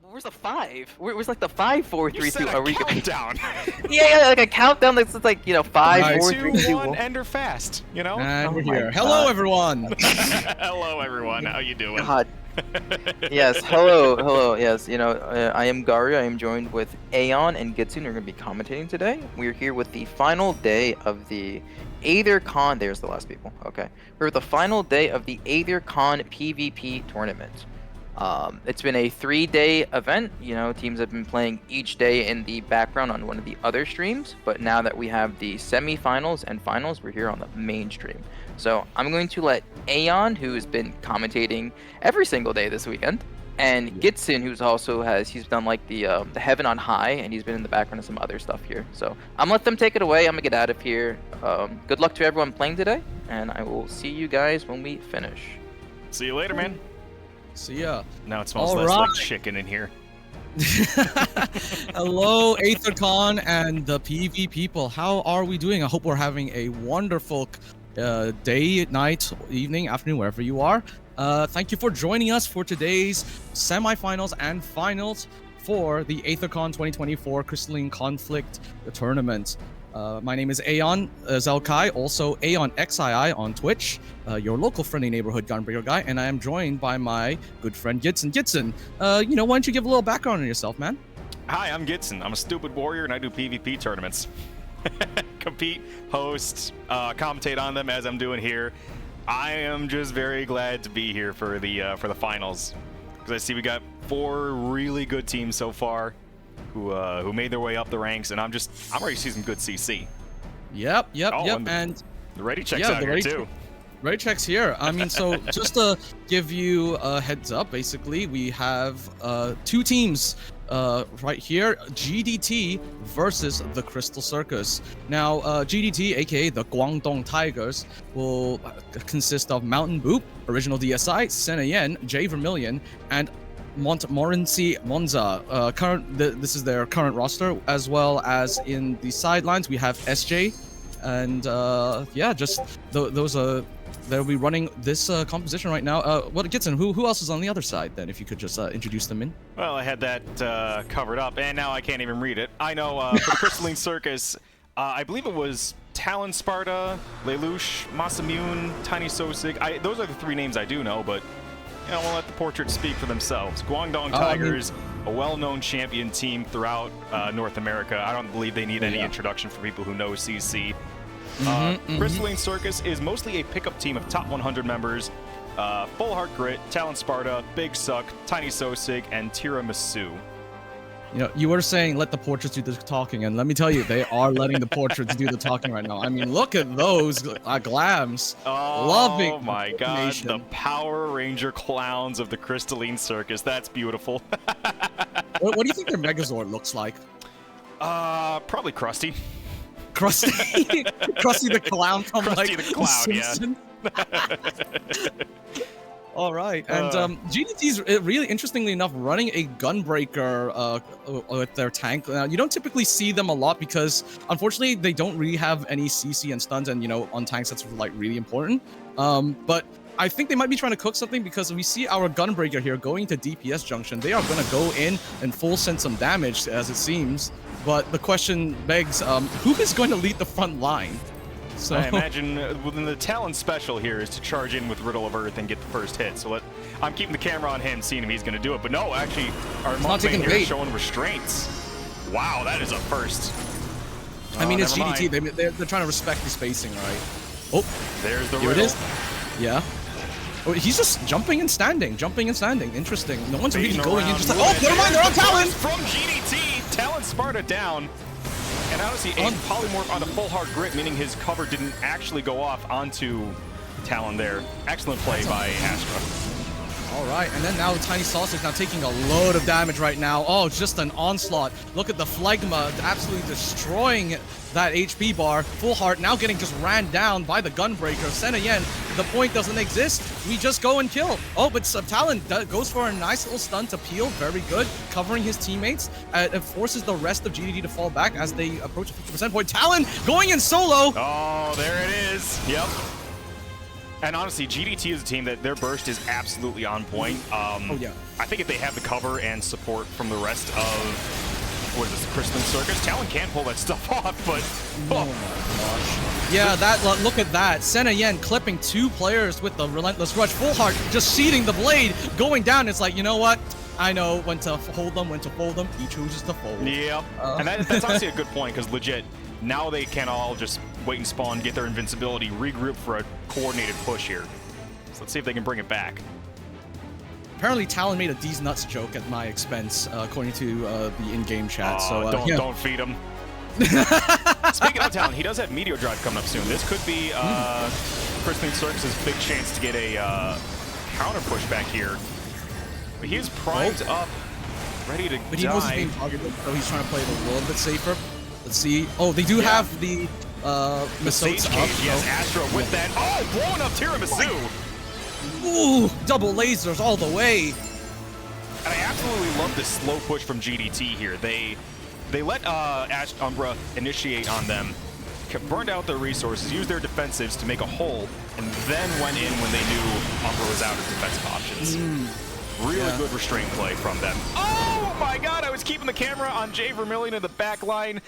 Where's the 5? Where's like the 5, 4, 3, 2? Are we countdown? yeah, like a countdown that's like, 5, 4, 3, 2, 1, end or fast, And we're here. God. Hello, everyone. Hello, everyone. How you doing? God. Yes, hello, yes, I am Garu. I am joined with Aeon and Gidson. We're going to be commentating today. We're here with the final day of the AetherCon. There's the last people. Okay. We're at the final day of the AetherCon PvP tournament. It's been a 3-day event. Teams have been playing each day in the background on one of the other streams, but now that we have the semifinals and finals, we're here on the main stream. So I'm going to let Aeon, who's been commentating every single day this weekend, and Gidson, he's done like the Heaven on High, and he's been in the background of some other stuff here. So I'm gonna let them take it away. I'm gonna get out of here. Good luck to everyone playing today, and I will see you guys when we finish. See you later, man. See ya. Now it smells less like chicken in here. Hello, AetherCon and the PV people. How are we doing? I hope we're having a wonderful day, night, evening, afternoon, wherever you are. Thank you for joining us for today's semifinals and finals for the AetherCon 2024 Crystalline Conflict tournament. My name is Aeon Zelkai, also AeonXII on Twitch, your local friendly neighborhood gunbreaker guy, and I am joined by my good friend Gidson. Gidson, why don't you give a little background on yourself, man? Hi, I'm Gidson. I'm a stupid warrior, and I do PvP tournaments. Compete, host, commentate on them as I'm doing here. I am just very glad to be here for the finals, because I see we got 4 really good teams so far. Who made their way up the ranks, and I'm ready to see some good CC. Yep. And the ready check's out here too. Ready check's here. I mean, so just to give you a heads up, basically, we have 2 teams right here, GDT versus the Crystal Circus. Now, GDT, aka the Guangdong Tigers, will consist of Mountain Boop, original DSI, Senayen, J Vermilion, and Montmorency Monza. This is their current roster, as well as in the sidelines we have SJ, and those they'll be running this composition right now. Gidson, who else is on the other side then? If you could just introduce them in. Well, I had that covered up, and now I can't even read it. I know for the Crystalline Circus, I believe it was Talon Sparta, Lelouch, Masamune, Tiny Sosig. Those are the 3 names I do know, but we'll let the portraits speak for themselves. Guangdong Tigers, a well-known champion team throughout North America. I don't believe they need any introduction for people who know CC. Crystalline Circus is mostly a pickup team of top 100 members. Full Heart Grit, Talon Sparta, Big Suck, Tiny Sosig, and Tiramisu. You were saying let the portraits do the talking, and let me tell you, they are letting the portraits do the talking right now. I mean, look at those glams. Oh my god, the Power Ranger clowns of the Crystalline Circus. That's beautiful. What do you think their Megazord looks like? Probably Krusty. Krusty? Krusty the clown from Krusty the Clown, yeah. All right, and GDT's really interestingly enough running a Gunbreaker with their tank. You don't typically see them a lot because unfortunately they don't really have any CC and stuns, and on tanks that's like really important. But I think they might be trying to cook something because we see our Gunbreaker here going to DPS junction. They are going to go in and full send some damage as it seems. But the question begs, who is going to lead the front line? So I imagine within the talent special here is to charge in with Riddle of Earth and get the first hit. So I'm keeping the camera on him, seeing if he's going to do it. But no, actually, our monkman here is showing restraints. Wow, that is a first. I mean, it's GDT. They're trying to respect the spacing, right? Oh, there's the Riddle. Riddle. It is. Yeah. Oh, he's just jumping and standing. Interesting. No one's really going in. Just like, oh, never mind, they're on Talon! From GDT, Talon Sparta down. And honestly, a polymorph on the Full Heart Grit, meaning his cover didn't actually go off onto Talon there. Excellent play by Astra. All right, and then now Tiny Sausage now taking a load of damage right now. Oh, just an onslaught. Look at the Phlegma absolutely destroying that HP bar. Full Heart now getting just ran down by the Gunbreaker. Senayen, the point doesn't exist. We just go and kill. Oh, but Talon goes for a nice little stun to peel. Very good. Covering his teammates. It forces the rest of GDT to fall back as they approach the 50% point. Talon going in solo. Oh, there it is. Yep. And honestly, GDT is a team that their burst is absolutely on point. Oh yeah. I think if they have the cover and support from the rest of, what is this, Crystalline Circus, Talon can pull that stuff off, but... Oh my gosh. Yeah, look at that. Senna Yen clipping 2 players with the Relentless Rush. Full Heart just seeding the blade, going down. It's like, you know what? I know when to hold them, when to fold them. He chooses to fold. Yeah, and that's honestly a good point, because legit, now they can all just wait and spawn, get their invincibility, regroup for a coordinated push here. So let's see if they can bring it back. Apparently, Talon made a D's nuts joke at my expense, according to the in-game chat. So don't feed him. Speaking of Talon, he does have Meteor Drive coming up soon. This could be Crystalline Circus' big chance to get a counter push back here. But he is primed up, ready to But he knows he's being targeted, so he's trying to play it a little bit safer. Let's see. Oh, they do have the Sage up. Cage. Yes, Astro with that. Oh, blowing up Tiramisu. Ooh, double lasers all the way. And I absolutely love this slow push from GDT here. They let Ash Umbra initiate on them, burned out their resources, used their defensives to make a hole, and then went in when they knew Umbra was out of defensive options. Really good restraint play from them. Oh my god, I was keeping the camera on Jay Vermillion in the back line,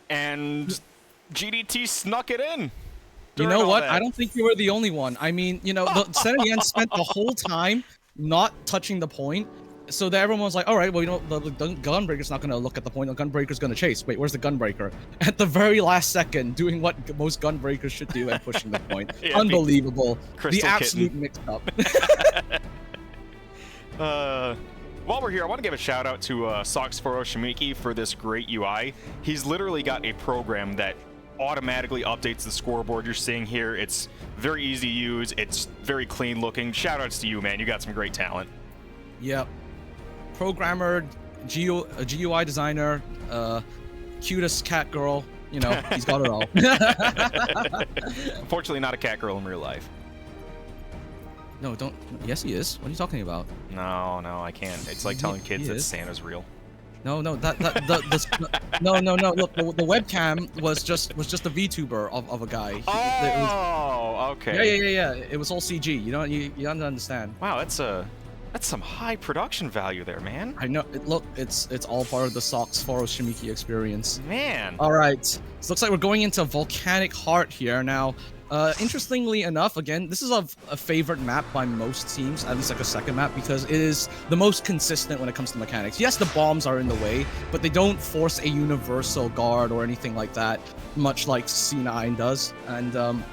and GDT snuck it in. You know what? I don't think you were the only one. I mean, you know, Senna Yen spent the whole time not touching the point, so that everyone was like, all right, well, you know, the Gunbreaker's not going to look at the point. The Gunbreaker's going to chase. Wait, where's the Gunbreaker? At the very last second, doing what most Gunbreakers should do and pushing the point. Yeah, unbelievable. Crystal the absolute mix-up. While we're here, I want to give a shout out to Soxforo Shimiki for this great UI. He's literally got a program that automatically updates the scoreboard you're seeing here. It's very easy to use. It's very clean looking. Shout outs to you, man. You got some great talent. Yep. Programmer, GUI designer, cutest cat girl. You know, he's got it all. Unfortunately, not a cat girl in real life. No, don't. Yes, he is. What are you talking about? No, I can't. It's like telling kids that Santa's real. No, no, no. Look, the webcam was just a VTuber of a guy. Okay. Yeah. It was all CG. You don't understand. Wow, that's some high production value there, man. I know. Look, it's all part of the Soxforo Shimiki experience. Man. All right. So looks like we're going into Volcanic Heart here now. Interestingly enough, again, this is a favorite map by most teams, at least like a second map, because it is the most consistent when it comes to mechanics. Yes, the bombs are in the way, but they don't force a universal guard or anything like that, much like C9 does. And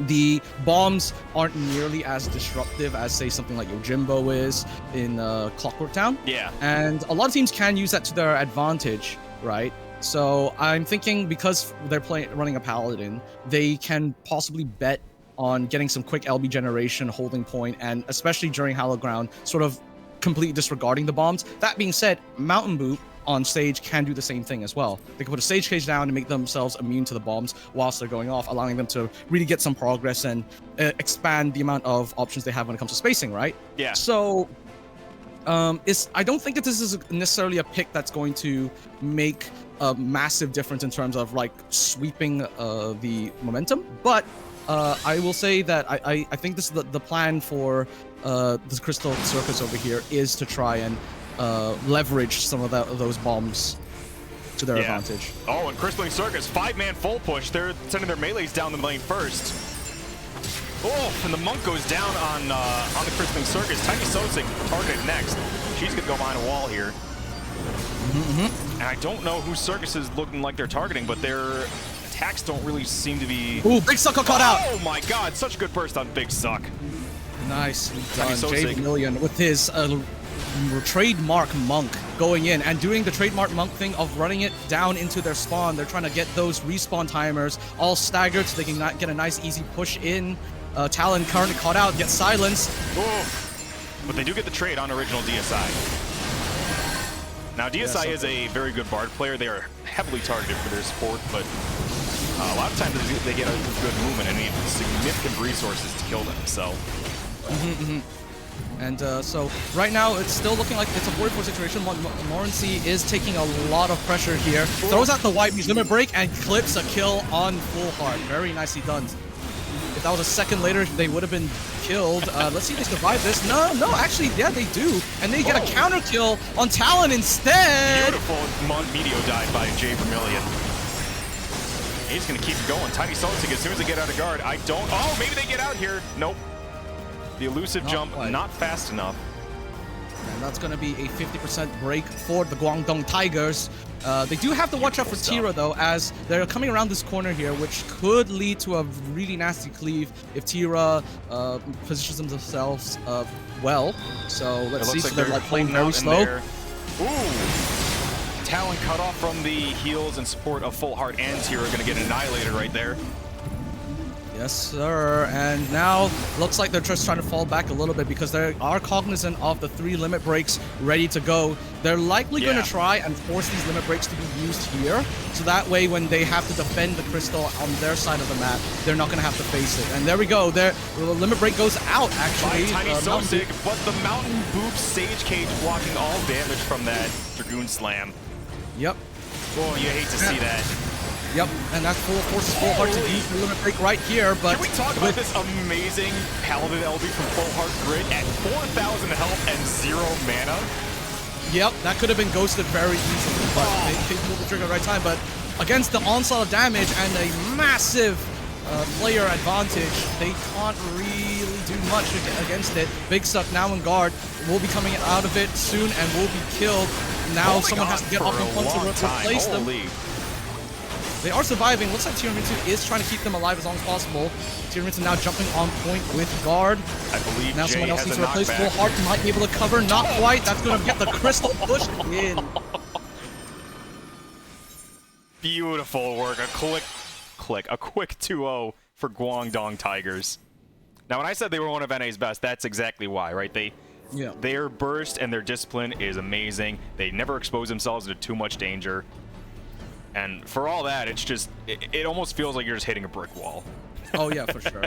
the bombs aren't nearly as disruptive as, say, something like Yojimbo is in Clockwork Town. Yeah. And a lot of teams can use that to their advantage, right? So I'm thinking because they're running a Paladin, they can possibly bet on getting some quick LB generation, holding point, and especially during Hallowed Ground, sort of completely disregarding the bombs. That being said, Mountain Boot on stage can do the same thing as well. They can put a stage cage down and make themselves immune to the bombs whilst they're going off, allowing them to really get some progress and expand the amount of options they have when it comes to spacing, right? Yeah. So I don't think that this is necessarily a pick that's going to make a massive difference in terms of like sweeping the momentum, but I will say that I think this is the plan for the Crystal Circus over here is to try and leverage some of those bombs to their advantage. Oh, and Crystalline Circus, 5-man full push. They're sending their melees down the lane first. Oh, and the Monk goes down on the Crystalline Circus. Tiny Sosik targeted next. She's gonna go behind a wall here. And I don't know who Circus is looking like they're targeting, but their attacks don't really seem to be... Ooh, Big Suck got caught out! Oh my god, such a good burst on Big Suck. Nicely done. Jay Vermillion with his trademark Monk going in and doing the trademark Monk thing of running it down into their spawn. They're trying to get those respawn timers all staggered so they can get a nice easy push in. Talon currently caught out, gets silenced. But they do get the trade on original DSI. Now, DSI is a very good Bard player. They are heavily targeted for their support, but a lot of times they get a good movement and need significant resources to kill them, so... And so right now it's still looking like it's a 44 situation. Morency is taking a lot of pressure here. Throws out the white beast limit break and clips a kill on Full Heart. Very nicely done. If that was a second later, they would have been killed. Let's see if they survive this. No, actually, yeah, they do. And they get a counter kill on Talon instead. Beautiful Meteor died by Jay Vermilion. He's going to keep going. Tiny Celtic, as soon as they get out of guard, oh, maybe they get out here. Nope. The elusive jump, not fast enough. And that's going to be a 50% break for the Guangdong Tigers. They do have to watch out for Tira, though, as they're coming around this corner here, which could lead to a really nasty cleave if Tira positions themselves well. So let's see. So they're like playing very slow. Ooh! Talon cut off from the heals in support of Full Heart and Tira, going to get annihilated right there. Yes, sir. And now looks like they're just trying to fall back a little bit because they are cognizant of the 3 limit breaks ready to go. They're likely going to try and force these limit breaks to be used here. So that way, when they have to defend the crystal on their side of the map, they're not going to have to face it. And there we go. The limit break goes out, actually. By Tiny Sosig, but the Mountain Boop Sage Cage blocking all damage from that Dragoon Slam. Yep. Oh, you hate to see that. Yep, and that's forces Full Heart to use the limit break right here, but... Can we talk about this amazing Paladin LB from Full Heart Grid at 4,000 health and 0 mana? Yep, that could have been ghosted very easily, but they pulled the trigger at the right time, but against the onslaught of damage and a massive player advantage, they can't really do much against it. Big Stuff now in guard, will be coming out of it soon and will be killed. Now someone has to get off the phone to replace them. They are surviving. Looks like Tiramisu is trying to keep them alive as long as possible. Tiramisu now jumping on point with guard. I believe now Jay someone else has needs a to replace. knockback. Full Heart might be able to cover. Not quite. That's going to get the crystal pushed in. Beautiful work. A quick 2-0 for Guangdong Tigers. Now, when I said they were one of NA's best, that's exactly why, right? Their burst and their discipline is amazing. They never expose themselves to too much danger. And for all that, it's just, it almost feels like you're just hitting a brick wall. Oh, yeah, for sure.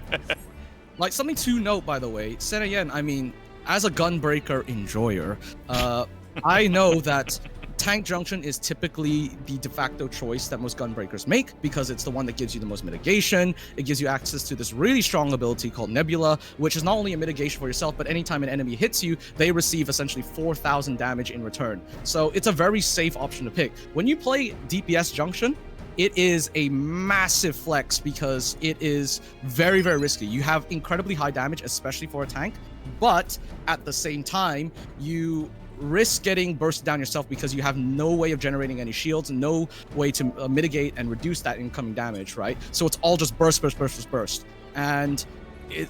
Like, something to note, by the way, Senayen, I mean, as a Gunbreaker enjoyer, I know that Tank Junction is typically the de facto choice that most Gunbreakers make because it's the one that gives you the most mitigation. It gives you access to this really strong ability called Nebula, which is not only a mitigation for yourself, but anytime an enemy hits you, they receive essentially 4,000 damage in return. So it's a very safe option to pick. When you play DPS Junction, it is a massive flex because it is very, very risky. You have incredibly high damage, especially for a tank, but at the same time, you risk getting bursted down yourself because you have no way of generating any shields, no way to mitigate and reduce that incoming damage, right? So it's all just burst. And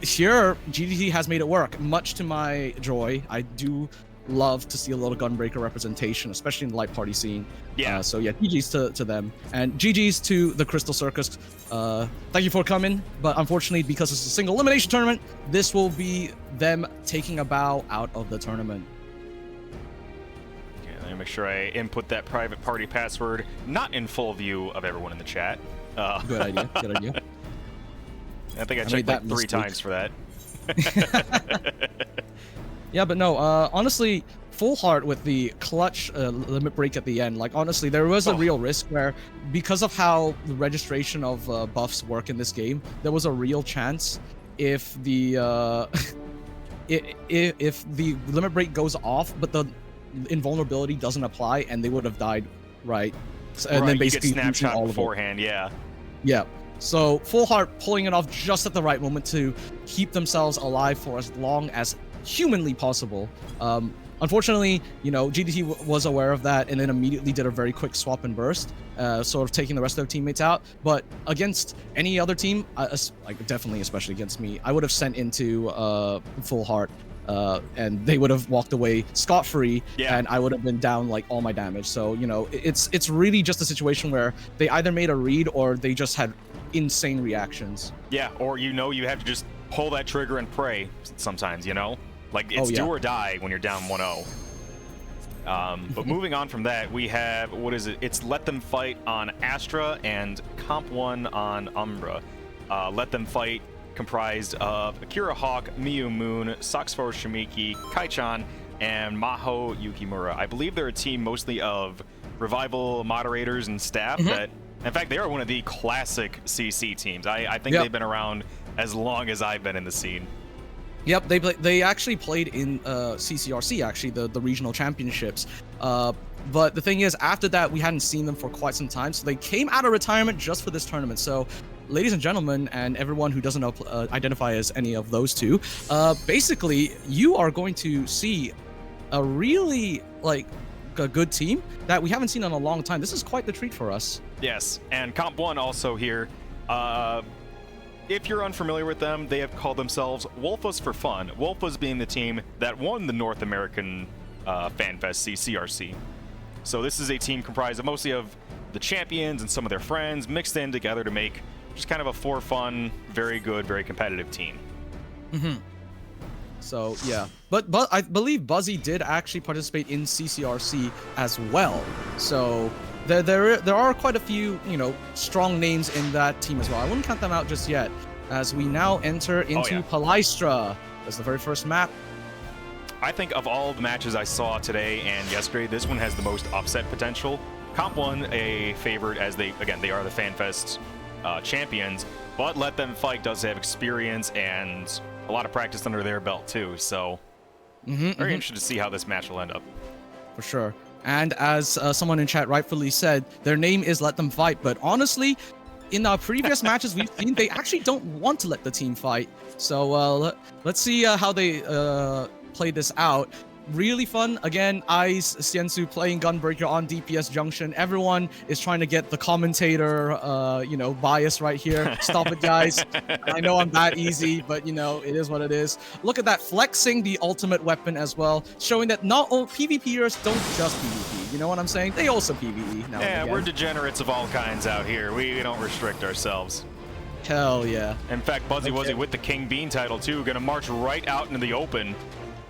here, GDT has made it work, much to my joy. I do love to see a little Gunbreaker representation, especially in the light party scene. Yeah. So yeah, GG's to them. And GG's to the Crystal Circus. Thank you for coming, but unfortunately, because it's a single elimination tournament, this will be them taking a bow out of the tournament. Let me make sure I input that private party password, not in full view of everyone in the chat. Good idea. Good idea. I think I checked like 3 times for that. Yeah, but no, honestly, Full Heart with the clutch limit break at the end, like, honestly, there was a real risk where, because of how the registration of buffs work in this game, there was a real chance if the if the limit break goes off, but the invulnerability doesn't apply, and they would have died, right? And then basically you get snapshot all beforehand, yeah. So Full Heart pulling it off just at the right moment to keep themselves alive for as long as humanly possible. Unfortunately, you know, GDT was aware of that and then immediately did a very quick swap and burst, sort of taking the rest of their teammates out. But against any other team, like definitely, especially against me, I would have sent into Full Heart, and they would have walked away scot-free, and I would have been down like all my damage. So, you know, it's really just a situation where they either made a read or they just had insane reactions. Yeah, or you know, you have to just pull that trigger and pray sometimes, you know? Like, it's do or die when you're down 1-0. But moving on from that, we have, what is it? It's Let Them Fight on Astra and Comp 1 on Umbra. Let Them Fight comprised of Akira Hawk, Miyu Moon, Soxfor Shimiki, Kaichan, and Maho Yukimura. I believe they're a team mostly of Revival moderators and staff that, in fact, they are one of the classic CC teams. I think they've been around as long as I've been in the scene. Yep, they actually played in CCRC, actually, the regional championships. But the thing is, after that, we hadn't seen them for quite some time, so they came out of retirement just for this tournament. So, ladies and gentlemen, and everyone who doesn't identify as any of those two, basically, you are going to see a really, like, a good team that we haven't seen in a long time. This is quite the treat for us. Yes, and Comp 1 also here. If you're unfamiliar with them, they have called themselves Wolfos for Fun. Wolfos being the team that won the North American FanFest CCRC. So this is a team comprised of mostly of the champions and some of their friends mixed in together to make just kind of a for fun, very good, very competitive team. Mm-hmm. So yeah, but I believe Buzzy did actually participate in CCRC as well. So there are quite a few, you know, strong names in that team as well. I wouldn't count them out just yet, as we now enter into Palystra. That's the very first map. I think of all the matches I saw today and yesterday, this one has the most upset potential. Comp 1 a favorite, as they are the FanFest champions, but Let Them Fight does have experience and a lot of practice under their belt too. So very interested to see how this match will end up. For sure. And as someone in chat rightfully said, their name is Let Them Fight. But honestly, in our previous matches we've seen, they actually don't want to let the team fight. So let's see how they play this out. Really fun. Again, Ice, Xiansu playing Gunbreaker on DPS Junction. Everyone is trying to get the commentator, you know, bias right here. Stop it, guys. I know I'm that easy, but, you know, it is what it is. Look at that, flexing the ultimate weapon as well, showing that not all PvPers don't just PvP. You know what I'm saying? They also PvE now. Yeah, we're degenerates of all kinds out here. We don't restrict ourselves. Hell yeah. In fact, Buzzy Wuzzy with the King Bean title, too, gonna march right out into the open.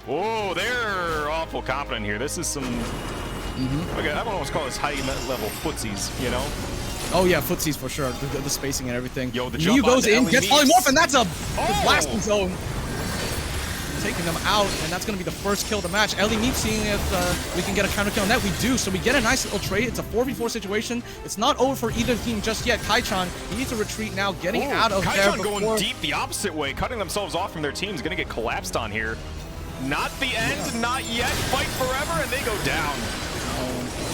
Whoa, they're awful confident here. This is some, okay, I would almost call this high-level footsies, you know? Oh yeah, footsies for sure. The spacing and everything. Yo, the jump goes in, gets polymorph, and that's a blasting zone. Taking them out, and that's going to be the first kill of the match. Ellie Meep seeing if we can get a counter kill on that. We do, so we get a nice little trade. It's a 4v4 situation. It's not over for either team just yet. Kaichan, he needs to retreat now, getting out of there. Kaichan going deep the opposite way, cutting themselves off from their team is going to get collapsed on here. Not the end, not yet. Fight forever, and they go down.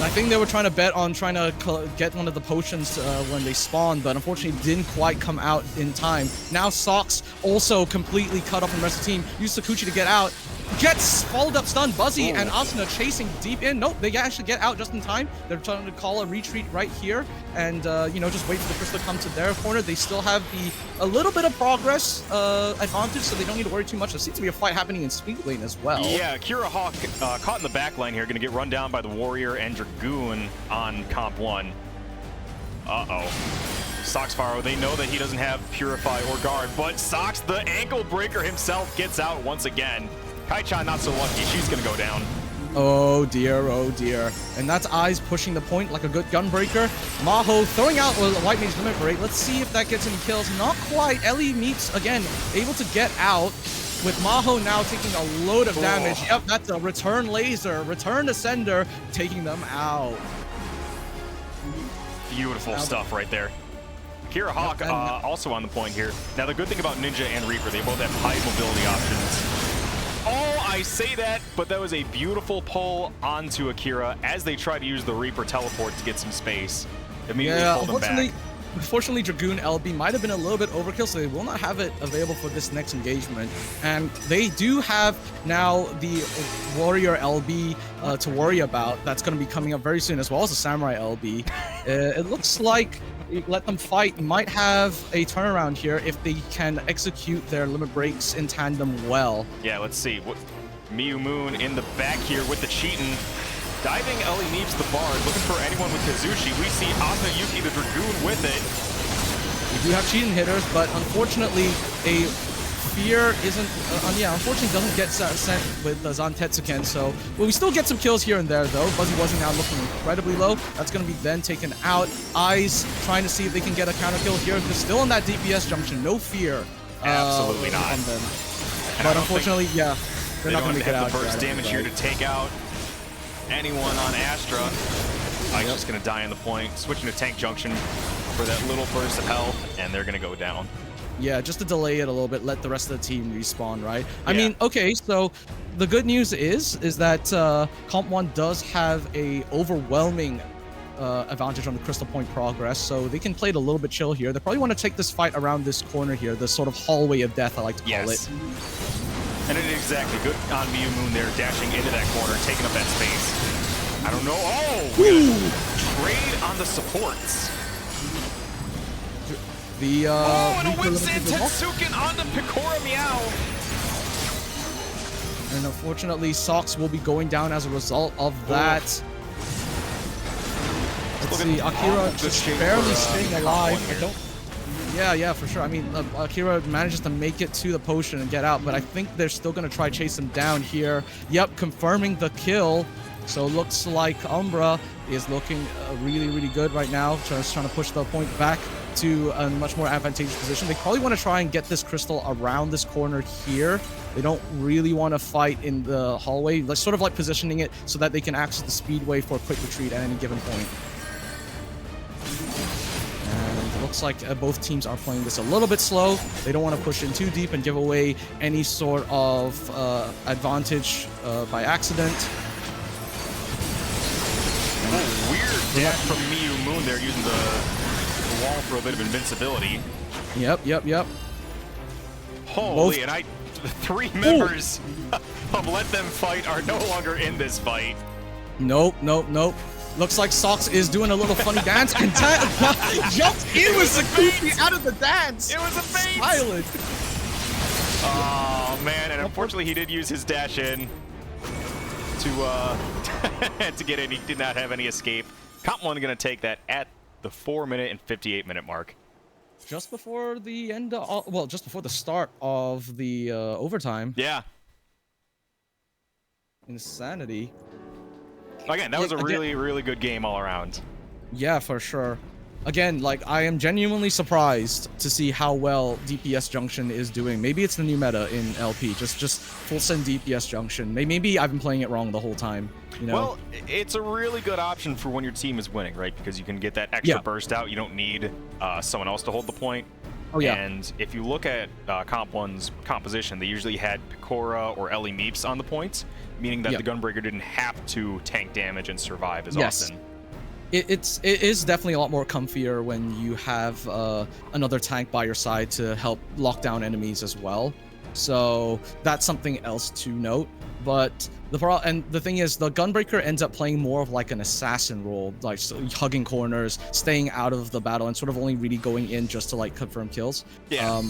I think they were trying to bet on trying to get one of the potions when they spawned, but unfortunately didn't quite come out in time. Now Socks also completely cut off from the rest of the team. Used Sakuchi to get out. Gets followed up stun. Buzzy and Asuna chasing deep in. Nope, they actually get out just in time. They're trying to call a retreat right here and, you know, just wait for the crystal to come to their corner. They still have a little bit of progress advantage, so they don't need to worry too much. There seems to be a fight happening in Speed Lane as well. Yeah, Kira Hawk caught in the back line here. Going to get run down by the Warrior and Dragoon on Comp 1. Uh-oh. Soxfaro, they know that he doesn't have Purify or Guard, but Sox, the ankle breaker himself, gets out once again. Kaichan not so lucky, she's gonna go down. Oh dear, oh dear. And that's Eyes pushing the point like a good gunbreaker. Maho throwing out a White Mage Limit Break. Let's see if that gets any kills. Not quite. Ellie meets, again, able to get out. With Maho now taking a load of damage. Yep, that's a return laser, return ascender, taking them out. Beautiful stuff right there. Kira Hawk also on the point here. Now the good thing about Ninja and Reaper, they both have high mobility options. Oh, I say that, but that was a beautiful pull onto Akira as they try to use the Reaper teleport to get some space. Immediately pull them back. Unfortunately, Dragoon LB might have been a little bit overkill, so they will not have it available for this next engagement. And they do have now the Warrior LB to worry about. That's going to be coming up very soon, as well as the Samurai LB. It looks like Let Them Fight might have a turnaround here if they can execute their limit breaks in tandem well. Yeah, let's see. Miyu Moon in the back here with the cheatin'. Diving Ellie Neeps the Bard, looking for anyone with Kazushi. We see Asuna Yuki the Dragoon with it. We do have cheating hitters, but unfortunately, a Fear isn't, unfortunately doesn't get sent with Zan Tetsuken, so we still get some kills here and there, though. Fuzzy Wuzzy now looking incredibly low. That's going to be then taken out. Eyes trying to see if they can get a counter kill here. They're still in that DPS junction. No Fear. Absolutely not. On them. But unfortunately, yeah, they're not going to get out. The burst damage here to take out anyone on Astra. Ice just going to die on the point. Switching to tank junction for that little burst of health, and they're going to go down. Yeah, just to delay it a little bit, let the rest of the team respawn, right? I Yeah. mean, okay, so the good news is that Comp 1 does have a overwhelming advantage on the Crystal Point progress, so they can play it a little bit chill here. They probably want to take this fight around this corner here, the sort of hallway of death, I like to call it. And it is exactly good on Miyu Moon there, dashing into that corner, taking up that space. I don't know. Oh, we got trade on the supports. The and a whip send Tetsuken onto Picora Meow. And unfortunately, Socks will be going down as a result of that. Let's see, Akira just barely staying alive. Yeah, for sure. I mean, Akira manages to make it to the potion and get out, but I think they're still going to try chase him down here. Yep, confirming the kill. So looks like Umbra is looking really good right now. Just trying to push the point back to a much more advantageous position. They probably want to try and get this crystal around this corner here. They don't really want to fight in the hallway. They're sort of like positioning it so that they can access the speedway for a quick retreat at any given point. And it looks like both teams are playing this a little bit slow. They don't want to push in too deep and give away any sort of advantage by accident. Oh, weird dash from Miyu Moon there, using the wall for a bit of invincibility. Yep. Holy, and the three members of Let Them Fight are no longer in this fight. Nope. Looks like Socks is doing a little funny dance and jumped in with Sakushi out of the dance. It was a bait. Silent. Oh man, and unfortunately he did use his dash in to to get in. He did not have any escape. Comp 1 gonna take that at the 4-minute and 58-minute mark. Just before the end of, well, just before the start of the overtime. Yeah. Insanity. Again, that was a really good game all around. Yeah, for sure. Again, like, I am genuinely surprised to see how well DPS Junction is doing. Maybe it's the new meta in LP, just full send DPS Junction. Maybe I've been playing it wrong the whole time, you know? Well, it's a really good option for when your team is winning, right? Because you can get that extra burst out. You don't need someone else to hold the point. Oh, yeah. And if you look at Comp 1's composition, they usually had Picora or Ellie Meeps on the points, meaning that the Gunbreaker didn't have to tank damage and survive as often. It is definitely a lot more comfier when you have another tank by your side to help lock down enemies as well. So that's something else to note. But the thing is, the Gunbreaker ends up playing more of like an assassin role, like hugging corners, staying out of the battle, and sort of only really going in just to like confirm kills. Yeah.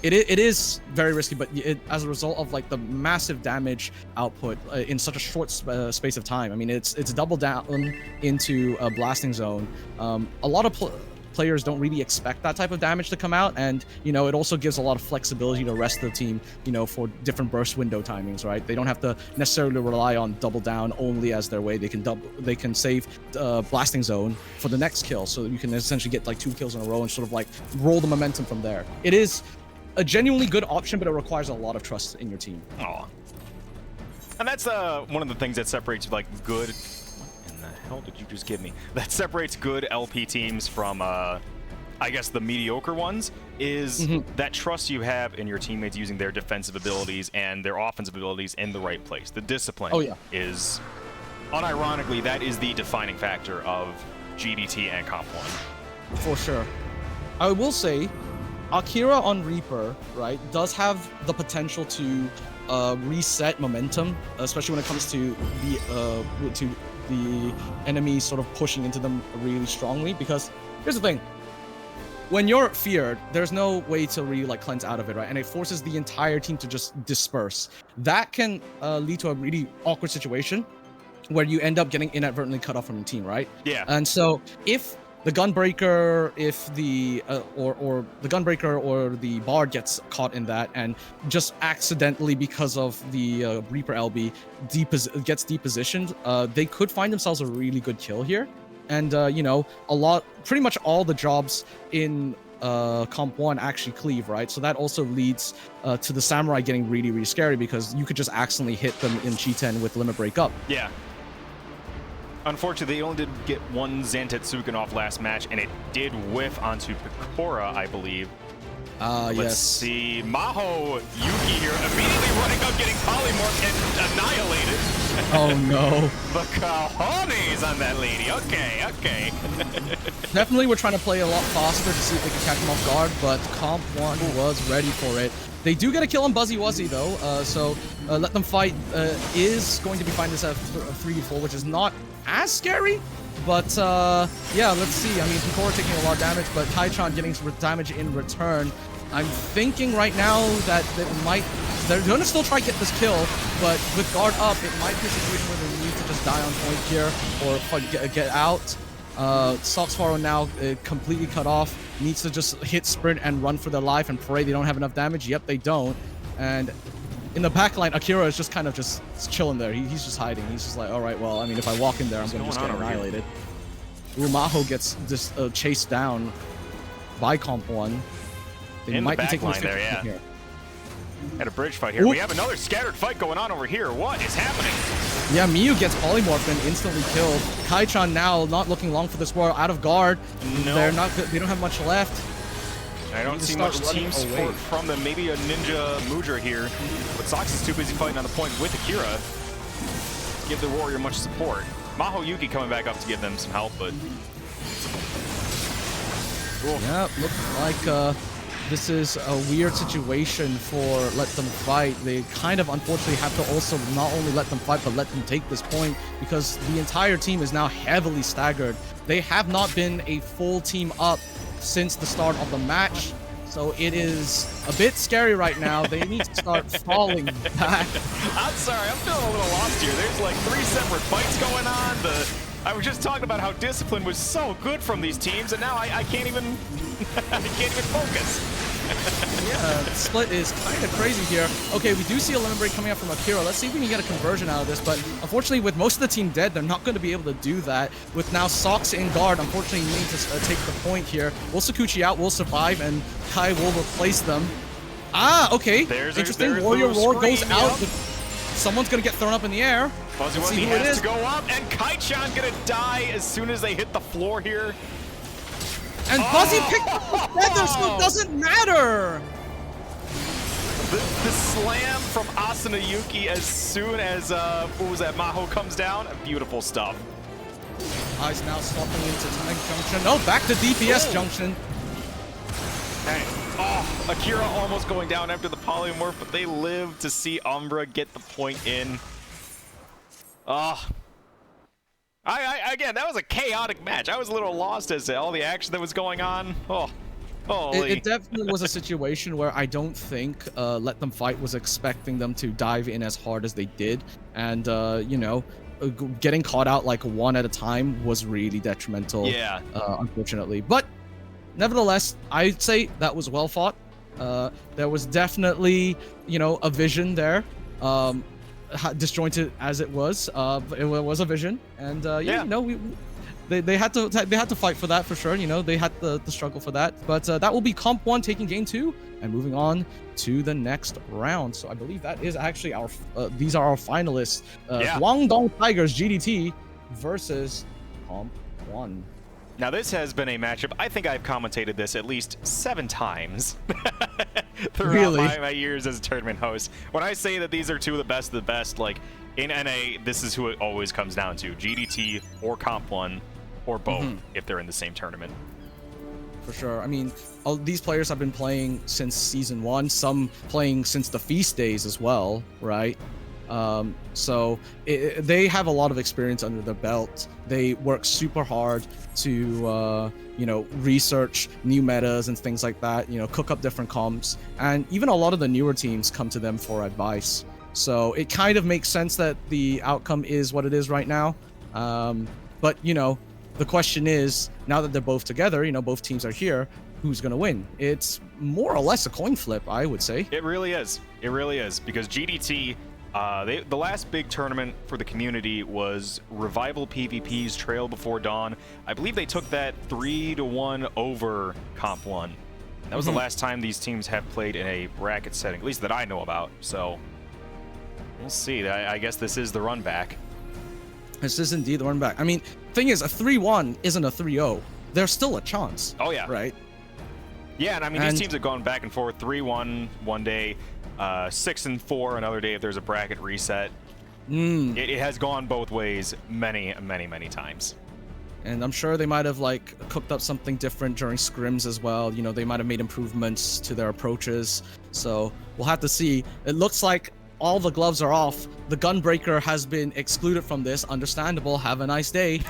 It is very risky, but as a result of like the massive damage output in such a short space of time. I mean, it's double down into a blasting zone. A lot of players don't really expect that type of damage to come out, and you know, it also gives a lot of flexibility to the rest of the team, you know, for different burst window timings, right? They don't have to necessarily rely on double down only as their way. They can save blasting zone for the next kill, so you can essentially get like 2 kills in a row and sort of like roll the momentum from there. It is a genuinely good option, but it requires a lot of trust in your team. Aw. And that's one of the things that separates like good. What in the hell did you just give me? That separates good LP teams from, I guess, the mediocre ones, is that trust you have in your teammates using their defensive abilities and their offensive abilities in the right place. The discipline is, unironically, that is the defining factor of GDT and Comp 1. For sure. I will say, Akira on Reaper, right, does have the potential to reset momentum, especially when it comes to the enemy sort of pushing into them really strongly. Because here's the thing: when you're feared, there's no way to really like cleanse out of it, right? And it forces the entire team to just disperse. That can lead to a really awkward situation where you end up getting inadvertently cut off from your team, right? Yeah. And so if the Gunbreaker, if the or the Gunbreaker or the Bard gets caught in that, and just accidentally because of the Reaper LB gets depositioned, they could find themselves a really good kill here. And you know, pretty much all the jobs in Comp 1 actually cleave, right? So that also leads to the Samurai getting really scary, because you could just accidentally hit them in Chi-10 with Limit Break up. Yeah. Unfortunately, they only did get one Zantetsuken off last match, and it did whiff onto Picora, I believe. Let's Yes. see. Maho Yuki here immediately running up, getting polymorphed and annihilated. Oh no. The cojones on that lady. Okay, okay. Definitely we're trying to play a lot faster to see if they can catch him off guard, but Comp 1 was ready for it. They do get a kill on Buzzy Wuzzy though, so Let Them Fight is going to be finding this at 3v4, which is not as scary. But yeah, let's see. I mean, people are taking a lot of damage, but Kaichan getting some damage in return. I'm thinking right now that they're going to still try to get this kill, but with guard up, it might be a situation where they need to just die on point here or get out. Soxfaro now completely cut off, needs to just hit sprint and run for their life and pray they don't have enough damage. Yep, they don't. And in the backline, Akira is just kind of just chilling there. He's just hiding. He's just like, all right, well, I mean, if I walk in there, I'm going to just get annihilated. Maho gets just chased down by Comp 1. They in might the be taking backline there, yeah. Here. At a bridge fight here. We have another scattered fight going on over here. What is happening? Yeah, Miyu gets polymorphed and instantly killed. Kaichan now not looking long for this war, out of guard. No. They don't have much left. I don't see much team support from them. Maybe a Ninja Mudra here. But Sox is too busy fighting on the point with Akira. Give the warrior much support. Maho Yuki coming back up to give them some help, but... Yeah, looks like this is a weird situation for Let Them Fight. They kind of unfortunately have to also not only let them fight, but let them take this point because the entire team is now heavily staggered. They have not been a full team up since the start of the match. So it is a bit scary right now. They need to start falling back. I'm sorry, I'm feeling a little lost here. There's like 3 separate fights going on. I was just talking about how discipline was so good from these teams, and now I can't even I can't even focus. Yeah, the split is kind of crazy here. Okay, we do see a limit break coming up from Akira. Let's see if we can get a conversion out of this, but unfortunately with most of the team dead, they're not going to be able to do that. With now Sox in guard, unfortunately you need to take the point here. Will Sakuchi out, will survive, and Kai will replace them. Ah, okay. Interesting. Warrior Roar goes out. Someone's going to get thrown up in the air. Buzzy Wuzzy has to go up, and Kaichan going to die as soon as they hit the floor here. And Buzzy picked up the feather, so it doesn't matter! The slam from Asuna Yuki as soon as, what was that, Maho comes down. Beautiful stuff. Eyes now swapping into Tank Junction. No, back to DPS Junction. Hey. Oh, Akira almost going down after the polymorph, but they live to see Umbra get the point in. Oh. Again, that was a chaotic match. I was a little lost as to all the action that was going on. Oh, holy. It definitely was a situation where I don't think Let Them Fight was expecting them to dive in as hard as they did. And, you know, getting caught out like one at a time was really detrimental, unfortunately. But nevertheless, I'd say that was well fought. There was definitely, you know, a vision there. Disjointed as it was a vision, and yeah, you know, they had to fight for that for sure. You know, they had the struggle for that, but that will be Comp 1 taking game 2 and moving on to the next round. So I believe that is actually our these are our finalists. Guangdong Tigers GDT versus Comp 1. Now this has been a matchup. I think I've commentated this at least 7 times throughout my years as a tournament host. When I say that these are 2 of the best, like in NA, this is who it always comes down to: GDT or Comp 1 or both if they're in the same tournament. For sure. I mean, all these players have been playing since Season 1, some playing since the Feast days as well, right? So they have a lot of experience under their belt. They work super hard to, you know, research new metas and things like that, you know, cook up different comps. And even a lot of the newer teams come to them for advice. So it kind of makes sense that the outcome is what it is right now. But, you know, the question is, now that they're both together, you know, both teams are here, who's going to win? It's more or less a coin flip, I would say. It really is. It really is, because GDT... the last big tournament for the community was Revival PvP's Trail Before Dawn. I believe they took that 3-1 over Comp 1. That was the last time these teams have played in a bracket setting, at least that I know about. So we'll see. I guess this is the run back. This is indeed the run back. I mean, thing is, a 3-1 isn't a 3-0. There's still a chance. Oh yeah. Right? Yeah, and I mean, these teams have gone back and forth, 3-1 one day, 6-4 another day if there's a bracket reset. It has gone both ways many times. And I'm sure they might have like cooked up something different during scrims as well. You know, they might have made improvements to their approaches. So we'll have to see. It looks like all the gloves are off. The Gunbreaker has been excluded from this. Understandable. Have a nice day.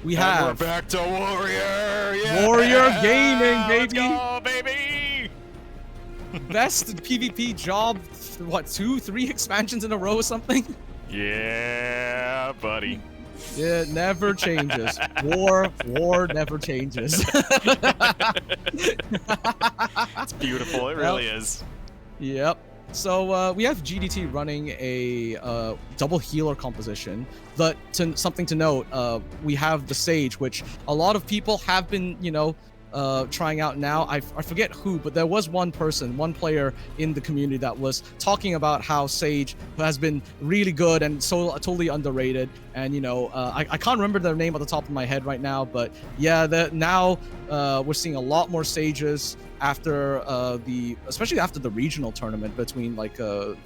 We have. We're back to Warrior. Yeah. Warrior Gaming, baby. Let's go, baby. Best PvP job. What, 2-3 expansions in a row or something? Yeah, buddy. It never changes. War never changes. It's beautiful. It really is. Yep. So we have GDT running a double healer composition. But something to note, we have the Sage, which a lot of people have been, you know, trying out now. I forget who, but there was one player in the community that was talking about how Sage has been really good and so totally underrated. And you know, I can't remember their name at the top of my head right now, but yeah, now we're seeing a lot more Sages after especially after the regional tournament between like the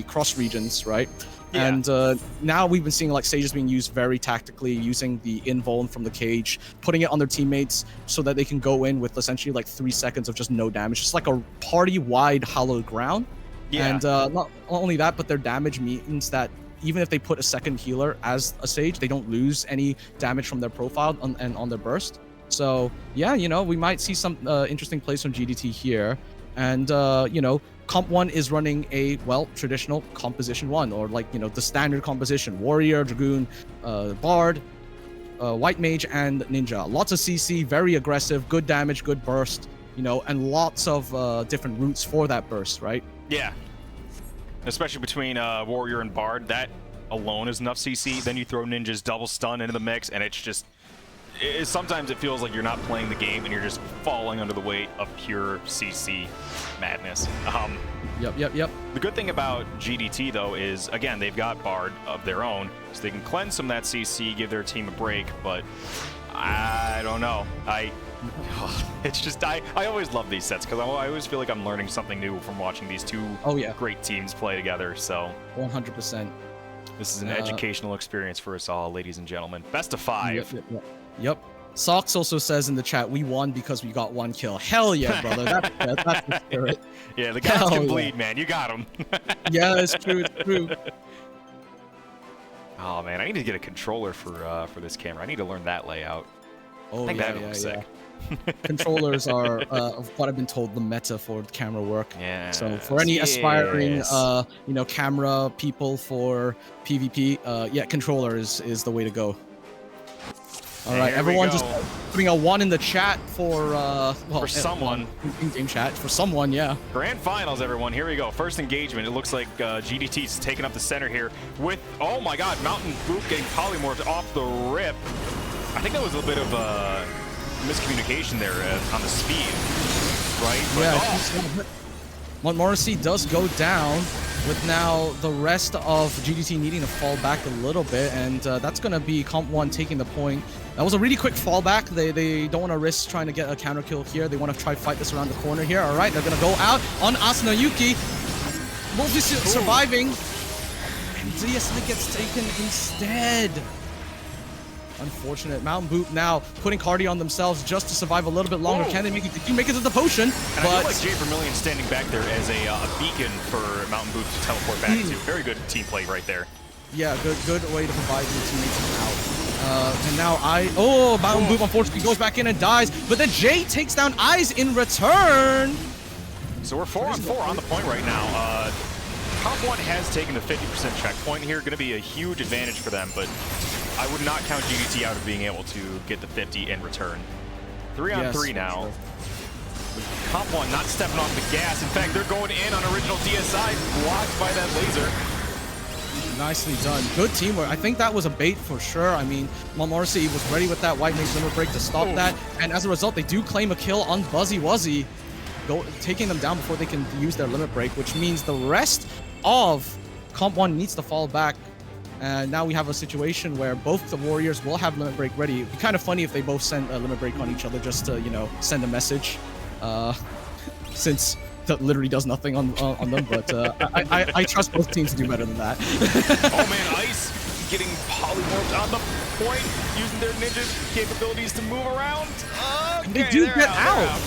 cross regions, right? Yeah. And now we've been seeing like Sages being used very tactically, using the invuln from the cage, putting it on their teammates so that they can go in with essentially like 3 seconds of just no damage. Just like a party-wide hallowed ground. Yeah. And not only that, but their damage means that even if they put a second healer as a Sage, they don't lose any damage from their profile and on their burst. So yeah, you know, we might see some interesting plays from GDT here. And you know, Comp 1 is running a, well, traditional composition 1, or like, you know, the standard composition: Warrior, Dragoon, Bard, White Mage, and Ninja. Lots of CC, very aggressive, good damage, good burst, you know, and lots of different routes for that burst, right? Yeah. Especially between Warrior and Bard, that alone is enough CC. Then you throw Ninja's double stun into the mix, and it's just... sometimes it feels like you're not playing the game and you're just falling under the weight of pure CC madness. Yep. The good thing about GDT, though, is, again, they've got Bard of their own, so they can cleanse some of that CC, give their team a break, but I don't know. It's just, I always love these sets, because I always feel like I'm learning something new from watching these two great teams play together, so... 100%. This is an educational experience for us all, ladies and gentlemen. Best of 5. Yep. Socks also says in the chat, we won because we got 1 kill. Hell yeah, brother. That's the spirit. Yeah, the guys can bleed, man. You got them. Yeah, it's true. It's true. Oh, man. I need to get a controller for this camera. I need to learn that layout. Oh, I think that would look sick. Controllers are, of what I've been told, the meta for the camera work. Yeah. So for any aspiring, you know, camera people for PvP, yeah, controller is the way to go. All right, everyone just putting a 1 in the chat for well, for someone in-game chat for someone, yeah. Grand finals, everyone. Here we go. First engagement. It looks like GDT's taking up the center here with, oh my God, Mountain Boop getting polymorphed off the rip. I think that was a little bit of miscommunication there on the speed, right? But, yeah. Montmorency does go down, with now the rest of GDT needing to fall back a little bit, and that's going to be Comp 1 taking the point. That was a really quick fallback. They don't want to risk trying to get a counter kill here. They want to try fight this around the corner here. All right, they're going to go out on Asunayuki. Wolfie surviving. And DSI gets taken instead. Unfortunate. Mountain Boop now putting Cardi on themselves just to survive a little bit longer. Can they make it? They do make it to the potion, and I feel like Jay Vermillion standing back there as a beacon for Mountain Boop to teleport back to. Very good team play right there. Yeah, good way to provide your teammates out. And now Mountain Boop unfortunately goes back in and dies, but then Jay takes down Eyes in return. So we're 4-on-4 on the point right now. Comp 1 has taken the 50% checkpoint here. Going to be a huge advantage for them, but I would not count GDT out of being able to get the 50 in return. 3-on-3 now. Sure. Comp 1 not stepping off the gas. In fact, they're going in on original DSI, blocked by that laser. Nicely done. Good teamwork. I think that was a bait for sure. I mean, Montmorency was ready with that White Mage limit break to stop that, and as a result, they do claim a kill on Buzzy Wuzzy, taking them down before they can use their limit break, which means the rest of Comp 1 needs to fall back. And now we have a situation where both the warriors will have limit break ready. It'd be kind of funny if they both sent a limit break on each other just to, you know, send a message. Since that literally does nothing on them, but I trust both teams to do better than that. Oh man, Ice getting polymorphed on the point, using their ninja capabilities to move around. Okay, They do they're get they're out.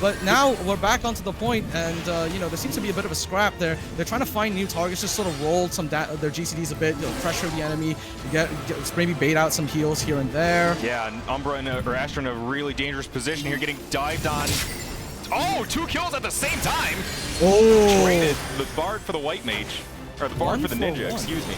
But now we're back onto the point, and you know, there seems to be a bit of a scrap there. They're trying to find new targets, just sort of roll some their GCDs a bit, you know, pressure the enemy, get maybe bait out some heals here and there. Yeah, and Umbra or Astra in a really dangerous position here, getting dived on. Oh, 2 kills at the same time. Oh, Traded the Bard for the White Mage, or the Bard for the Ninja. Excuse me.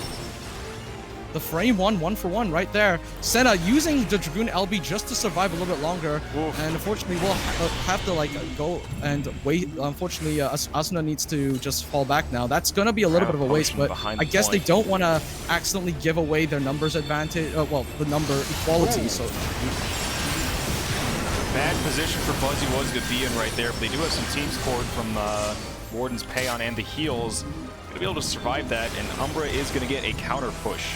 The frame one for one right there. Senna using the Dragoon LB just to survive a little bit longer. Oof. And unfortunately we'll have to like go and wait. Unfortunately Asuna needs to just fall back now. That's gonna be a little bit of a waste, but I guess they don't want to accidentally give away their numbers advantage, well, the number equality. Ooh. So bad position for Fuzzy was to be in right there, but they do have some team support from Warden's Payon and the heals. Gonna be able to survive that, and Umbra is gonna get a counter push.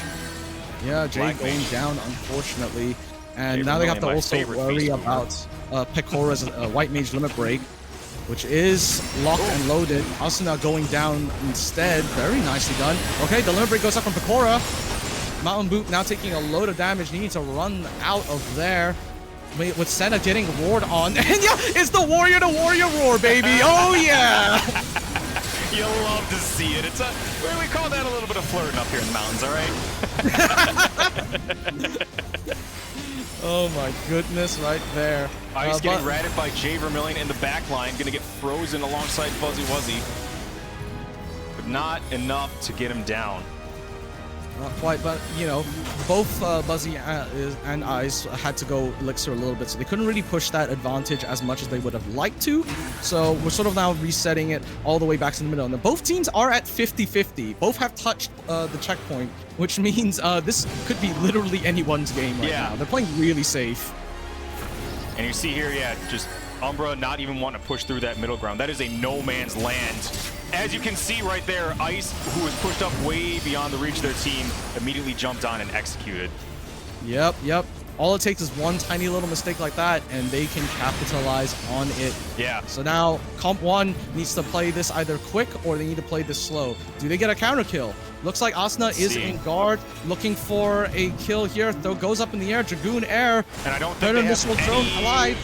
yeah, Jay Black going Mage. down, unfortunately. And Jay now they have Vermillion, to my also favorite worry beast about Pecora's White Mage limit break, which is locked and loaded. Asuna going down instead. Very nicely done. Okay, the limit break goes up from Pecora. Mountain Boot now taking a load of damage. Needs to run out of there. With Senna getting roared on. And yeah, it's the warrior to warrior roar, baby. Oh, yeah. You'll love to see it. It's we call that a little bit of flirting up here in the mountains, all right? Oh, my goodness, right there. Ice getting ratted by Jay Vermillion in the back line. Going to get frozen alongside Fuzzy Wuzzy. But not enough to get him down. Not quite, but you know, both Buzzy and Ice had to go Elixir a little bit, so they couldn't really push that advantage as much as they would have liked to. So we're sort of now resetting it all the way back to the middle. And both teams are at 50-50. Both have touched the checkpoint, which means this could be literally anyone's game right now. They're playing really safe. And you see here, yeah, just Umbra not even wanting to push through that middle ground. That is a no man's land. As you can see right there, Ice, who was pushed up way beyond the reach of their team, immediately jumped on and executed. Yep. All it takes is one tiny little mistake like that, and they can capitalize on it. Yeah. So now, Comp 1 needs to play this either quick, or they need to play this slow. Do they get a counter kill? Looks like Asuna is in guard, looking for a kill here. Throw goes up in the air, Dragoon Air. And I don't think they missile have drone any... alive.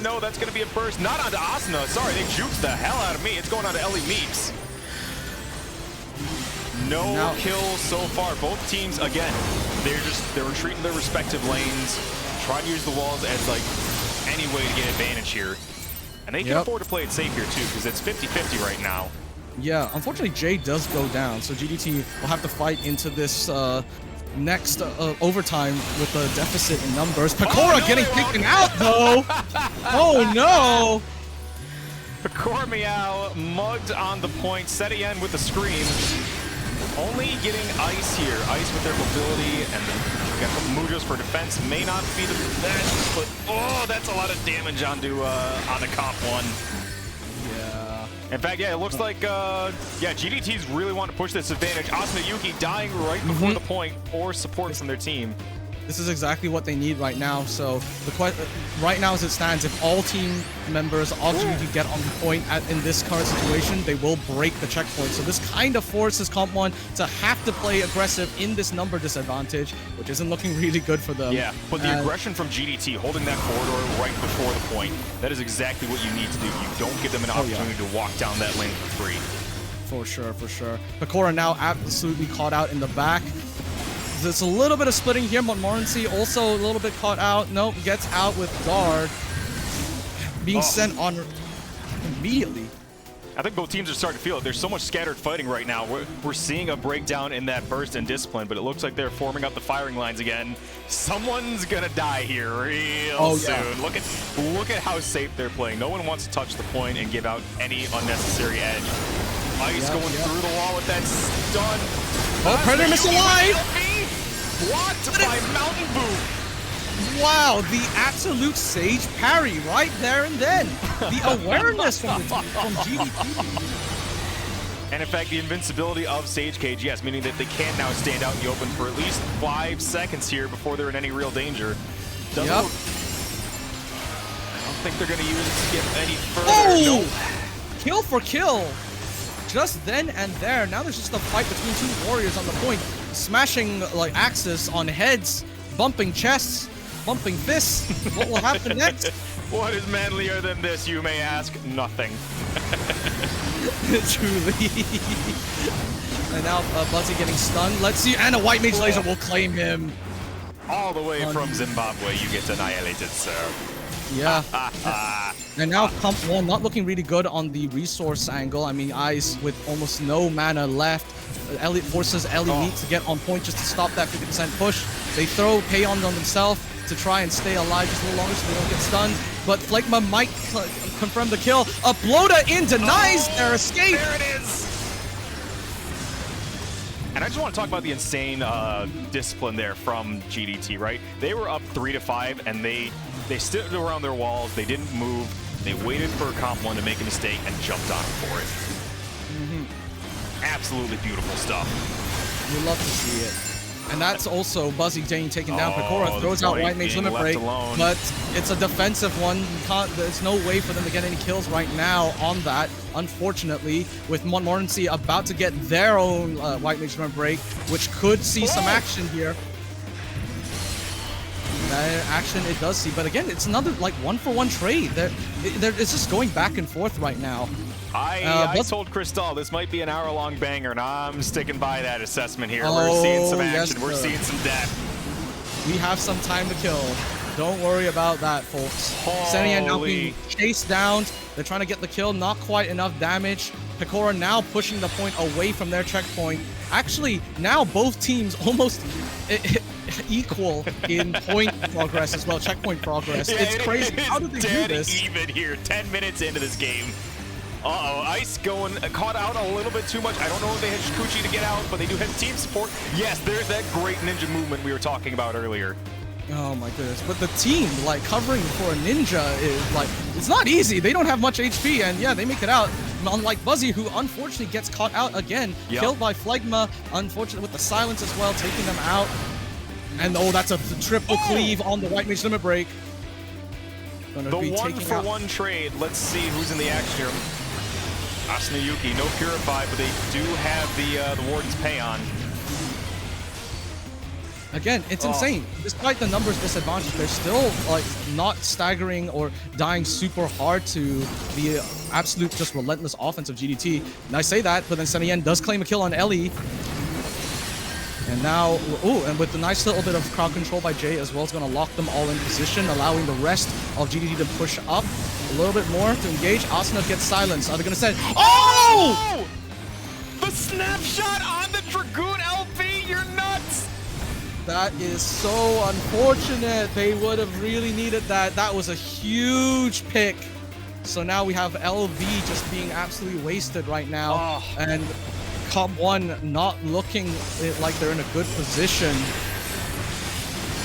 No, that's going to be a burst. Not onto Asuna. Sorry, they juked the hell out of me. It's going on to Ellie Meeps. No kills so far. Both teams, again, they're retreating their respective lanes, trying to use the walls as like any way to get advantage here. And they can afford to play it safe here too, because it's 50-50 right now. Yeah, unfortunately Jay does go down, so GDT will have to fight into this next overtime with a deficit in numbers. Pecora getting taken out though! Oh no! Pecora Meow mugged on the point, Setien with the scream. Only getting Ice here. Ice with their mobility, and then we got Mujos for defense. May not be the best, but oh, that's a lot of damage onto on the Comp 1. Yeah. In fact, yeah, it looks like GDT's really want to push this advantage. Asuna Yuki dying right before the point, or support from their team. This is exactly what they need right now. So right now as it stands, if all team members of GDT get on the point in this current situation, they will break the checkpoint. So this kind of forces Comp 1 to have to play aggressive in this number disadvantage, which isn't looking really good for them. Yeah, but the aggression from GDT, holding that corridor right before the point, that is exactly what you need to do. You don't give them an opportunity to walk down that lane for free. For sure. Pecora now absolutely caught out in the back. There's a little bit of splitting here. Montmorency also a little bit caught out. Nope, gets out with guard. Being sent on immediately. I think both teams are starting to feel it. There's so much scattered fighting right now. We're seeing a breakdown in that burst and discipline, but it looks like they're forming up the firing lines again. Someone's gonna die here real soon. Look at how safe they're playing. No one wants to touch the point and give out any unnecessary edge. Ice going through the wall with that stun. Oh, Predator missile alive! Blocked by Mountain Boot. Wow, the absolute sage parry right there and then. The awareness from GDT. And in fact, the invincibility of Sage Cage, yes, meaning that they can now stand out in the open for at least 5 seconds here before they're in any real danger. Doesn't Yep. I don't think they're going to use it to get any further. Oh! Nope. Kill for kill. Just then and there. Now there's just a fight between two warriors on the point, smashing like axes on heads, bumping chests, bumping fists. What will happen next? What is manlier than this, you may ask? Nothing. Truly. And now Buzzy getting stunned. Let's see, and a white mage laser will claim him. All the way from Zimbabwe, you get annihilated, sir. Yeah. And now Comp 1 not looking really good on the resource angle. I mean, Ice with almost no mana left. Ellie forces Ellie to get on point just to stop that 50% push. They throw Payon on themselves to try and stay alive just a little longer so they don't get stunned. But Phlegma might confirm the kill. A Bloda in denies their escape. There it is. And I just want to talk about the insane discipline there from GDT, right? They were up 3-5, and they stood around their walls. They didn't move. They waited for Comp 1 to make a mistake and jumped on him for it. Absolutely beautiful stuff. We love to see it. And that's also Buzzy Jane taking down Pecora, throws out White Mage Limit Break, but it's a defensive one. There's no way for them to get any kills right now on that, unfortunately, with Montmorency about to get their own White Mage Limit Break, which could see some action here. Action it does see, but again, it's another like 1-for-1 trade. It's just going back and forth right now. I told Crystal this might be an hour-long banger, and I'm sticking by that assessment here. Oh, we're seeing some action. yes, we're sir. seeing some death. We have some time to kill. Don't worry about that, folks. Senian now being chased down. They're trying to get the kill. Not quite enough damage. Pecora now pushing the point away from their checkpoint. Actually, now both teams almost equal in point progress as well, checkpoint progress. Yeah, it's crazy. How did they do this? Even here, 10 minutes into this game. Ice going caught out a little bit too much. I don't know if they had Shikuchi to get out, but they do have team support. Yes, there's that great ninja movement we were talking about earlier. Oh my goodness. But the team, like, covering for a ninja is, like, it's not easy. They don't have much HP, and yeah, they make it out. Unlike Buzzy, who unfortunately gets caught out again. Yep. Killed by Phlegma, unfortunately with the silence as well, taking them out. And oh, that's a triple cleave on the White Mage Limit Break. The 1-for-1 trade. Let's see who's in the action here. Asunayuki, no Purify, but they do have the Warden's Payon. Again, it's insane. Despite the numbers disadvantage, they're still like not staggering or dying super hard to the absolute just relentless offense of GDT. And I say that, but then Senien does claim a kill on Ellie. And now, and with the nice little bit of crowd control by Jay as well, it's going to lock them all in position, allowing the rest of GDT to push up a little bit more to engage. Asuna gets silenced. Are they going to send? Oh! The snapshot on the Dragoon LP, you're nuts! That is so unfortunate. They would have really needed that. That was a huge pick. So now we have LV just being absolutely wasted right now. And Comp 1 not looking like they're in a good position.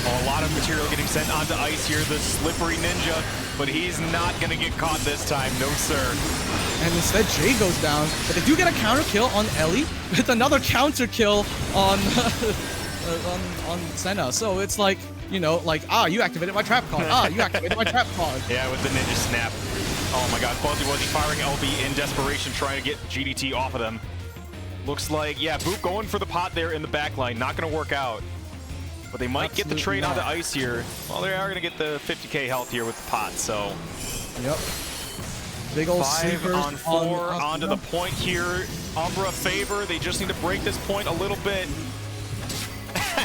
A lot of material getting sent onto Ice here, the slippery ninja, but he's not going to get caught this time, no sir. And instead Jay goes down, but they do get a counter kill on Ellie with another counter kill on Senna. So it's like, you know, like, you activated my trap card. You activated my trap card. Yeah, with the ninja snap. Oh my god, Fuzzy Wuzzy firing LB in desperation, trying to get GDT off of them. Looks like, yeah, Boop going for the pot there in the back line. Not going to work out. But they might get the trade onto Ice here. Well, they are going to get the 50k health here with the pot, so. Yep. Big old 5 on 4 onto the point here. Umbra favor. They just need to break this point a little bit.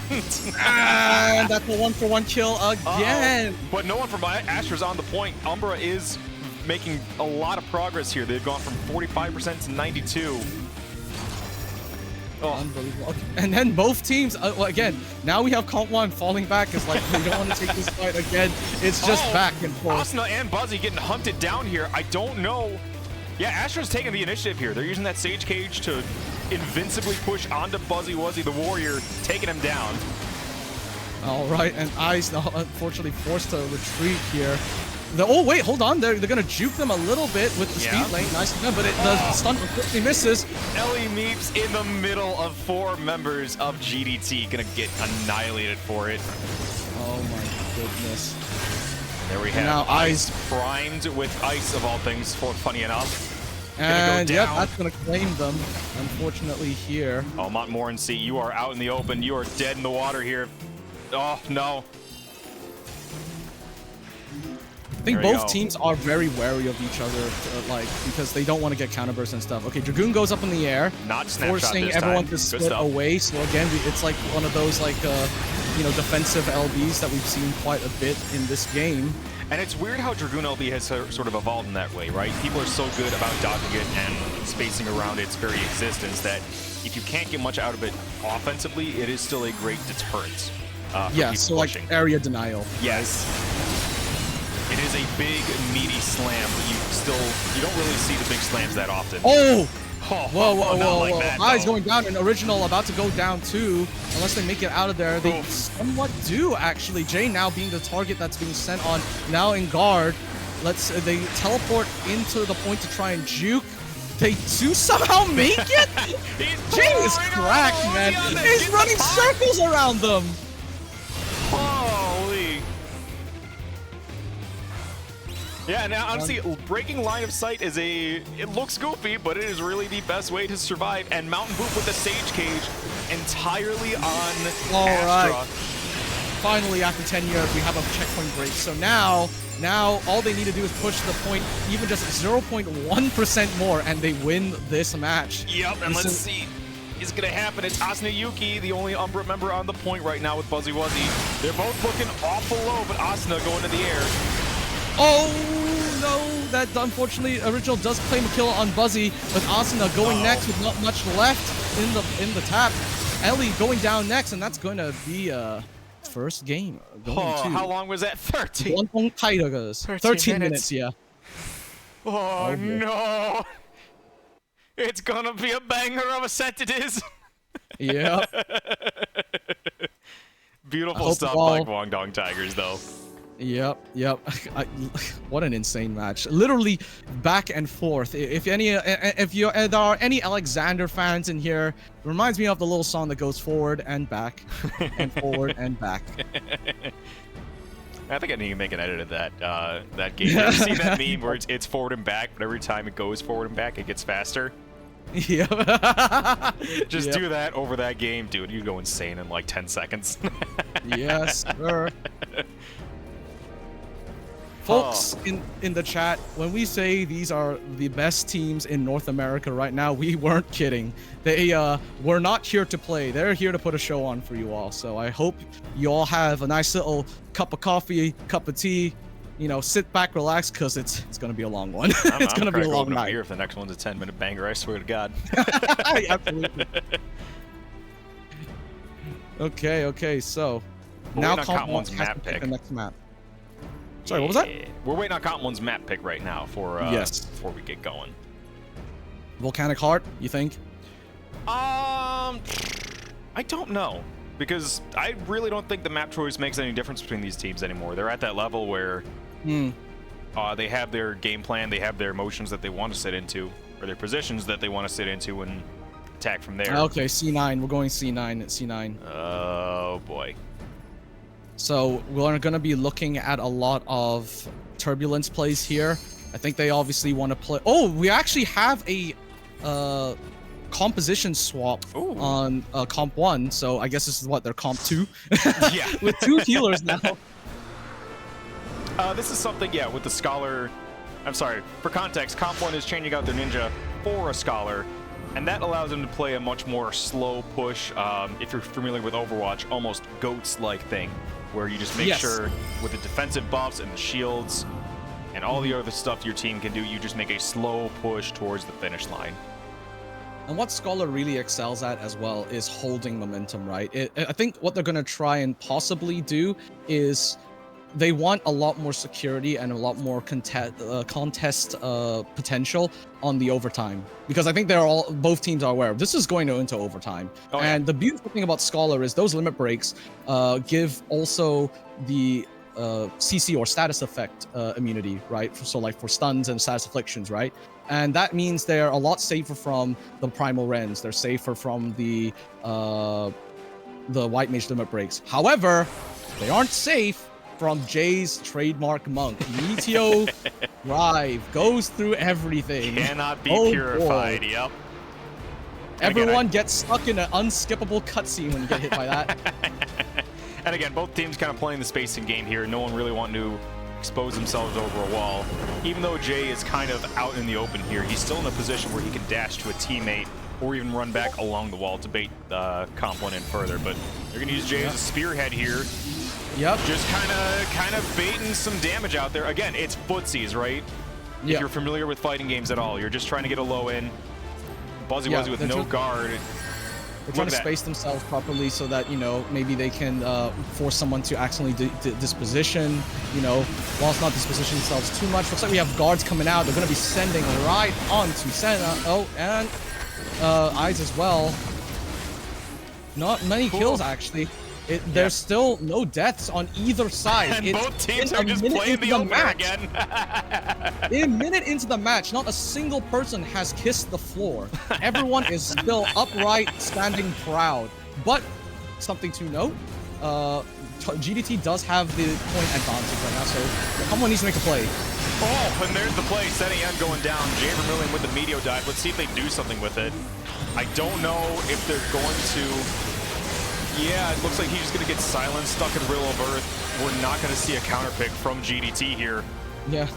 And that's a 1-for-1 kill again. But no one from Astra's on the point. Umbra is making a lot of progress here. They've gone from 45% to 92. Unbelievable. Okay. And then both teams, well, again, now we have Comp 1 falling back because like they don't want to take this fight again. It's just back and forth. Asuna and Buzzy getting hunted down here. I don't know. Yeah, Astra's taking the initiative here. They're using that Sage Cage to invincibly push onto Buzzy Wuzzy, the warrior, taking him down. All right, and Ice now unfortunately forced to retreat here. Oh wait, hold on. They're gonna juke them a little bit with the speed lane. Nice of them, but the stun quickly misses. Ellie Meeps in the middle of 4 members of GDT, gonna get annihilated for it. Oh my goodness. There we have now Ice primed with ice of all things, funny enough. And yep, that's gonna claim them, unfortunately here. Oh, Montmorency, you are out in the open. You are dead in the water here. Oh, no. I think both teams are very wary of each other, like, because they don't want to get counterburst and stuff. Okay, Dragoon goes up in the air, not snapshot forcing this everyone time. to split away. So again, it's like one of those, like, you know, defensive LBs that we've seen quite a bit in this game. And it's weird how Dragoon LB has sort of evolved in that way, right? People are so good about dodging it and spacing around its very existence that if you can't get much out of it offensively, it is still a great deterrent. Yeah, so pushing. Like area denial. Yes. It is a big, meaty slam, but you don't really see the big slams that often. Oh! Whoa. Like that, Eyes going down, and Original about to go down too, unless they make it out of there. They somewhat do, actually. Jay now being the target that's being sent on, now in guard. They teleport into the point to try and juke. They do somehow make it? Jay is cracked, man. He's running circles around them. Holy. Yeah, now honestly, breaking line of sight is it looks goofy, but it is really the best way to survive. And Mountain Boot with the Sage Cage entirely on Astra. Right. Finally, after 10 years, we have a checkpoint break. So now all they need to do is push the point even just 0.1% more, and they win this match. Yep, and let's see. It's gonna happen. It's Asuna Yuki, the only Umbra member on the point right now with Buzzy Wuzzy. They're both looking awful low, but Asuna going to the air. Oh no, that unfortunately Original does claim a kill on Buzzy, with Asuna going next with not much left in the tap. Ellie going down next, and that's going to be first game. How long was that? 13. 13 minutes, yeah. Oh no. It's gonna be a banger of a set it is. Yeah. Beautiful stuff by Guangdong Tigers, though. Yep. What an insane match! Literally back and forth. If there are any Alexander fans in here, it reminds me of the little song that goes forward and back, and forward and back. I think I need to make an edit of that game. You see that meme where it's forward and back, but every time it goes forward and back, it gets faster? Yeah. Just do that over that game, dude. You go insane in like 10 seconds. Yes, sir. Folks in the chat, when we say these are the best teams in North America right now, we weren't kidding. They were not here to play. They're here to put a show on for you all. So I hope you all have a nice little cup of coffee, cup of tea. You know, sit back, relax, because it's going to be a long one. It's going to be a long night. Here if the next one's a 10-minute banger, I swear to God. Absolutely. Okay, so now Comp One's map pick. The next map. Sorry, what was that? We're waiting on Comp One's map pick right now for before we get going. Volcanic Heart, you think? I don't know, because I really don't think the map choice makes any difference between these teams anymore. They're at that level where they have their game plan, they have their motions that they want to sit into, or their positions that they want to sit into and attack from there. Okay, C9. We're going C9 at C9. Oh boy. So we're going to be looking at a lot of turbulence plays here. I think they obviously want to play. Oh, we actually have a composition swap on Comp 1. So I guess this is what they're Comp 2. Yeah. With 2 healers now. This is something, yeah, with the Scholar. I'm sorry, for context, Comp 1 is changing out their Ninja for a Scholar, and that allows them to play a much more slow push, if you're familiar with Overwatch, almost GOATS-like thing, where you just make sure with the defensive buffs and the shields and all the other stuff your team can do, you just make a slow push towards the finish line. And what Scholar really excels at as well is holding momentum, right? I think what they're going to try and possibly do is they want a lot more security and a lot more contest potential on the overtime, because I think both teams are aware this is going into overtime. And the beautiful thing about Scholar is those limit breaks give also the CC or status effect immunity, right? So like for stuns and status afflictions, right? And that means they're a lot safer from the primal rends. They're safer from the white mage limit breaks. However, they aren't safe from Jay's trademark monk. Meteor Drive goes through everything. Cannot be Oh, purified. boy. Yep. Everyone gets stuck in an unskippable cutscene when you get hit by that. And again, both teams kind of playing the spacing game here. No one really wanting to expose themselves over a wall. Even though Jay is kind of out in the open here, he's still in a position where he can dash to a teammate or even run back along the wall to bait Comp 1 in further. But they're going to use Jay as a spearhead here. Yep. Just kind of baiting some damage out there. Again, it's footsies, right? If Yep. you're familiar with fighting games at all, you're just trying to get a low in. Buzzy Wuzzy with no guard. They're trying to space themselves properly so that, you know, maybe they can force someone to accidentally disposition, you know, whilst not disposition themselves too much. Looks like we have guards coming out. They're going to be sending right on to Senna. Oh, and Eyes as well. Not many kills, actually. There's still no deaths on either side. And both teams are just playing the opener again. A minute into the match, not a single person has kissed the floor. Everyone is still upright, standing proud. But something to note, GDT does have the point advantage right now, so someone needs to make a play. Oh, and there's the play. Setting going down. Jay Vermillion with the Meteor Dive. Let's see if they do something with it. I don't know if they're going to... Yeah, it looks like he's going to get silenced, stuck in Rill of Earth. We're not going to see a counter pick from GDT here. Yeah.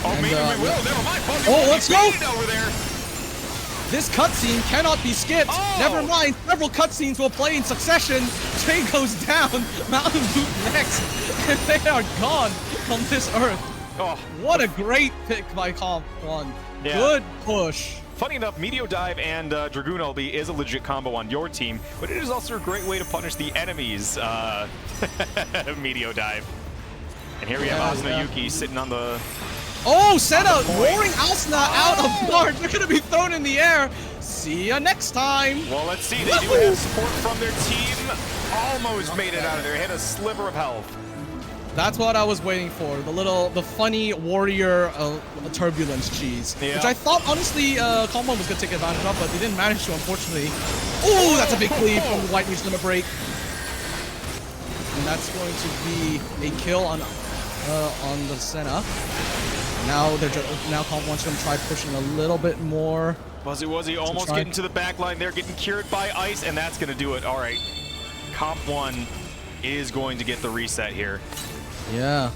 Oh, maybe we will. Never mind. Oh, let's go! Over there. This cutscene cannot be skipped. Oh. Never mind. Several cutscenes will play in succession. Jay goes down. Mountain Boot next. And they are gone from this Earth. Oh. What a great pick by Comp 1. Yeah. Good push. Funny enough, Meteor Dive and Dragoon LB is a legit combo on your team, but it is also a great way to punish the enemy's Meteor Dive. And here we have Asuna Yuki sitting on the... Oh, Senna! Roaring Asuna out of guard. They're going to be thrown in the air. See ya next time. Well, let's see. They do have support from their team. Almost made it out of there. Hit a sliver of health. That's what I was waiting for. The funny warrior turbulence cheese. Yeah. Which I thought, honestly, Comp 1 was going to take advantage of, but they didn't manage to, unfortunately. Oh, that's a big cleave from the White Mage Limit Break. And that's going to be a kill on the Senna. Now Comp 1's going to try pushing a little bit more. Buzzy Wuzzy almost getting to the back line there, getting cured by ice, and that's going to do it. All right. Comp 1 is going to get the reset here. Yeah.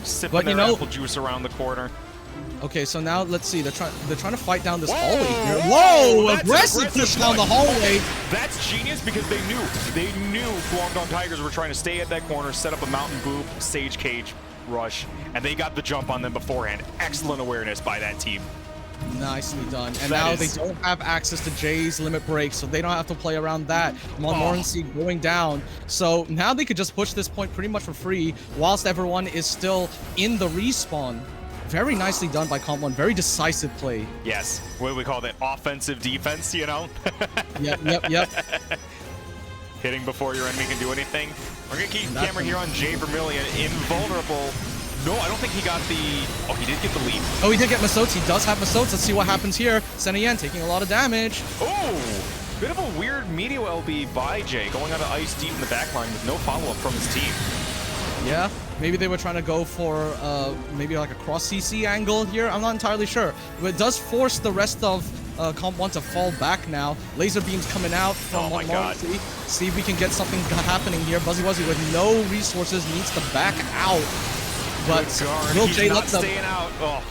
Sipping their apple juice around the corner. Okay, so now let's see. They're trying to fight down this hallway here. Whoa! Aggressive push down the hallway. That's genius because they knew Guangdong Tigers were trying to stay at that corner, set up a mountain boop, sage cage rush, and they got the jump on them beforehand. Excellent awareness by that team. Nicely done. And now they don't have access to Jay's limit break, so they don't have to play around that. Montmorency going down. So now they could just push this point pretty much for free whilst everyone is still in the respawn. Very nicely done by Comp 1. Very decisive play. Yes. What do we call that? Offensive defense, you know? Yep. Hitting before your enemy can do anything. We're going to keep the camera here on Jay Vermillion. Invulnerable. No, I don't think he got the... Oh, he did get the leap. Oh, he did get Masotes. He does have Masotes. Let's see what happens here. Senna Yen taking a lot of damage. Oh! Bit of a weird Meteor LB by Jay, going out of ice deep in the backline with no follow-up from his team. Yeah, maybe they were trying to go for maybe like a cross CC angle here. I'm not entirely sure. But it does force the rest of Comp 1 to fall back now. Laser beams coming out from Montmorency. See if we can get something happening here. Buzzy Wuzzy with no resources needs to back out. But will Jay let them... staying out. Oh.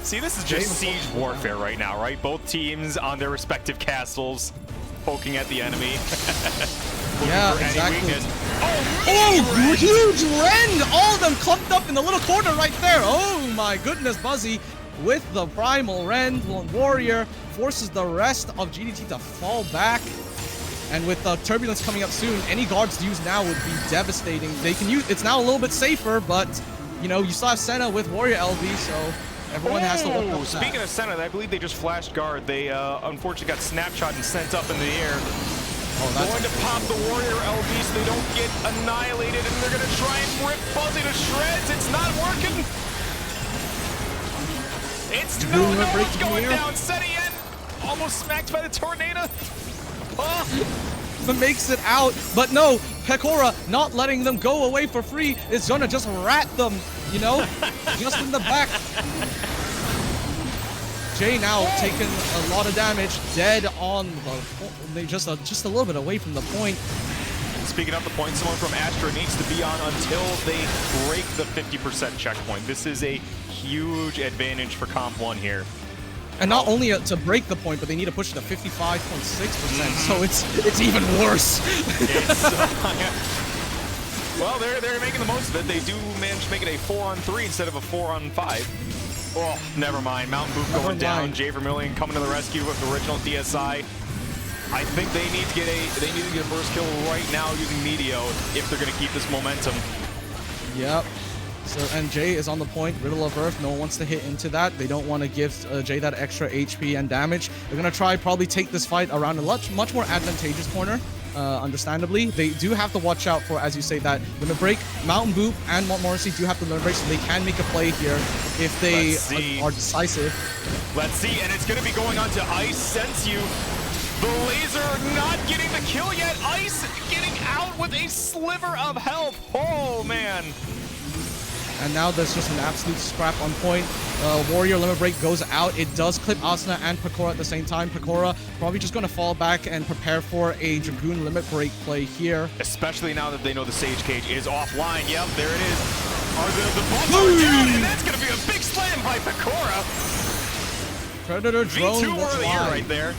See, this is just siege warfare right now, right? Both teams on their respective castles, poking at the enemy. Yeah, exactly. Oh, huge rend! All of them clumped up in the little corner right there. Oh my goodness, Buzzy with the primal rend. Warrior forces the rest of GDT to fall back. And with the turbulence coming up soon, any guards used now would be devastating. They can use it's now a little bit safer, but you know, you still have Senna with Warrior LB, so everyone has to look up. Speaking of Senna, I believe they just flashed guard. They unfortunately got snapshot and sent up in the air. Going to pop the Warrior LB so they don't get annihilated, and they're going to try and rip Buzzy to shreds. It's not working. It's one's going down. Setien almost smacked by the tornado. But makes it out, but no, Pekora not letting them go away for free is gonna just rat them, you know, just in the back. Jay now taking a lot of damage, dead on the, just a little bit away from the point. Speaking of the point, someone from Astra needs to be on until they break the 50% checkpoint. This is a huge advantage for Comp 1 here. And not only to break the point, but they need to push it to 55.6%, so it's even worse. Well, they're making the most of it. They do manage to make it a 4-on-3 instead of a 4-on-5. Oh, never mind. Mountain Boop going down. Jay Vermillion coming to the rescue with the original DSI. I think they need to get a first kill right now using Meteo if they're going to keep this momentum. Yep. So, and Jay is on the point, Riddle of Earth, no one wants to hit into that. They don't want to give Jay that extra HP and damage. They're going to try probably take this fight around a much more advantageous corner, understandably. They do have to watch out for, as you say, that limit break. Mountain Boop and Montmorency do have to limit break, so they can make a play here if they are decisive. Let's see, and it's going to be going on to Ice Sense You. The laser not getting the kill yet. Ice getting out with a sliver of health. Oh, man. And now there's just an absolute scrap on point. Warrior limit break goes out. It does clip Asuna and Pekora at the same time. Pekora probably just going to fall back and prepare for a Dragoon limit break play here. Especially now that they know the Sage Cage is offline. Yep, there it is. The bombs are down, and that's going to be a big slam by Pekora. Predator drone V2 earlier right there.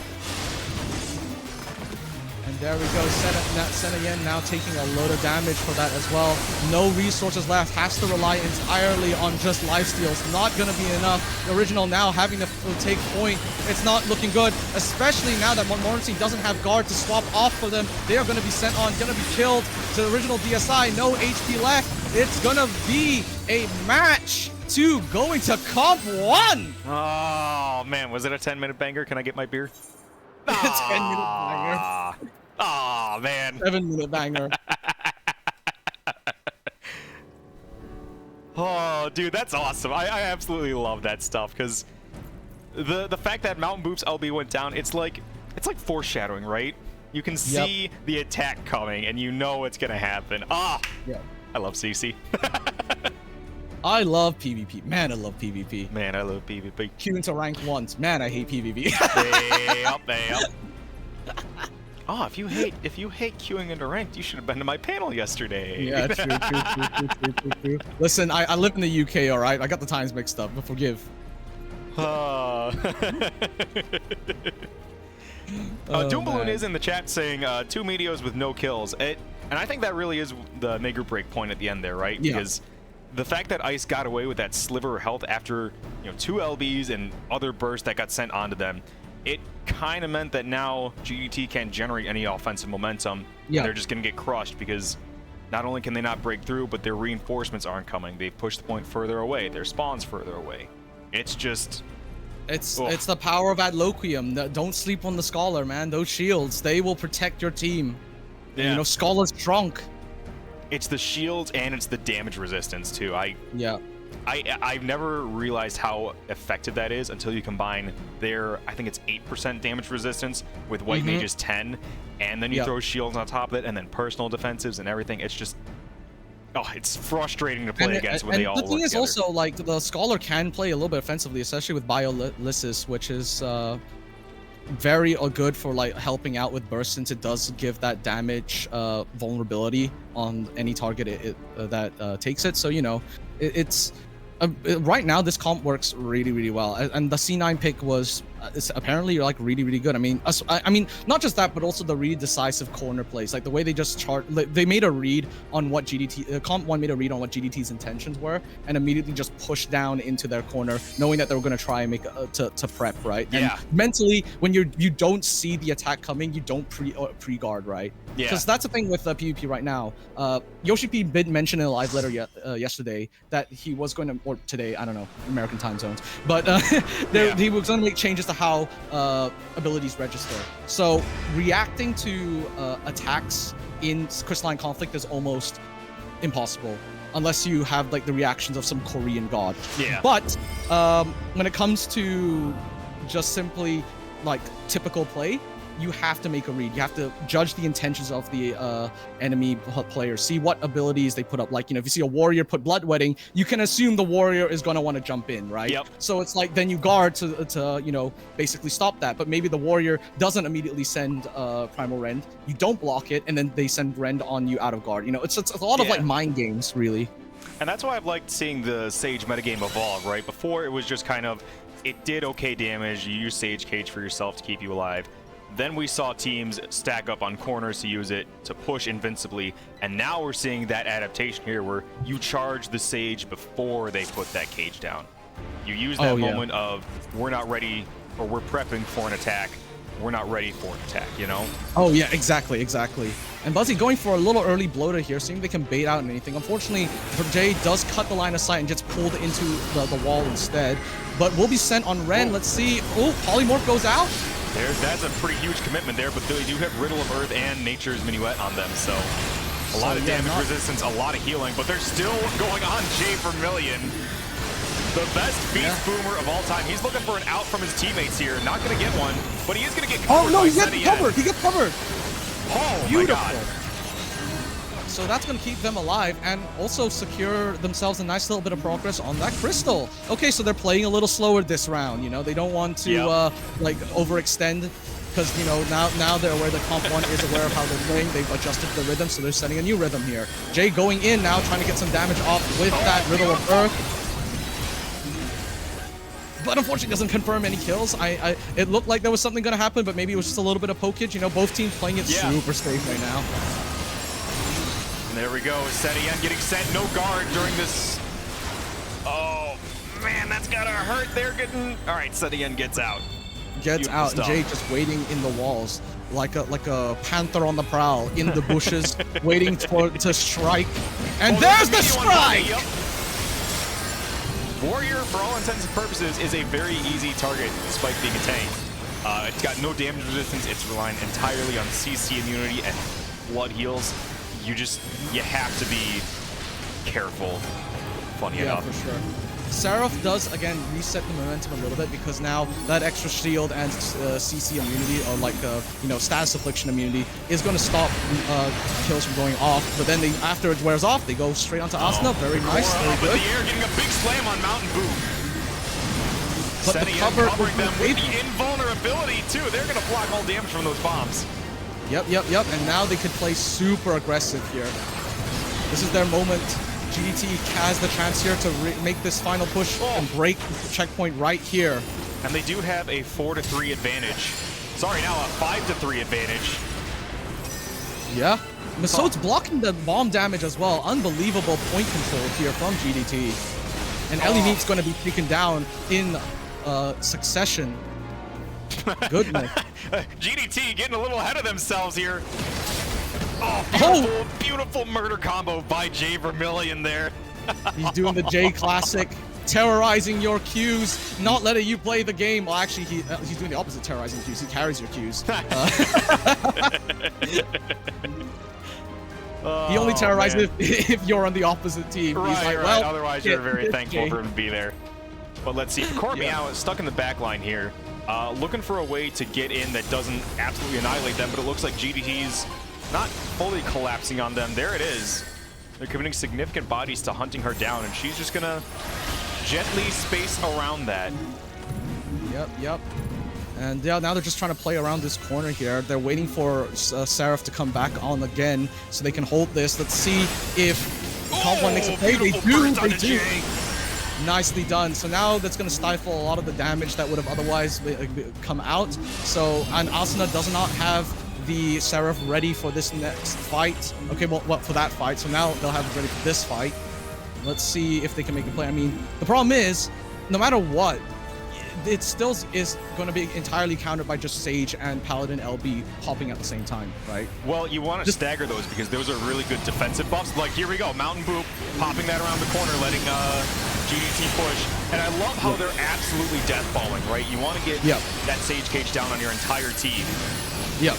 And there we go, Setien now taking a load of damage for that as well. No resources left, has to rely entirely on just lifesteals. Not going to be enough. The original now having to take point. It's not looking good, especially now that Montmorency doesn't have guard to swap off for them. They are going to be sent on, going to be killed. To the original DSI, no HP left. It's going to be a match 2 going to Comp 1. Oh, man, was it a 10-minute banger? Can I get my beer? 10-minute banger. Oh, man. 7-minute banger. Oh, dude, that's awesome. I absolutely love that stuff because the fact that Mountain Boop's LB went down, it's like foreshadowing, right? You can see the attack coming and you know it's gonna happen. Yeah. I love CC. I love PvP. Man, I love PvP. Man, I love PvP. Queue into rank 1s. Man, I hate PvP. Yep. Oh, if you hate queuing into ranked, you should have been to my panel yesterday. Yeah, true. Listen, I live in the UK, all right? I got the times mixed up, but forgive. Doom Balloon is in the chat saying 2 Meteos with no kills. And I think that really is the make or break point at the end there, right? Yeah. Because the fact that Ice got away with that sliver of health after 2 LBs and other bursts that got sent onto them, it kind of meant that now GDT can't generate any offensive momentum. Yeah. And they're just going to get crushed because not only can they not break through, but their reinforcements aren't coming. They've pushed the point further away. Their spawn's further away. It's just... It's the power of Adloquium. Don't sleep on the Scholar, man. Those shields, they will protect your team. Yeah. Scholar's drunk. It's the shields and it's the damage resistance too. I've never realized how effective that is until you combine their, I think it's 8% damage resistance with White Mage's 10, and then you throw shields on top of it, and then personal defensives and everything. It's just, it's frustrating to play against when they all work together. The thing is also, like, the Scholar can play a little bit offensively, especially with Biolysis, which is very good for like helping out with burst, since it does give that damage vulnerability on any target that takes it. So it's right now this comp works really well, and the C9 pick was apparently like really good. I mean not just that, but also the really decisive corner plays, like the way they just they made a read on what Comp 1 made a read on what GDT's intentions were, and immediately just pushed down into their corner, knowing that they were going to try and make to prep, right? Yeah. And mentally, when you don't see the attack coming, you don't pre-guard, right? Yeah. Because that's the thing with PvP right now. Yoshi P did mention in a live letter yesterday that he was going to, or today, I don't know, American time zones, but he was going to make changes to how abilities register. So reacting to attacks in Crystalline Conflict is almost impossible unless you have like the reactions of some Korean god. Yeah. But when it comes to just simply like typical play, you have to make a read. You have to judge the intentions of the enemy player, see what abilities they put up. Like, you know, if you see a warrior put bloodwetting, you can assume the warrior is going to want to jump in, right? Yep. So it's like then you guard to you know, basically stop that. But maybe the warrior doesn't immediately send Primal Rend. You don't block it, and then they send Rend on you out of guard. You know, it's a lot of like mind games, really. And that's why I've liked seeing the Sage metagame evolve, right? Before it was just kind of, it did okay damage, you use Sage Cage for yourself to keep you alive. Then we saw teams stack up on corners to use it to push invincibly, and now we're seeing that adaptation here where you charge the Sage before they put that cage down. You use that moment of, we're not ready, or we're prepping for an attack, we're not ready for an attack, you know? Oh yeah, exactly. And Buzzy going for a little early bloater here, seeing if they can bait out anything. Unfortunately, Jay does cut the line of sight and gets pulled into the wall instead, but will be sent on Ren. Let's see. Oh, Polymorph goes out. That's a pretty huge commitment there, but they do have Riddle of Earth and Nature's Minuet on them, so a lot of damage resistance, a lot of healing, but they're still going on Jay Vermillion. The best beast boomer of all time. He's looking for an out from his teammates here. Not going to get one, but he is going to get covered. Oh no, by he gets covered. He gets covered. Oh beautiful. My God. So that's going to keep them alive and also secure themselves a nice little bit of progress on that crystal. Okay, so they're playing a little slower this round. You know, they don't want to like overextend because, you know, now they're aware that Comp 1 is aware of how they're playing. They've adjusted the rhythm, so they're setting a new rhythm here. Jay going in now, trying to get some damage off with that Riddle of Earth. But unfortunately doesn't confirm any kills. It looked like there was something going to happen, but maybe it was just a little bit of pokage. You know, both teams playing it super safe right now. And there we go. Setien getting sent. No guard during this. Oh, man, that's got to hurt. They're getting... All right, Setien gets out. Gets out. And Jay just waiting in the walls like a panther on the prowl in the bushes, waiting to strike. And there's the strike! Warrior, for all intents and purposes, is a very easy target despite being a tank. It's got no damage resistance. It's relying entirely on CC immunity and blood heals. You have to be careful, funny enough. Yeah, for sure. Seraph does, again, reset the momentum a little bit because now that extra shield and CC immunity, or like, you know, status affliction immunity, is going to stop kills from going off. But then after it wears off, they go straight onto Asuna. Very nice. Very good. The air, getting a big slam on Mountain Boom. But the cover covering them with the invulnerability, too. They're going to block all damage from those bombs. Yep. And now they could play super aggressive here. This is their moment. GDT has the chance here to make this final push and break the checkpoint right here. And they do have a 4-3 advantage. Sorry, now a 5-3 advantage. Yeah. Masoud's blocking the bomb damage as well. Unbelievable point control here from GDT. And Ellie Neat's going to be taken down in succession. Goodness. GDT getting a little ahead of themselves here. Oh, beautiful murder combo by Jay Vermillion there. He's doing the Jay classic, terrorizing your Qs, not letting you play the game. Well, actually, he's doing the opposite, terrorizing Qs. He carries your Qs. He only terrorizes if you're on the opposite team. Right, he's like, right. well, Otherwise, you're very thankful for him to be there. But let's see. Cormiao is stuck in the back line here. Looking for a way to get in that doesn't absolutely annihilate them, but it looks like GDT's not fully collapsing on them. There it is. They're committing significant bodies to hunting her down, and she's just gonna gently space around that. Yep. And yeah, now they're just trying to play around this corner here. They're waiting for Seraph to come back on again so they can hold this. Let's see if Comp 1 makes a play. They do. Nicely done. So now that's going to stifle a lot of the damage that would have otherwise come out. So, and Asuna does not have the Seraph ready for this next fight. Okay, well, for that fight. So now they'll have it ready for this fight. Let's see if they can make a play. I mean, the problem is, no matter what, it still is going to be entirely countered by just Sage and Paladin LB popping at the same time, right? Well, you want to stagger those because those are really good defensive buffs. Like, here we go, Mountain Boop, popping that around the corner, letting GDT push. And I love how they're absolutely death-balling, right? You want to get that Sage Cage down on your entire team. Yep.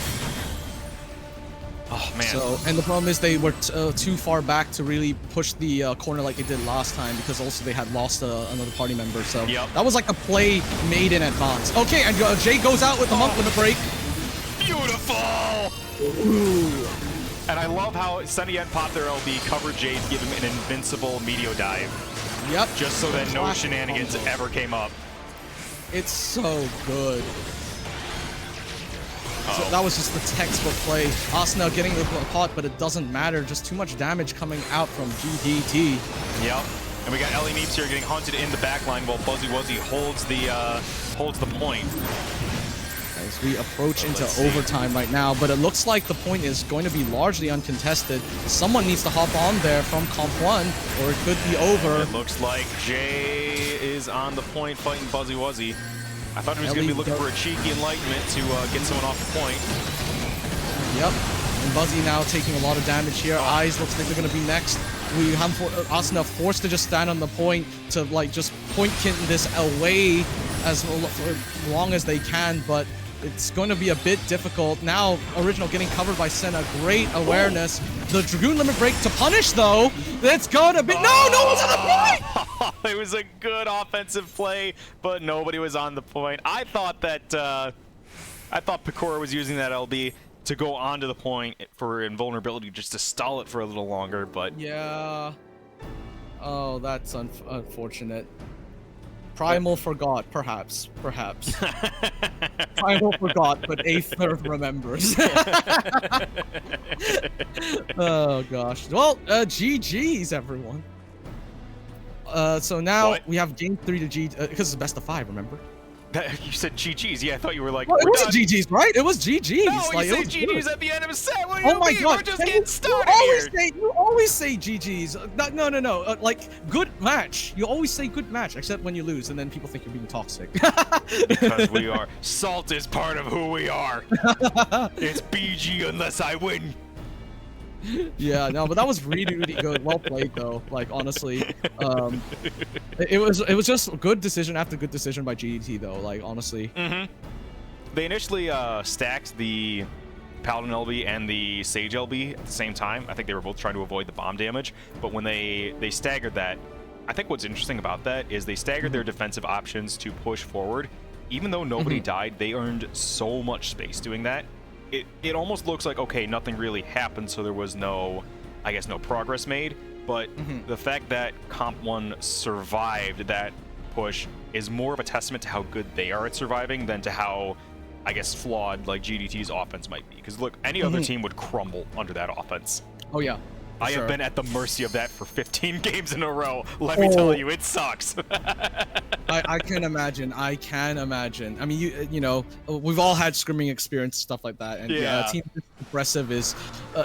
Oh, man. So, and the problem is they were too far back to really push the corner like they did last time, because also they had lost another party member. So that was like a play made in advance. Okay, and Jay goes out with the monk with a break. Beautiful! Ooh. And I love how Sunny Ed popped their LB, covered Jay to give him an invincible Meteor Dive. Yep. Just so that no shenanigans ever came up. It's so good. So that was just the textbook play. Asuna getting the pot, but it doesn't matter. Just too much damage coming out from GDT. Yep. And we got Ellie Meeps here getting hunted in the backline while Buzzy Wuzzy holds the point. As we approach into overtime right now, but it looks like the point is going to be largely uncontested. Someone needs to hop on there from Comp 1, or it could be over. It looks like Jay is on the point fighting Buzzy Wuzzy. I thought he was going to be looking for a cheeky enlightenment to get someone off the point. Yep. And Buzzy now taking a lot of damage here. Eyes looks like they're going to be next. We have Asuna forced to just stand on the point to like just point kitten this away as long as they can, but it's going to be a bit difficult. Now, Original getting covered by Senna. Great awareness. The Dragoon Limit Break to punish, though. It's going to be... No one's on the point! It was a good offensive play, but nobody was on the point. I thought that... I thought Picora was using that LB to go onto the point for invulnerability, just to stall it for a little longer, but... Yeah. Oh, that's unfortunate. Primal forgot, perhaps. Primal forgot, but Aether remembers. Oh gosh. Well, GG's everyone. So now we have game 3 to G, because it's best of 5, remember? You said GG's, yeah, I thought you were like... Well, it was GG's, right? It was GG's. No, like, you say GG's at the end of a set. What do oh you my mean? God. We're just getting started You always say GG's. No. Like, good match. You always say good match, except when you lose, and then people think you're being toxic. Because we are. Salt is part of who we are. It's BG unless I win. Yeah, no, but that was really good. Well played, though. Like, honestly, it was just good decision after good decision by GDT, though. Like, honestly. They initially stacked the Paladin LB and the Sage LB at the same time. I think they were both trying to avoid the bomb damage, but when they staggered that, I think what's interesting about that is they staggered their defensive options to push forward. Even though nobody died, they earned so much space doing that. It almost looks like, okay, nothing really happened, so there was no, I guess, no progress made. But the fact that Comp 1 survived that push is more of a testament to how good they are at surviving than to how, I guess, flawed like GDT's offense might be. Because look, any other team would crumble under that offense. Oh yeah. I have been at the mercy of that for 15 games in a row. Let me tell you, it sucks. I can imagine. I mean, you know, we've all had scrimming experience, stuff like that, and Team Impressive is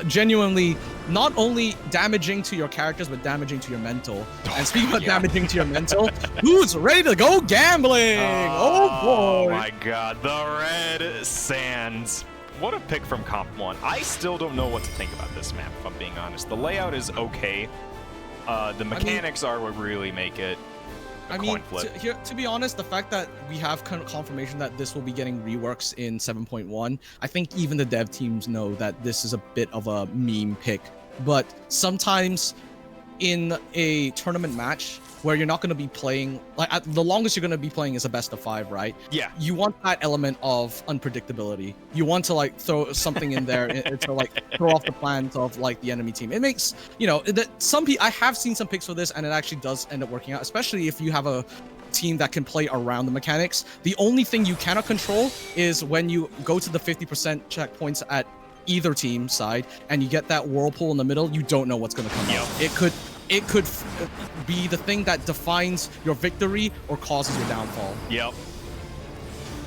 genuinely not only damaging to your characters, but damaging to your mental. And speaking of damaging to your mental, who's ready to go gambling? Oh boy! Oh my God, the Red Sands. What a pick from Comp 1. I still don't know what to think about this map, if I'm being honest. The layout is okay. The mechanics are what really make it a coin flip. To be honest, the fact that we have confirmation that this will be getting reworks in 7.1, I think even the dev teams know that this is a bit of a meme pick. But sometimes in a tournament match where you're not going to be playing, like the longest you're going to be playing is a best of 5, right? Yeah. You want that element of unpredictability. You want to like throw something in there to like throw off the plans of like the enemy team. It makes, you know, that some people, I have seen some picks for this and it actually does end up working out, especially if you have a team that can play around the mechanics. The only thing you cannot control is when you go to the 50% checkpoints at either team side and you get that whirlpool in the middle, you don't know what's going to come out. It could be the thing that defines your victory or causes your downfall. Yep.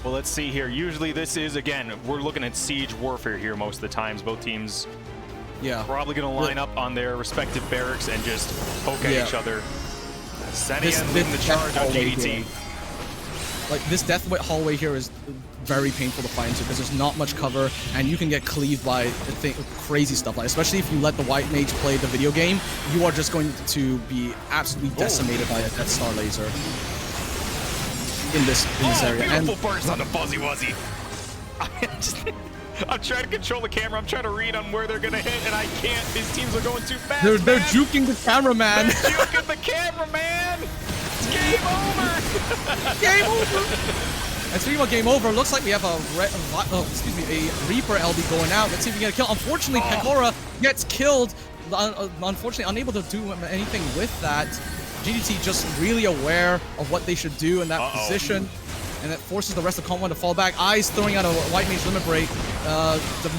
Well, let's see here. Usually this is, again, we're looking at siege warfare here most of the times. Both teams probably going to line up on their respective barracks and just poke at each other. Senian leading the charge on GDT. like this death hallway here is very painful to fight into because there's not much cover and you can get cleaved by crazy stuff. Like especially if you let the white mage play the video game, you are just going to be absolutely decimated by a Death Star laser in this area. Beautiful burst on the Fuzzy Wuzzy. I'm trying to control the camera. I'm trying to read on where they're gonna hit, and I can't. These teams are going too fast. They're juking the cameraman. They're juking the cameraman. It's game over. Game over. And speaking of game over, looks like we have a Reaper LB going out. Let's see if we get a kill. Unfortunately, Pekora gets killed. Unfortunately, unable to do anything with that. GDT just really aware of what they should do in that position. And that forces the rest of Comp 1 to fall back. Eyes throwing out a White Mage Limit Break,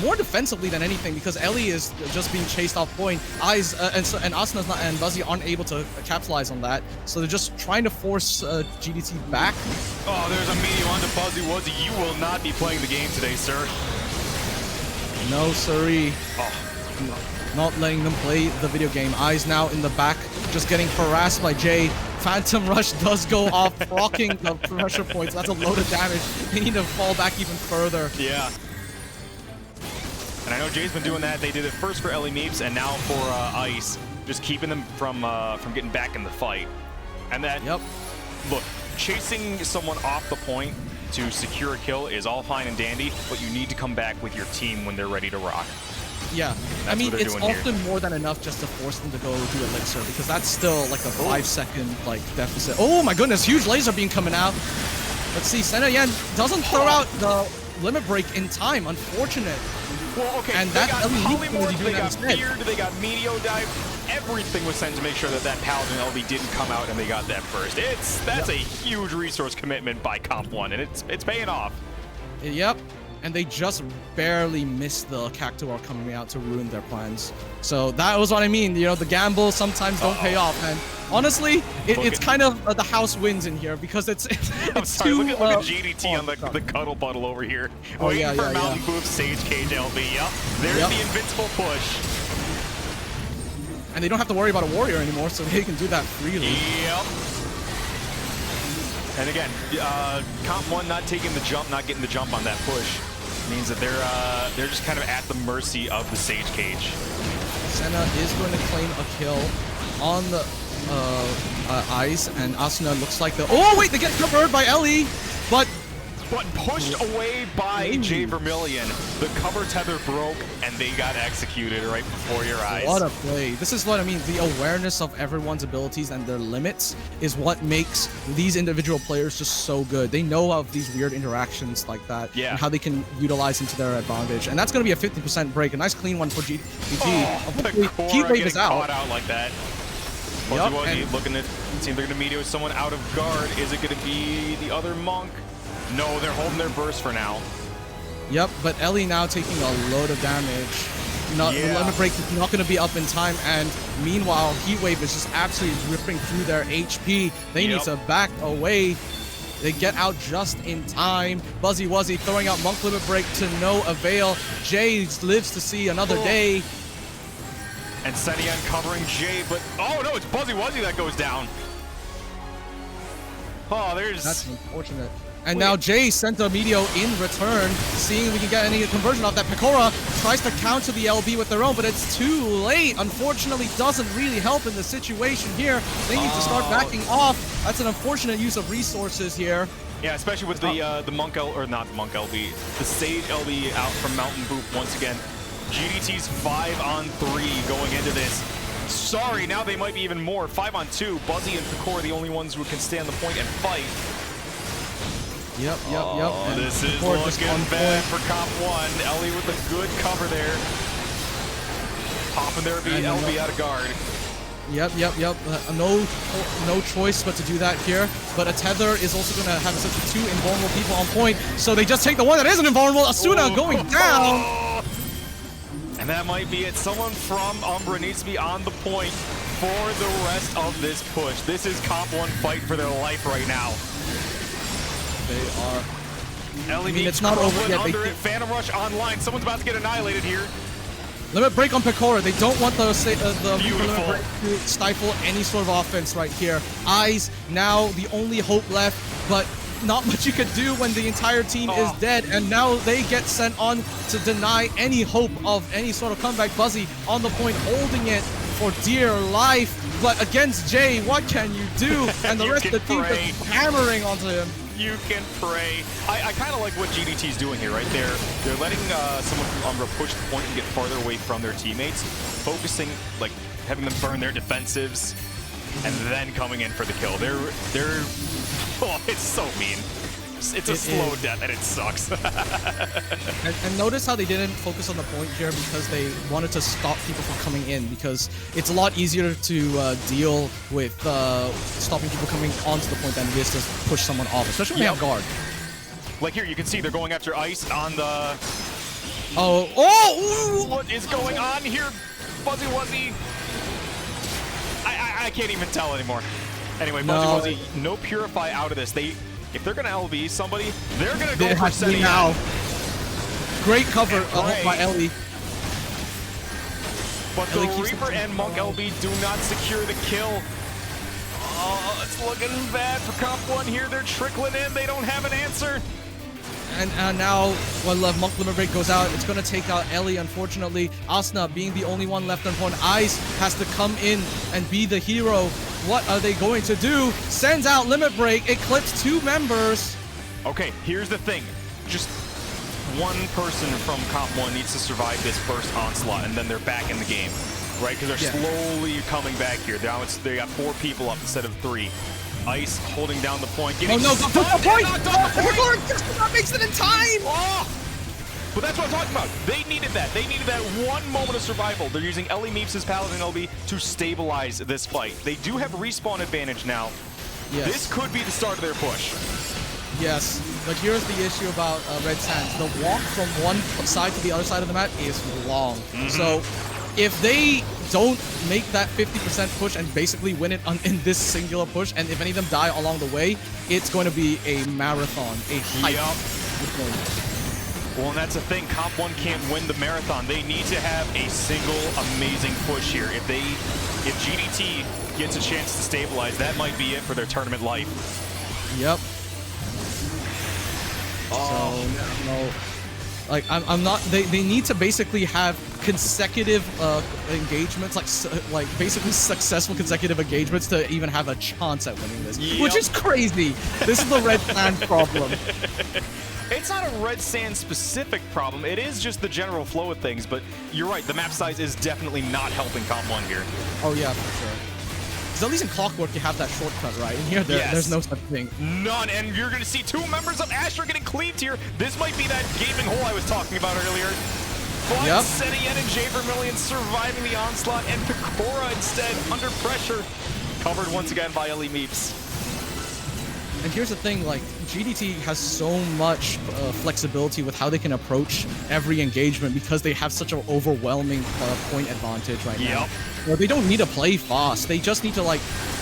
more defensively than anything because Ellie is just being chased off point. Eyes and Asuna and Buzzy aren't able to capitalize on that, so they're just trying to force GDT back. Oh, there's a medium onto Fuzzy Wuzzy. You will not be playing the game today, sir. No, siree. Not letting them play the video game. Eyes now in the back, just getting harassed by Jay. Phantom Rush does go off, rocking the pressure points. That's a load of damage. They need to fall back even further. Yeah. And I know Jay's been doing that. They did it first for Ellie Meeps and now for Ice, just keeping them from getting back in the fight. And that, look, chasing someone off the point to secure a kill is all fine and dandy, but you need to come back with your team when they're ready to rock. Yeah, That's I mean, it's often here. more than enough just to force them to go do Elixir because that's still like a 5-second like deficit. Oh my goodness, huge laser beam coming out. Let's see, Senna Yen doesn't throw out the limit break in time, unfortunate. Well, okay, and they that got polymorph, they got instead. feared, they got Meteor Dive. Everything was sent to make sure that that Paladin LB didn't come out and they got that first. That's a huge resource commitment by Comp 1, and it's paying off. Yep. And they just barely missed the Cactuar coming out to ruin their plans. So that was what I mean. You know, the gamble sometimes don't pay off. And honestly, it's kind of the house wins in here because it's I'm sorry, too... look at GDT on the cuddle puddle over here. Waiting for Mountain Booth, Sage Cage LB. Yep, there's the invincible push. And they don't have to worry about a warrior anymore, so they can do that freely. Yep. And again, Comp 1 not taking the jump, not getting the jump on that push means that they're just kind of at the mercy of the Sage Cage. Senna is going to claim a kill on the Ice, and Asuna looks like the... Oh, wait, they get covered by Ellie, but pushed away by Jay Vermilion. The cover tether broke, and they got executed right before your eyes. What a play. This is what I mean. The awareness of everyone's abilities and their limits is what makes these individual players just so good. They know of these weird interactions like that and how they can utilize them to their advantage. And that's going to be a 50% break. A nice clean one for GDT. Heatwave is out. Caught out like that. Looking at, seems they're going to meet someone out of guard. Is it going to be the other monk? No, they're holding their burst for now. Yep, but Ellie now taking a load of damage. Limit break is not going to be up in time, and meanwhile, Heatwave is just absolutely ripping through their HP. They need to back away. They get out just in time. Buzzy Wuzzy throwing out Monk Limit Break to no avail. Jay lives to see another day. And Senian covering Jay, but oh no, it's Buzzy Wuzzy that goes down. Oh, That's unfortunate. And now Jay sent a Meteor in return, seeing if we can get any conversion off that. Pekora tries to counter the LB with their own, but it's too late. Unfortunately, doesn't really help in the situation here. They need to start backing off. That's an unfortunate use of resources here. Yeah, especially with the Monk L, or not Monk LB, the Sage LB out from Mountain Boop once again. GDT's 5-on-3 going into this. Sorry, now they might be even more. 5-on-2. Buzzy and Pekora the only ones who can stay on the point and fight. Yep. And this is looking bad for Comp 1. Ellie with a good cover there. Popping their LB out of guard. Yep. No choice but to do that here. But a tether is also going to have such 2 invulnerable people on point. So they just take the one that isn't invulnerable. Asuna going down. And that might be it. Someone from Umbra needs to be on the point for the rest of this push. This is Comp 1 fight for their life right now. They are. LED it's not over yet. Phantom Rush online. Someone's about to get annihilated here. Limit break on Pekora. They don't want the limit break to stifle any sort of offense right here. Eyes now the only hope left, but not much you could do when the entire team is dead, and now they get sent on to deny any hope of any sort of comeback. Buzzy on the point, holding it for dear life, but against Jay, what can you do? And the rest of the team just hammering onto him. You can pray. I kind of like what GDT's doing here, right? They're letting someone from Umbra push the point and get farther away from their teammates, focusing, like, having them burn their defensives, and then coming in for the kill. They're oh, it's so mean. It's a slow death, and it sucks. and notice how they didn't focus on the point here because they wanted to stop people from coming in, because it's a lot easier to deal with stopping people coming onto the point than it is to push someone off, especially when they have guard. Like here, you can see they're going after Ice on the... Oh! What is going on here, Fuzzy Wuzzy? I can't even tell anymore. Anyway, Fuzzy Wuzzy, no Purify out of this. If they're gonna LB somebody, they're gonna go for Setting now. Great cover by Ellie. But the Reaper and Monk LB do not secure the kill. Oh, it's looking bad for Comp 1 here. They're trickling in. They don't have an answer. And now, when Monk Limit Break goes out, it's going to take out Ellie, unfortunately. Asuna, being the only one left on point, Ice has to come in and be the hero. What are they going to do? Sends out Limit Break. It clips 2 members. Okay, here's the thing. Just one person from Comp 1 needs to survive this first onslaught, and then they're back in the game, right? Because they're slowly coming back here. Now they got 4 people up instead of 3. Ice holding down the point. Oh no, the point! That makes it in time! Oh! But that's what I'm talking about. They needed that. They needed that one moment of survival. They're using Ellie Meeps' Paladin LB to stabilize this fight. They do have respawn advantage now. Yes. This could be the start of their push. Yes, but here's the issue about Red Sands. The walk from one side to the other side of the map is long. So if they don't make that 50% push and basically win it in this singular push, and if any of them die along the way, it's going to be a marathon, a hype. Well, and that's the thing. Comp 1 can't win the marathon. They need to have a single amazing push here. If GDT gets a chance to stabilize, that might be it for their tournament life. Yep. Oh. So, no. Like, I'm not. They need to basically have consecutive engagements, like basically successful consecutive engagements to even have a chance at winning this, which is crazy. This is the Red Sand problem. It's not a Red Sand specific problem. It is just the general flow of things. But you're right. The map size is definitely not helping Comp 1 here. Oh yeah, for sure. Because at least in Clockwork you have that shortcut, right? And here there's no such thing. None, and you're going to see 2 members of Astra getting cleaved here. This might be that gaping hole I was talking about earlier. But Setien and J Vermillion surviving the onslaught, and Picora instead under pressure. Covered once again by Ellie Meeps. And here's the thing, like, GDT has so much flexibility with how they can approach every engagement because they have such an overwhelming point advantage right now. Well, they don't need to play fast. They just need to, like,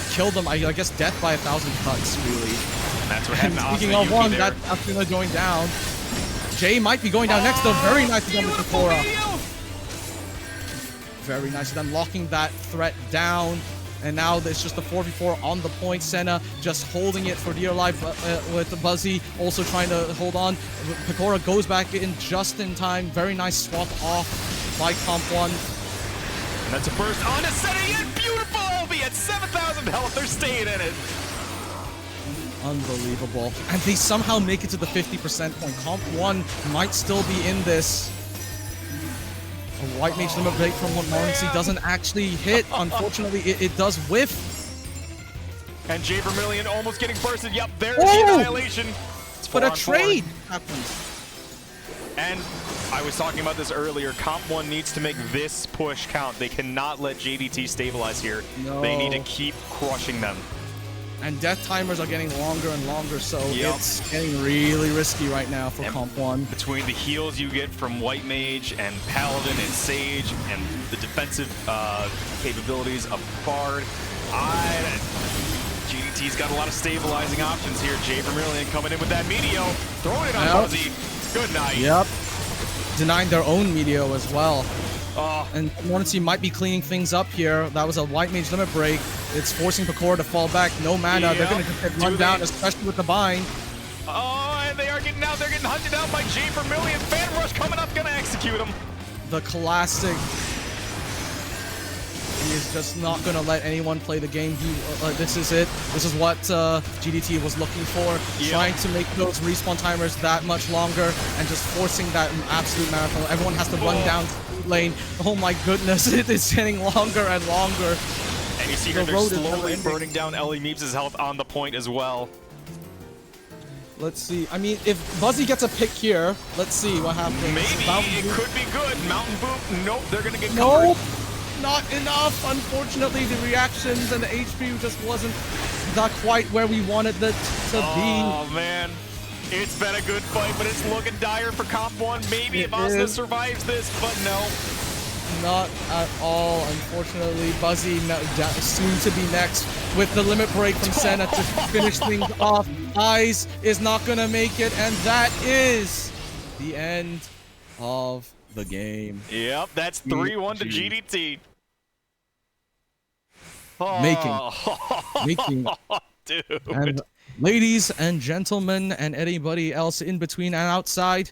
kill them, I guess, death by 1,000 cuts, really. And that's what happened. Speaking of one, that's Asuna going down. Jay might be going down next, though. Very nice done with Picora. Very nice. Then locking that threat down. And now there's just a 4v4 on the point. Senna just holding it for dear life with Buzzy, also trying to hold on. Picora goes back in just in time. Very nice swap off by Comp 1. And that's a burst on to Senna. Beautiful LB at 7,000 health. They're staying in it. Unbelievable. And they somehow make it to the 50% point. Comp 1 might still be in this. A White Mage Limit Break from Montmorency doesn't actually hit. Unfortunately, it does whiff. And J Vermillion almost getting bursted. Yep, there's the annihilation. But a trade happens. And I was talking about this earlier. Comp 1 needs to make this push count. They cannot let JDT stabilize here. No. They need to keep crushing them. And death timers are getting longer and longer, so it's getting really risky right now for Comp 1. Between the heals you get from White Mage and Paladin and Sage and the defensive capabilities of Bard, GDT's got a lot of stabilizing options here. J Vermillion coming in with that Meteo, throwing it on Buzzy. Good night. Yep. Denying their own Meteo as well. And Montmorency might be cleaning things up here. That was a White Mage Limit Break. It's forcing Picora to fall back. No mana. They're going to just get run down, especially with the bind. Oh, and they are getting out. They're getting hunted out by G for millions. Phantom Rush coming up, gonna execute him. The classic. He is just not gonna let anyone play the game. This is it. This is what GDT was looking for. Yep. Trying to make those respawn timers that much longer and just forcing that absolute marathon. Everyone has to run down lane. Oh my goodness, it is getting longer and longer. And you see her, they're slowly burning down Ellie Meeps' health on the point as well. Let's see. I mean, if Buzzy gets a pick here, let's see what happens. Maybe it could be good. Mountain Boop. Nope, they're gonna get nope. covered. Not enough. Unfortunately, the reactions and the HP just wasn't that quite where we wanted it to be. Oh man, it's been a good fight, but it's looking dire for Comp 1. Maybe if Asna survives this, but no. Not at all, unfortunately. Buzzy soon to be next with the limit break from Senna to finish things off. Eyes is not gonna make it, and that is the end of the game. Yep, that's 3-1 to GDT. Making. Dude. And ladies and gentlemen, and anybody else in between and outside,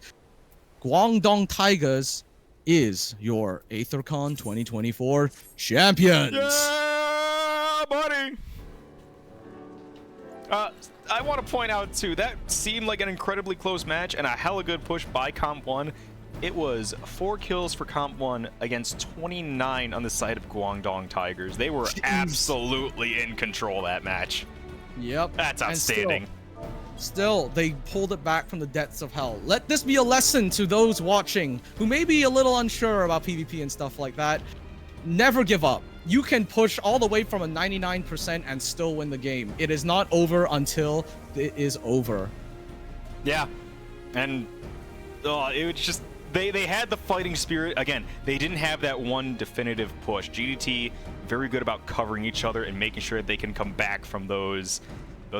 Guangdong Tigers is your AetherCon 2024 champions. Yeah, buddy. I want to point out too, that seemed like an incredibly close match and a hella good push by Comp 1. It was 4 kills for Comp 1 against 29 on the side of Guangdong Tigers. They were absolutely in control that match. Yep. That's outstanding. Still, they pulled it back from the depths of hell. Let this be a lesson to those watching who may be a little unsure about PvP and stuff like that. Never give up. You can push all the way from a 99% and still win the game. It is not over until it is over. Yeah. And it was just... They had the fighting spirit. Again, they didn't have that one definitive push. GDT, very good about covering each other and making sure that they can come back from those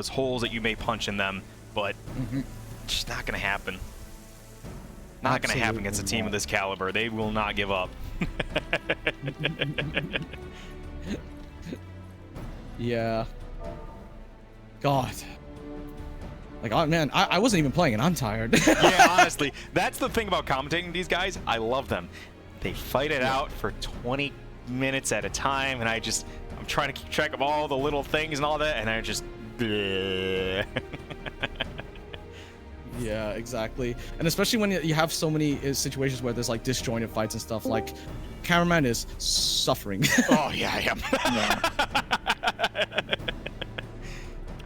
holes that you may punch in them, but it's just not going to happen. Not going to happen against a team of this caliber. They will not give up. Yeah. God. Like, oh man, I wasn't even playing and I'm tired. Yeah, honestly, that's the thing about commentating these guys. I love them. They fight it out for 20 minutes at a time, and I'm trying to keep track of all the little things and all that, and I just... Yeah, exactly. And especially when you have so many situations where there's like disjointed fights and stuff, like Cameraman is suffering. Oh yeah, I am.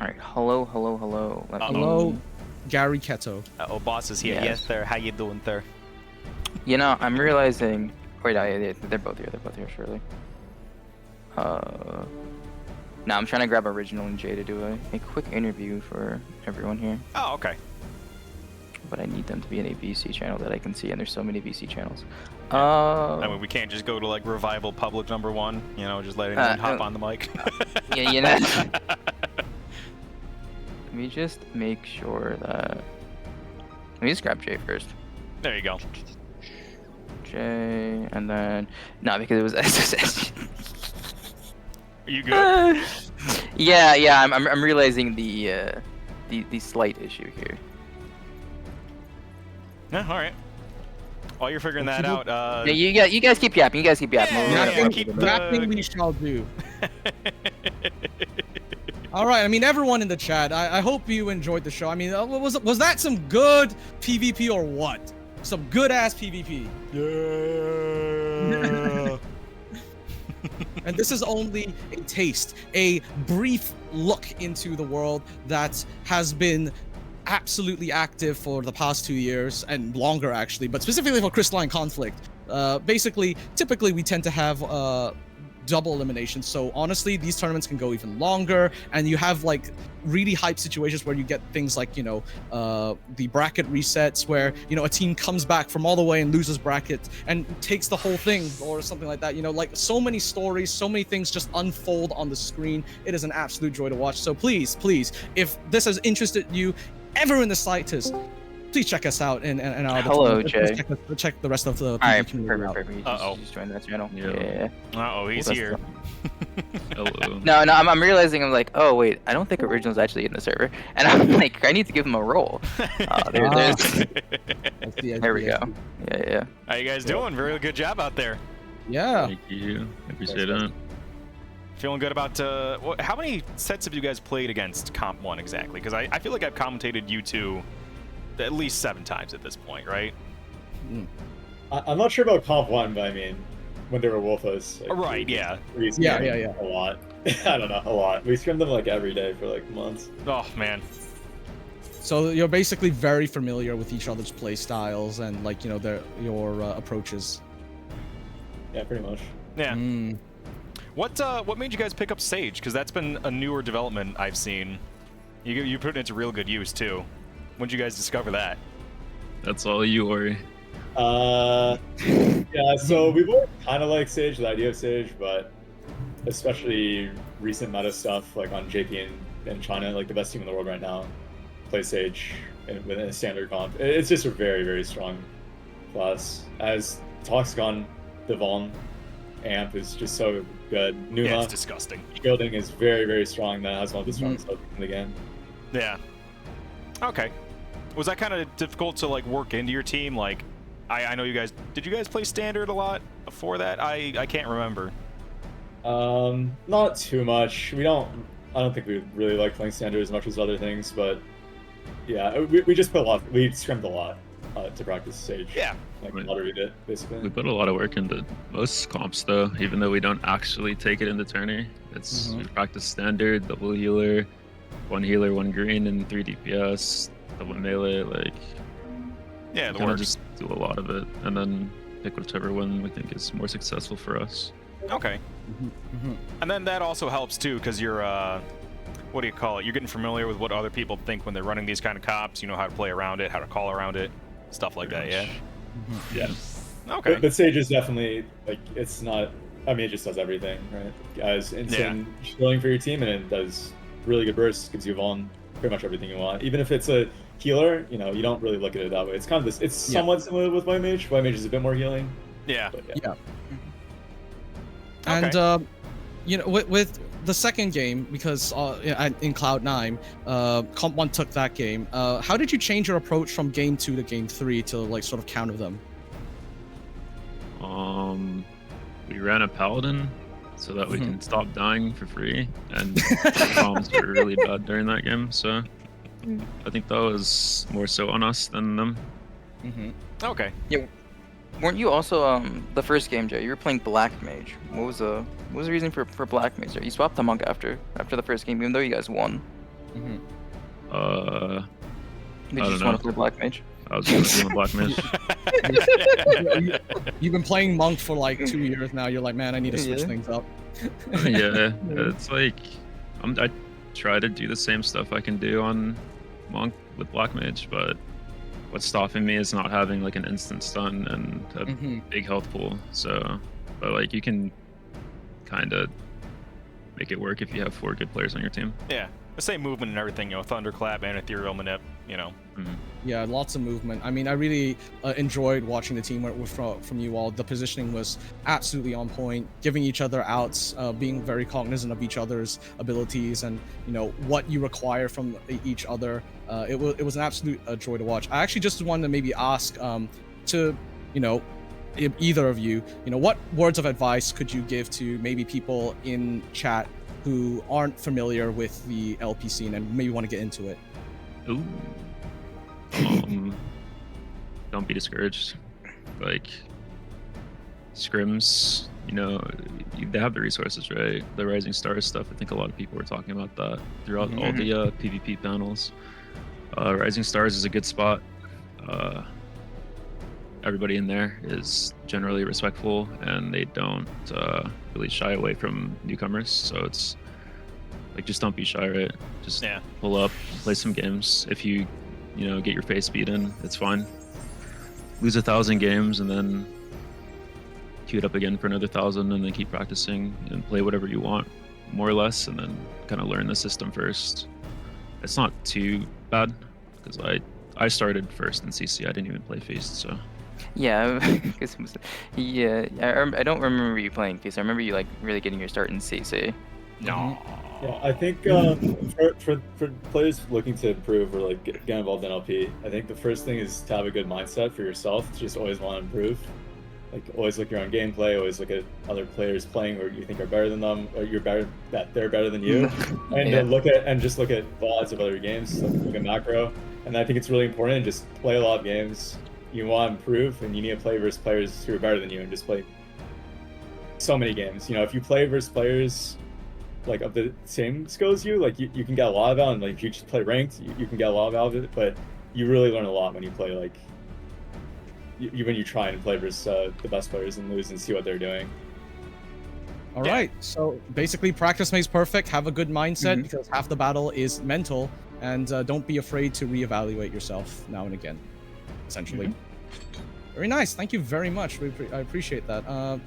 All right, hello. Hello, Garuketo. Oh, boss is here. Yes, sir. How you doing, sir? You know, I'm realizing. Wait, they're both here. They're both here, surely. Now I'm trying to grab Original and Jay to do a quick interview for everyone here. Oh, okay. But I need them to be in a VC channel that I can see, and there's so many VC channels. I mean, we can't just go to like Revival Public #1, you know, just let anyone hop on the mic. Yeah, you know. Let me just make sure that. Let me just grab Jay first. There you go. Jay, and then because it was SSS. Are you good? Yeah. I'm realizing the slight issue here. Yeah, all right. While you're figuring that out, yeah, you guys keep yapping. Yapping we shall do. All right. I mean, everyone in the chat. I hope you enjoyed the show. I mean, was that some good PvP or what? Some good ass PvP. Yeah. And this is only a taste, a brief look into the world that has been absolutely active for the past 2 years and longer actually, but specifically for Crystalline conflict. Typically we tend to have double elimination, so honestly these tournaments can go even longer, and you have like really hype situations where you get things like, you know, the bracket resets where, you know, a team comes back from all the way and loses bracket and takes the whole thing or something like that. You know, like so many stories, so many things just unfold on the screen. It is an absolute joy to watch. So please, if this has interested you ever in the slightest, please check us out and our Hello, Jay. Check the rest of the All right, community out. perfect. He's joined that channel. Yeah. Uh-oh, he's here. Hello. No, I'm realizing I'm like, oh wait, I don't think Original's actually in the server, and I'm like, I need to give him a role. There's. There we go. Yeah. How you guys doing? Very good job out there. Yeah. Thank you. I appreciate it. Feeling good about how many sets have you guys played against Comp 1 exactly? Because I feel like I've commentated you two at least 7 times at this point, right? I'm not sure about Comp 1, but I mean, when they were Wolfos. Like, right, yeah. Yeah. A lot. I don't know, a lot. We scrimmed them like every day for like months. Oh, man. So you're basically very familiar with each other's play styles and like, you know, your approaches. Yeah, pretty much. Yeah. What made you guys pick up Sage? Because that's been a newer development I've seen. You put it into real good use too. When did you guys discover that? That's all you, Ori. Yeah, so we both kind of like Sage, the idea of Sage, but especially recent meta stuff like on JP and China, like the best team in the world right now, play Sage within a standard comp. It's just a very, very strong class. As Toxicon, Devon, Amp is just so good. Numa, Yeah, it's disgusting. shielding is very, very strong. That has one of the strongest in the game. Yeah. Okay. Was that kind of difficult to like work into your team? Like, I know you guys. Did you guys play standard a lot before that? I can't remember. Not too much. I don't think we really like playing standard as much as other things, but yeah, we just put a lot. We scrimmed a lot to practice Sage. Yeah. Like lottery did, We basically. put a lot of work into most comps though, even though we don't actually take it into tourney. It's we practice standard, double healer, 1 healer, 1 green, and 3 DPS, double melee. Like, Yeah, the kind of works. just do a lot of it, and then pick whichever one we think is more successful for us. Okay. And then that also helps too, because you're what do you call it? You're getting familiar with what other people think when they're running these kind of cops. You know how to play around it, how to call around it, stuff like that. Yeah. Yeah. Okay. But Sage is definitely like it's not. I mean, it just does everything, right? Guys, insane shielding for your team, and it does really good bursts. Gives you on pretty much everything you want. Even if it's a healer, you know, you don't really look at it that way. It's kind of this. It's somewhat similar with White Mage. White Mage is a bit more healing. Yeah. But Yeah. Okay. And you know, with the second game, because in Cloud9, Comp 1 took that game. How did you change your approach from game 2 to game 3 to like sort of counter them? We ran a paladin so that we can stop dying for free, and the bombs were really bad during that game. So I think that was more so on us than them. Okay. Weren't you also the first game, Jay? You were playing Black Mage. What was the reason for Black Mage? You swapped to Monk after the first game, even though you guys won. Did Did you don't just know. want to play Black Mage? I was going to do a black mage. You've been playing Monk for like 2 years now. You're like, man, I need to switch Yeah. things up. Yeah, it's like I try to do the same stuff I can do on Monk with black mage, but what's stopping me is not having like an instant stun and a big health pool. So, but like you can kind of make it work if you have 4 good players on your team. Yeah. The same movement and everything. You know, Thunderclap and Ethereal Manip. You know. Yeah, lots of movement. I mean, I really enjoyed watching the team from you all. The positioning was absolutely on point, giving each other outs, being very cognizant of each other's abilities and, you know, what you require from each other. It was an absolute joy to watch. I actually just wanted to maybe ask to, you know, either of you, you know, what words of advice could you give to maybe people in chat who aren't familiar with the LP scene and maybe want to get into it? Ooh. Don't be discouraged. Like scrims, you know, they have the resources, right? The Rising Stars stuff. I think a lot of people were talking about that throughout all the PvP panels. Rising Stars is a good spot. Everybody in there is generally respectful, and they don't really shy away from newcomers. So it's like, just don't be shy, right? Just pull up, play some games. If you know, get your face beat in, it's fine. Lose 1,000 games and then queue it up again for another 1,000, and then keep practicing and play whatever you want, more or less, and then kind of learn the system first. It's not too bad because I started first in CC. I didn't even play Feast, so Yeah, yeah. I don't remember you playing because I remember you like really getting your start in CC. No. Yeah, I think for players looking to improve or like get involved in LP, I think the first thing is to have a good mindset for yourself. To just always want to improve. Like always look at your own gameplay. Always look at other players playing, or you think are better than them, or that they're better than you, and Yeah. look at VODs of other games. Look at macro, and I think it's really important. Just play a lot of games. You want to improve, and you need to play versus players who are better than you, and just play so many games. You know, if you play versus players like of the same skill as you, like you can get a lot of it, and like if you just play ranked, you can get a lot out of it, but you really learn a lot when you play like when you try and play versus the best players and lose and see what they're doing. All right, so basically practice makes perfect. Have a good mindset because half the battle is mental, and don't be afraid to reevaluate yourself now and again, essentially. Very nice. Thank you very much. I appreciate that.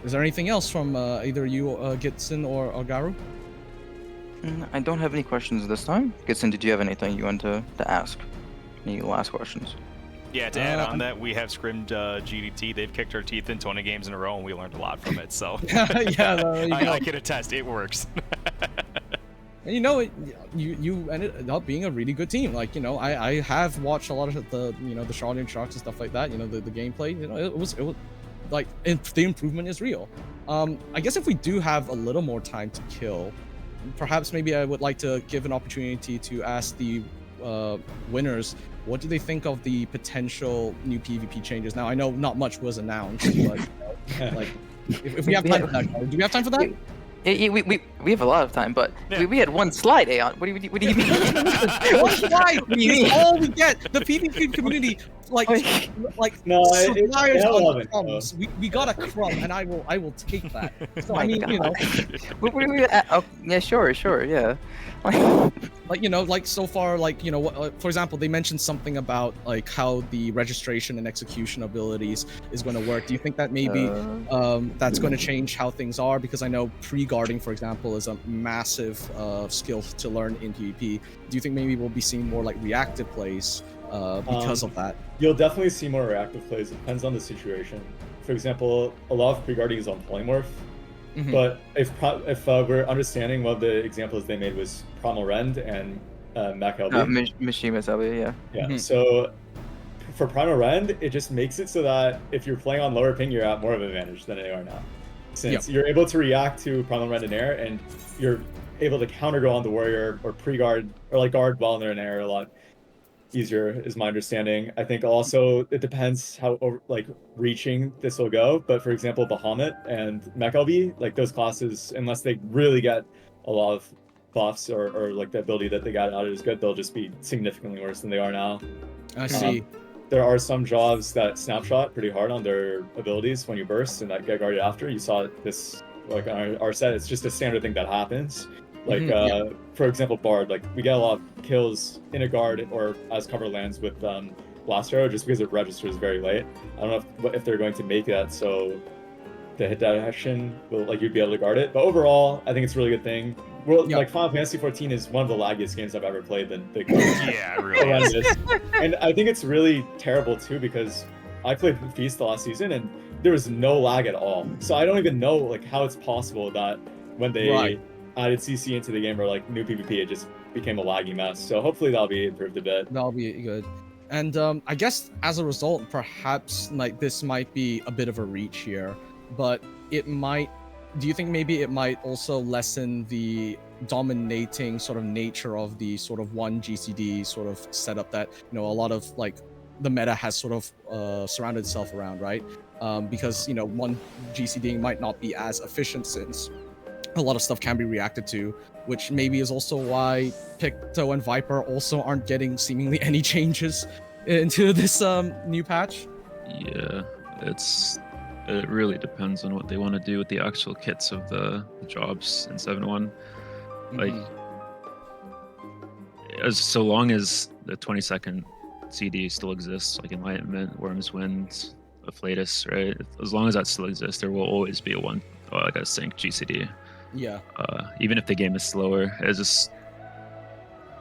Is there anything else from either you, Gidson, or Garu? I don't have any questions this time. Gidson, did you have anything you wanted to ask? Any last questions? Yeah, to add on that, we have scrimmed GDT. They've kicked our teeth in 20 games in a row, and we learned a lot from it. So I can attest, it works. And you know, you ended up being a really good team. Like, you know, I have watched a lot of the, you know, the Charlotte Sharks and stuff like that. You know, the gameplay. You know, it was like the improvement is real. I guess if we do have a little more time to kill, perhaps maybe I would like to give an opportunity to ask the winners, what do they think of the potential new PvP changes? Now, I know not much was announced, but you know, like if we have time for that, do we have time for that? We have a lot of time, but we had one slide, Aeon. What do you mean? One slide is all we get. The PvP community, like no, suppliers on crumbs. We got a crumb, and I will take that. So I mean, you know, yeah, sure, yeah. Like, you know, like so far, like, you know, for example, they mentioned something about like how the registration and execution abilities is going to work. Do you think that maybe that's going to change how things are? Because I know pre-guarding, for example, is a massive skill to learn in PvP. Do you think maybe we'll be seeing more like reactive plays because of that? You'll definitely see more reactive plays. It depends on the situation. For example, a lot of pre-guarding is on polymorph. But if we're understanding what the examples they made was Primal Rend and Mac LB. Mishima's LB, yeah. So for Primal Rend, it just makes it so that if you're playing on lower ping, you're at more of an advantage than they are now. Since you're able to react to Primal Rend in air, and you're able to counter go on the warrior or pre-guard or like guard while they're in air a lot easier, is my understanding. I think also it depends how like reaching this will go, but for example Bahamut and MechLB, like those classes, unless they really get a lot of buffs or like the ability that they got out of is good, they'll just be significantly worse than they are now. I see. There are some jobs that snapshot pretty hard on their abilities when you burst and that get guarded after. You saw this like on our set, it's just a standard thing that happens. Like, for example, Bard, like, we get a lot of kills in a guard or as cover lands with Blast Arrow just because it registers very late. I don't know if they're going to make that so the hit action will, like, you'd be able to guard it. But overall, I think it's a really good thing. Like, Final Fantasy XIV is one of the laggiest games I've ever played. Yeah, it really is. And I think it's really terrible, too, because I played Feast the last season, and there was no lag at all. So I don't even know, like, how it's possible that when they added CC into the game or like new PvP, it just became a laggy mess. So hopefully that'll be improved a bit. That'll be good. And I guess as a result, perhaps like this might be a bit of a reach here, but it might. Do you think maybe it might also lessen the dominating sort of nature of the sort of one GCD sort of setup that, you know, a lot of like the meta has sort of surrounded itself around, right? Because, you know, one GCD might not be as efficient since a lot of stuff can be reacted to, which maybe is also why Picto and Viper also aren't getting seemingly any changes into this new patch. Yeah, it really depends on what they want to do with the actual kits of the jobs in 7.1. Like, so long as the 20-second CD still exists, like Enlightenment, Worm's Wind, Afflatus, right? As long as that still exists, there will always be like a sync GCD. Yeah. Even if the game is slower, it's just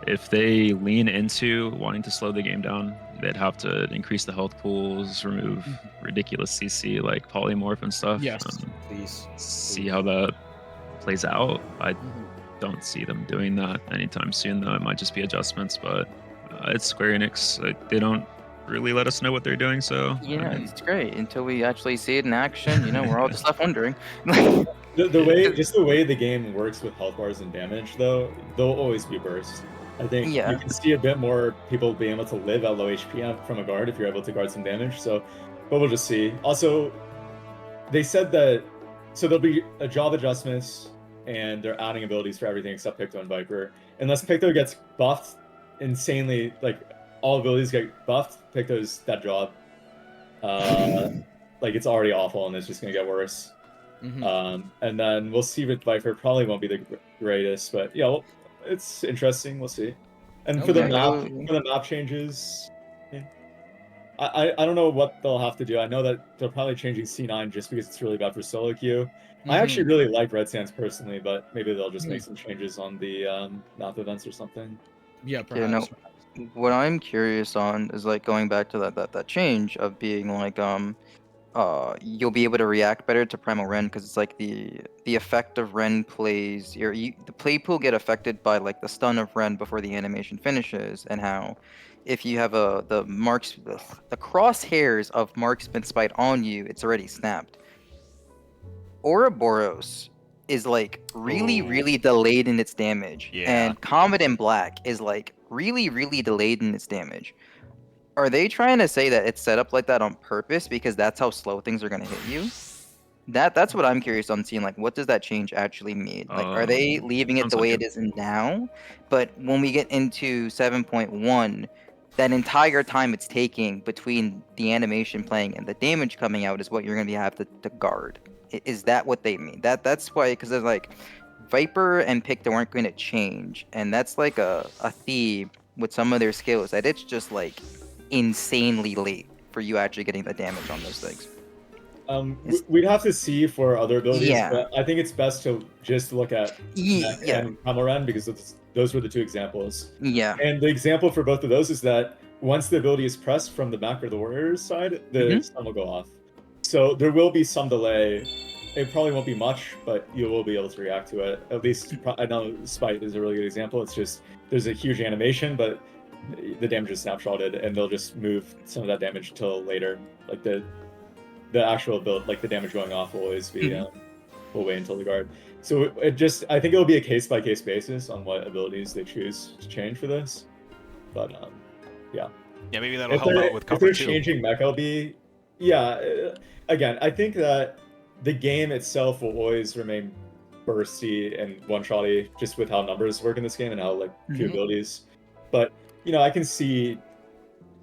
if they lean into wanting to slow the game down, they'd have to increase the health pools, remove ridiculous CC like polymorph and stuff. Yes, please. See how that plays out. I don't see them doing that anytime soon, though. It might just be adjustments, but it's Square Enix. Like, they don't really let us know what they're doing, so Yeah, I mean, it's great until we actually see it in action. You know, we're all just left wondering. The way the game works with health bars and damage, though, there'll always be bursts. I think Yeah. you can see a bit more people being able to live at low HP from a guard if you're able to guard some damage. So, but we'll just see. Also, they said that there'll be a job adjustments and they're adding abilities for everything except Picto and Viper. Unless Picto gets buffed insanely, like all abilities get buffed, Picto's that job. Like it's already awful and it's just gonna get worse. And then we'll see with Viper. Probably won't be the greatest, but yeah, well, it's interesting. We'll see. And for the map changes, yeah. I don't know what they'll have to do. I know that they're probably changing C9 just because it's really bad for solo queue. I actually really like Red Sands personally, but maybe they'll just make some changes on the map events or something. Yeah, Yeah, no. perhaps. What I'm curious on is like going back to that change of being like you'll be able to react better to Primal Ren because it's like the effect of Ren plays the play pool get affected by like the stun of Ren before the animation finishes, and how if you have the crosshairs of Marksman Spite on you, it's already snapped. Ouroboros is like really delayed in its damage, and Comet in Black is like really delayed in its damage. Are they trying to say that it's set up like that on purpose because that's how slow things are going to hit you? That's what I'm curious on seeing. Like, what does that change actually mean? Like, are they leaving it the way it is now? But when we get into 7.1, that entire time it's taking between the animation playing and the damage coming out is what you're going to have to guard. Is that what they mean? That's why, because there's like Viper and Picto aren't going to change, and that's like a theme with some of their skills that it's just like insanely late for you actually getting the damage on those things. We'd have to see for other abilities, but I think it's best to just look at Mech and Primal Ren because those were the two examples. Yeah. And the example for both of those is that once the ability is pressed from the back or the warrior's side, the stun will go off. So there will be some delay. It probably won't be much, but you will be able to react to it. At least, I know Spite is a really good example. It's just, there's a huge animation, but the damage is snapshotted, and they'll just move some of that damage till later. Like the actual build, like the damage going off will always be, we'll wait until the guard. So it just, I think it'll be a case-by-case basis on what abilities they choose to change for this. But, yeah. Yeah, maybe that'll help out with cover too. If they're changing Mech LB, yeah, again, I think that the game itself will always remain bursty and one-shotty just with how numbers work in this game and how, like, few abilities. But, you know, I can see,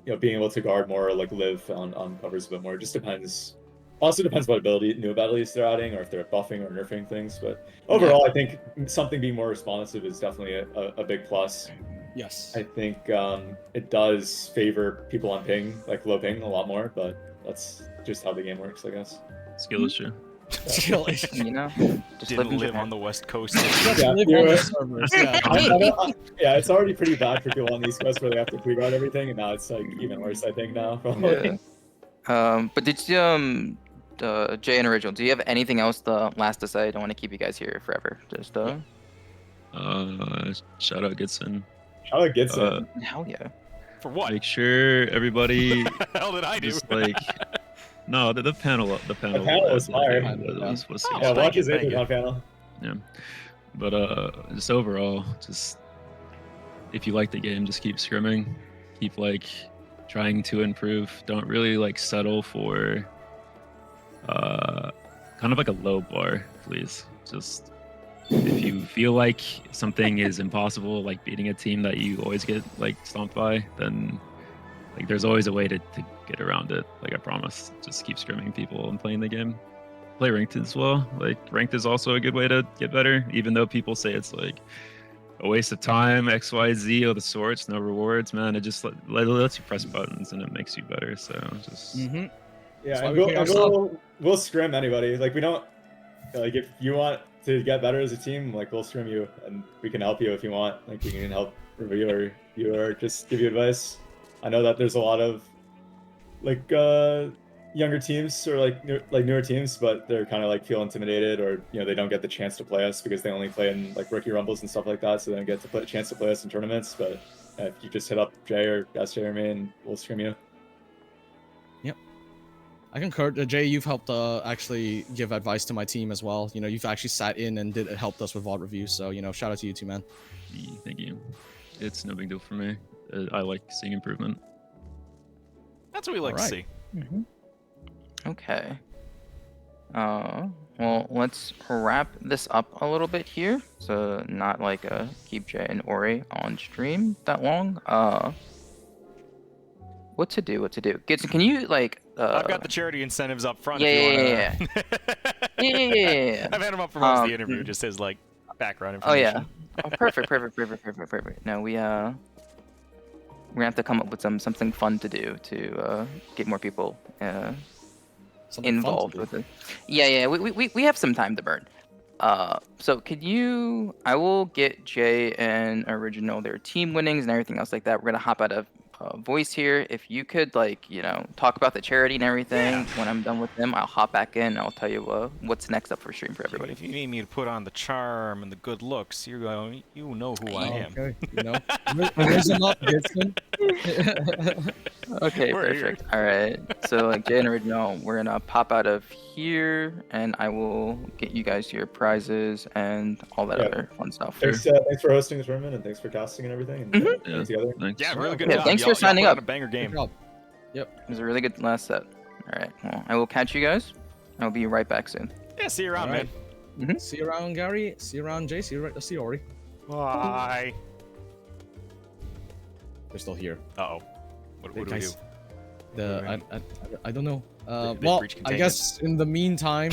you know, being able to guard more or, like, live on covers a bit more. It just depends. Also depends what new abilities they're adding or if they're buffing or nerfing things. But overall, I think something being more responsive is definitely a big plus. Yes. I think it does favor people on ping, like low ping, a lot more, but that's just how the game works, I guess. Skill issue. Skill issue. You know, just Didn't live on the West Coast. Yeah, it's already pretty bad for people on the East Coast where they have to pre-guard everything, and now it's like even worse, I think, now. Probably. But did you, Jay and Original, do you have anything else last to say? I don't want to keep you guys here forever. Just shout out Gidson. Shout out Gidson. Hell yeah. For what? Make sure everybody. What the hell did I do? Just like, no, the panel. The panel was fire. Was Yeah, watch his AetherCon panel. Yeah, but just overall, just if you like the game, just keep scrimming, keep like trying to improve. Don't really like settle for kind of like a low bar, please. Just if you feel like something is impossible, like beating a team that you always get like stomped by, then like there's always a way to get around it. Like I promise, just keep scrimming people and playing the game. Play ranked as well. Like ranked is also a good way to get better, even though people say it's like a waste of time, XYZ, all the sorts, no rewards. Man, it just lets you press buttons and it makes you better. So just yeah, and we'll scrim anybody. Like we don't like if you want to get better as a team, like we'll scrim you and we can help you if you want. Like we can help reviewer. Just give you advice. I know that there's a lot of like younger teams or like newer teams, but they're kind of like feel intimidated, or they don't get the chance to play us because they only play in like rookie rumbles and stuff like that, so they don't get to play a chance to play us in tournaments. But if you just hit up Jay or SJ or me, and we'll stream you. Yep, I concur. Jay, you've helped actually give advice to my team as well. You've actually sat in and helped us with VOD reviews. So shout out to you too, man. Thank you. It's no big deal for me. I like seeing improvement. That's what we like to see. Mm-hmm. Okay. Well, let's wrap this up a little bit here, so not like keep Jay and Ori on stream that long. What to do? Gidson, can you like? I've got the charity incentives up front. Yeah, if you wanna... yeah. I've had them up for most of the interview, just as like background Oh information. yeah. Oh, perfect. No, we're gonna have to come up with something fun to do to get more people involved with it. Yeah. We have some time to burn. So could you? I will get Jay and Original their team winnings and everything else like that. We're gonna hop out of voice here. If you could talk about the charity and everything when I'm done with them, I'll hop back in and I'll tell you what's next up for stream for everybody. If you need me to put on the charm and the good looks, you know who I am. Okay, raise them up, Gidson. Okay, We're perfect. All right. So Jay and Original, we're gonna pop out of here, and I will get you guys your prizes and all that other fun stuff. Thanks for hosting the tournament, and thanks for casting and everything. And getting together. Thanks. Yeah, really good Yeah, job. thanks for Y'all signing put on up. a banger game. Good job. Yep. It was a really good last set. All right. Well, I will catch you guys. I'll be right back soon. Yeah, see you around, All right. man. See you around, Gary. See you around, Jay. See you, Ori. Bye. They're still here. Uh-oh. What do we do? Guys, I don't know. They Well, breach I containment. guess in the meantime,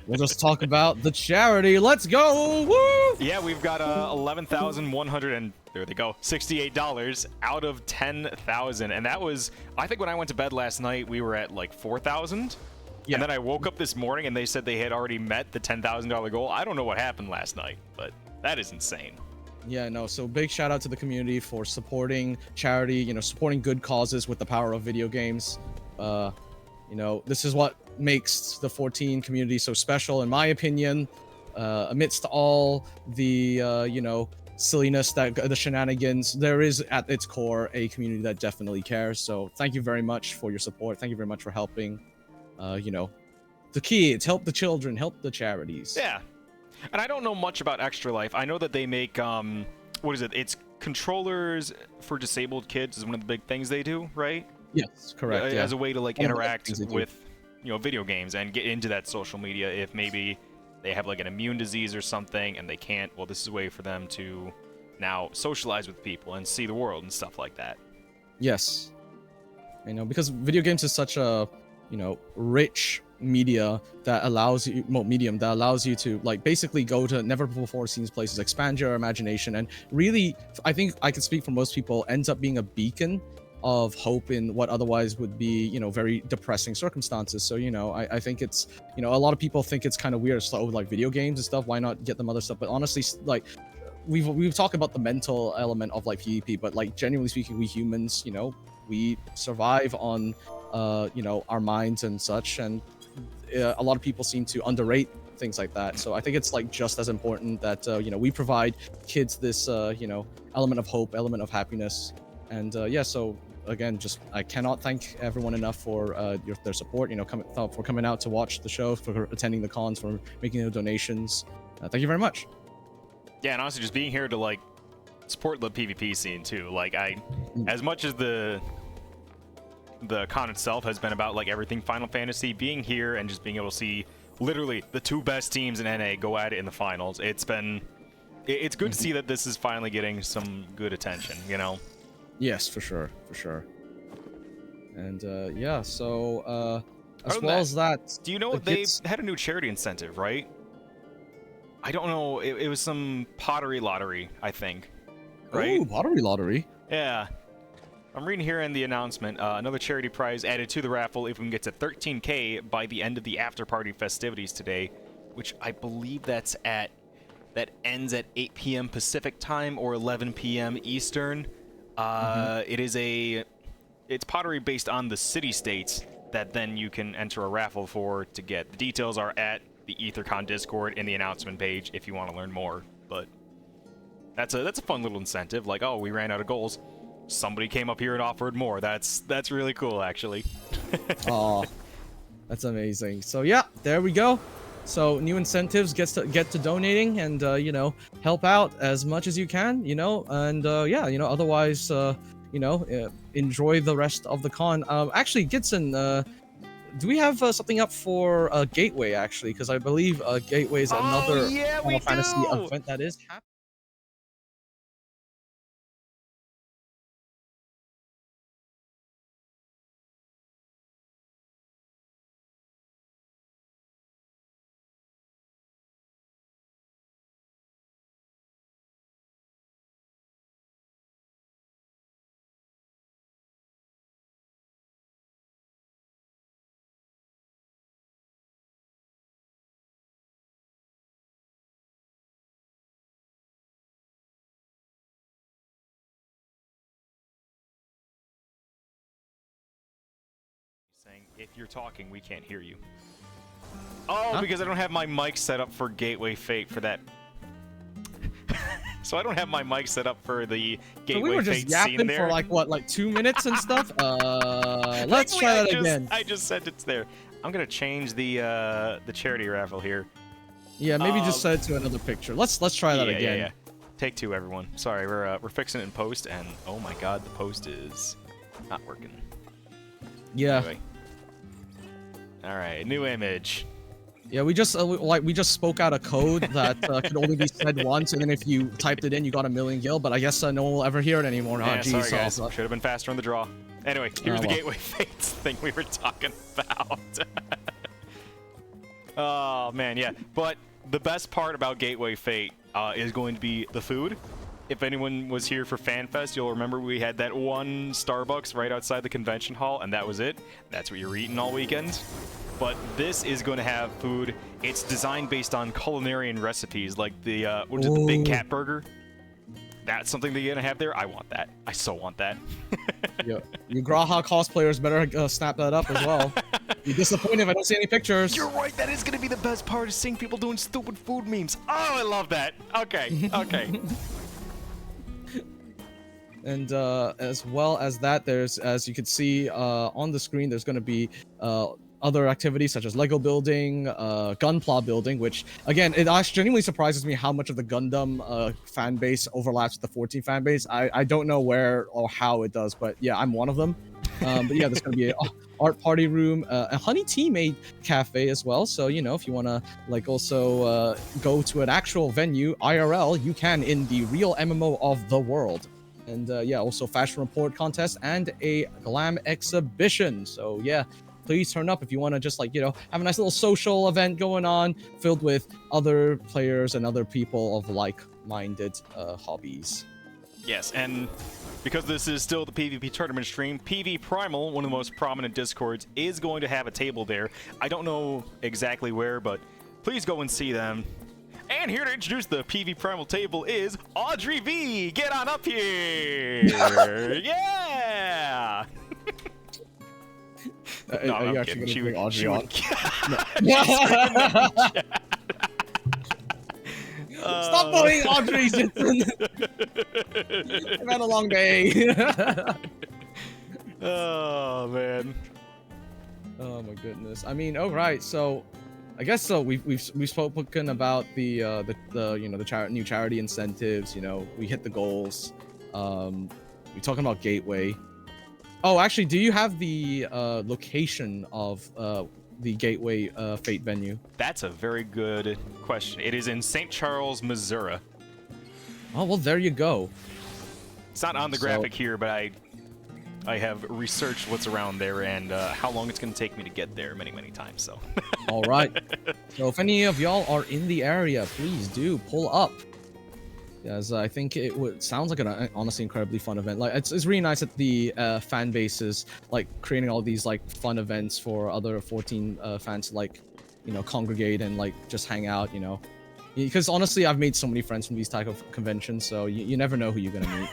we'll just talk about the charity. Let's go! Woo! Yeah, we've got $11,100 and there they go, $68 out of 10,000, and that was, I think when I went to bed last night, we were at like 4,000. Yeah. And then I woke up this morning and they said they had already met the $10,000 goal. I don't know what happened last night, but that is insane. Yeah, no, so big shout out to the community for supporting charity, supporting good causes with the power of video games. This is what makes the 14 community so special, in my opinion. Amidst all the, silliness, the shenanigans, there is at its core a community that definitely cares. So thank you very much for your support. Thank you very much for helping, the kids, help the children, help the charities. Yeah. And I don't know much about Extra Life. I know that they make, what is it? It's controllers for disabled kids is one of the big things they do, right? Yes, correct. As a way to like One of the interact things they do. with, video games and get into that social media if maybe they have like an immune disease or something and they can't. Well, this is a way for them to now socialize with people and see the world and stuff like that. Yes. Because video games is such a, rich medium that allows you to like basically go to never before seen places, expand your imagination, and really, I think I could speak for most people, ends up being a beacon of hope in what otherwise would be, very depressing circumstances. So, I think it's, a lot of people think it's kind of weird, so like video games and stuff, why not get them other stuff? But honestly, like, we've talked about the mental element of like PvP, but like genuinely speaking, we humans, we survive on, our minds and such, and a lot of people seem to underrate things like that. So I think it's like just as important that, we provide kids this, element of hope, element of happiness. And so again, I cannot thank everyone enough for their support, for coming out to watch the show, for attending the cons, for making the donations. Thank you very much. Yeah, and honestly, just being here to like support the PvP scene too. Like as much as the con itself has been about like everything Final Fantasy, being here and just being able to see literally the two best teams in NA go at it in the finals, it's good to see that this is finally getting some good attention, Yes, for sure. And so as Other well than as that, do you know they had a new charity incentive, right? I don't know. It was some pottery lottery, I think. Right? Oh, pottery lottery. Yeah. I'm reading here in the announcement, another charity prize added to the raffle if we can get to 13K by the end of the after-party festivities today, which I believe that's at that ends at 8 p.m. Pacific time or 11 p.m. Eastern. It's pottery based on the city-states that then you can enter a raffle for to get. The details are at the AetherCon Discord in the announcement page if you want to learn more. But that's a fun little incentive. Like, oh, we ran out of goals. Somebody came up here and offered more. That's really cool, actually. Oh, that's amazing. So yeah, there we go. So new incentives get to donating and you know, help out as much as you can, you know, and yeah, you know, otherwise you know, enjoy the rest of the con. Actually, Gidson, do we have something up for Gateway actually? Because I believe Gateway is another Final Fantasy event that is happening. Saying, if you're talking, we can't hear you. Oh, because I don't have my mic set up for Gateway Fate for that. So I don't have my mic set up for the Gateway Fate scene there. So we were just yapping for like what, like 2 minutes and stuff. Let's try that again. I just sent it there. I'm gonna change the charity raffle here. Yeah, maybe just set it to another picture. Let's try that again. Yeah. Take two, everyone. Sorry, we're fixing it in post, and oh my god, the post is not working. Yeah. Anyway. All right, new image. Yeah, we just spoke out a code that could only be said once, and then if you typed it in, you got 1,000,000 gil. But I guess no one will ever hear it anymore. Yeah, Oh, geez, sorry guys. Should have been faster on the draw. Anyway, here's the well. Gateway Fates thing we were talking about. Oh man, yeah. But the best part about Gateway Fate is going to be the food. If anyone was here for FanFest, you'll remember we had that one Starbucks right outside the convention hall, and that was it. That's what you're eating all weekend. But this is going to have food. It's designed based on culinary recipes, like the what is it, the Big Cat Burger. That's something that you're gonna have there. I want that. I so want that. Yeah, you Graha cosplayers better snap that up as well. Be disappointed if I don't see any pictures. You're right. That is gonna be the best part, is seeing people doing stupid food memes. Oh, I love that. Okay. Okay. And as well as that, there's, as you can see on the screen, there's going to be other activities such as Lego building, Gunpla building, which, again, it actually genuinely surprises me how much of the Gundam fan base overlaps with the 14 fan base. I don't know where or how it does, but yeah, I'm one of them. But yeah, there's going to be an art party room, a Honey Tea made cafe as well. So, you know, if you want to like also go to an actual venue, IRL, you can in the real MMO of the world. And yeah, also fashion report contest and a glam exhibition. So yeah, please turn up if you want to just like, you know, have a nice little social event going on filled with other players and other people of like-minded hobbies. Yes, and because this is still the PvP tournament stream, PvPrimal, one of the most prominent Discords, is going to have a table there. I don't know exactly where, but please go and see them. And here to introduce the PvPrimal table is Audrey V. Get on up here! Yeah! No, are you I'm actually kidding. going to bring Audrey on? Stop bullying Audrey, Gidson! I've had a long day. Oh, man. Oh my goodness. I mean, all right. So, I guess so. We've spoken about the you know, the new charity incentives. You know, we hit the goals. We're talking about Gateway. Oh, actually, do you have the location of the Gateway Fate venue? That's a very good question. It is in St. Charles, Missouri. Oh well, there you go. It's not on the graphic here, but I have researched what's around there and how long it's going to take me to get there many times. So. All right. So if any of y'all are in the area, please do pull up. As I think it sounds like an honestly incredibly fun event. Like it's really nice that the fan bases like creating all these like fun events for other 14 fans to like, you know, congregate and like just hang out, you know. Because honestly, I've made so many friends from these type of conventions, so you never know who you're gonna meet.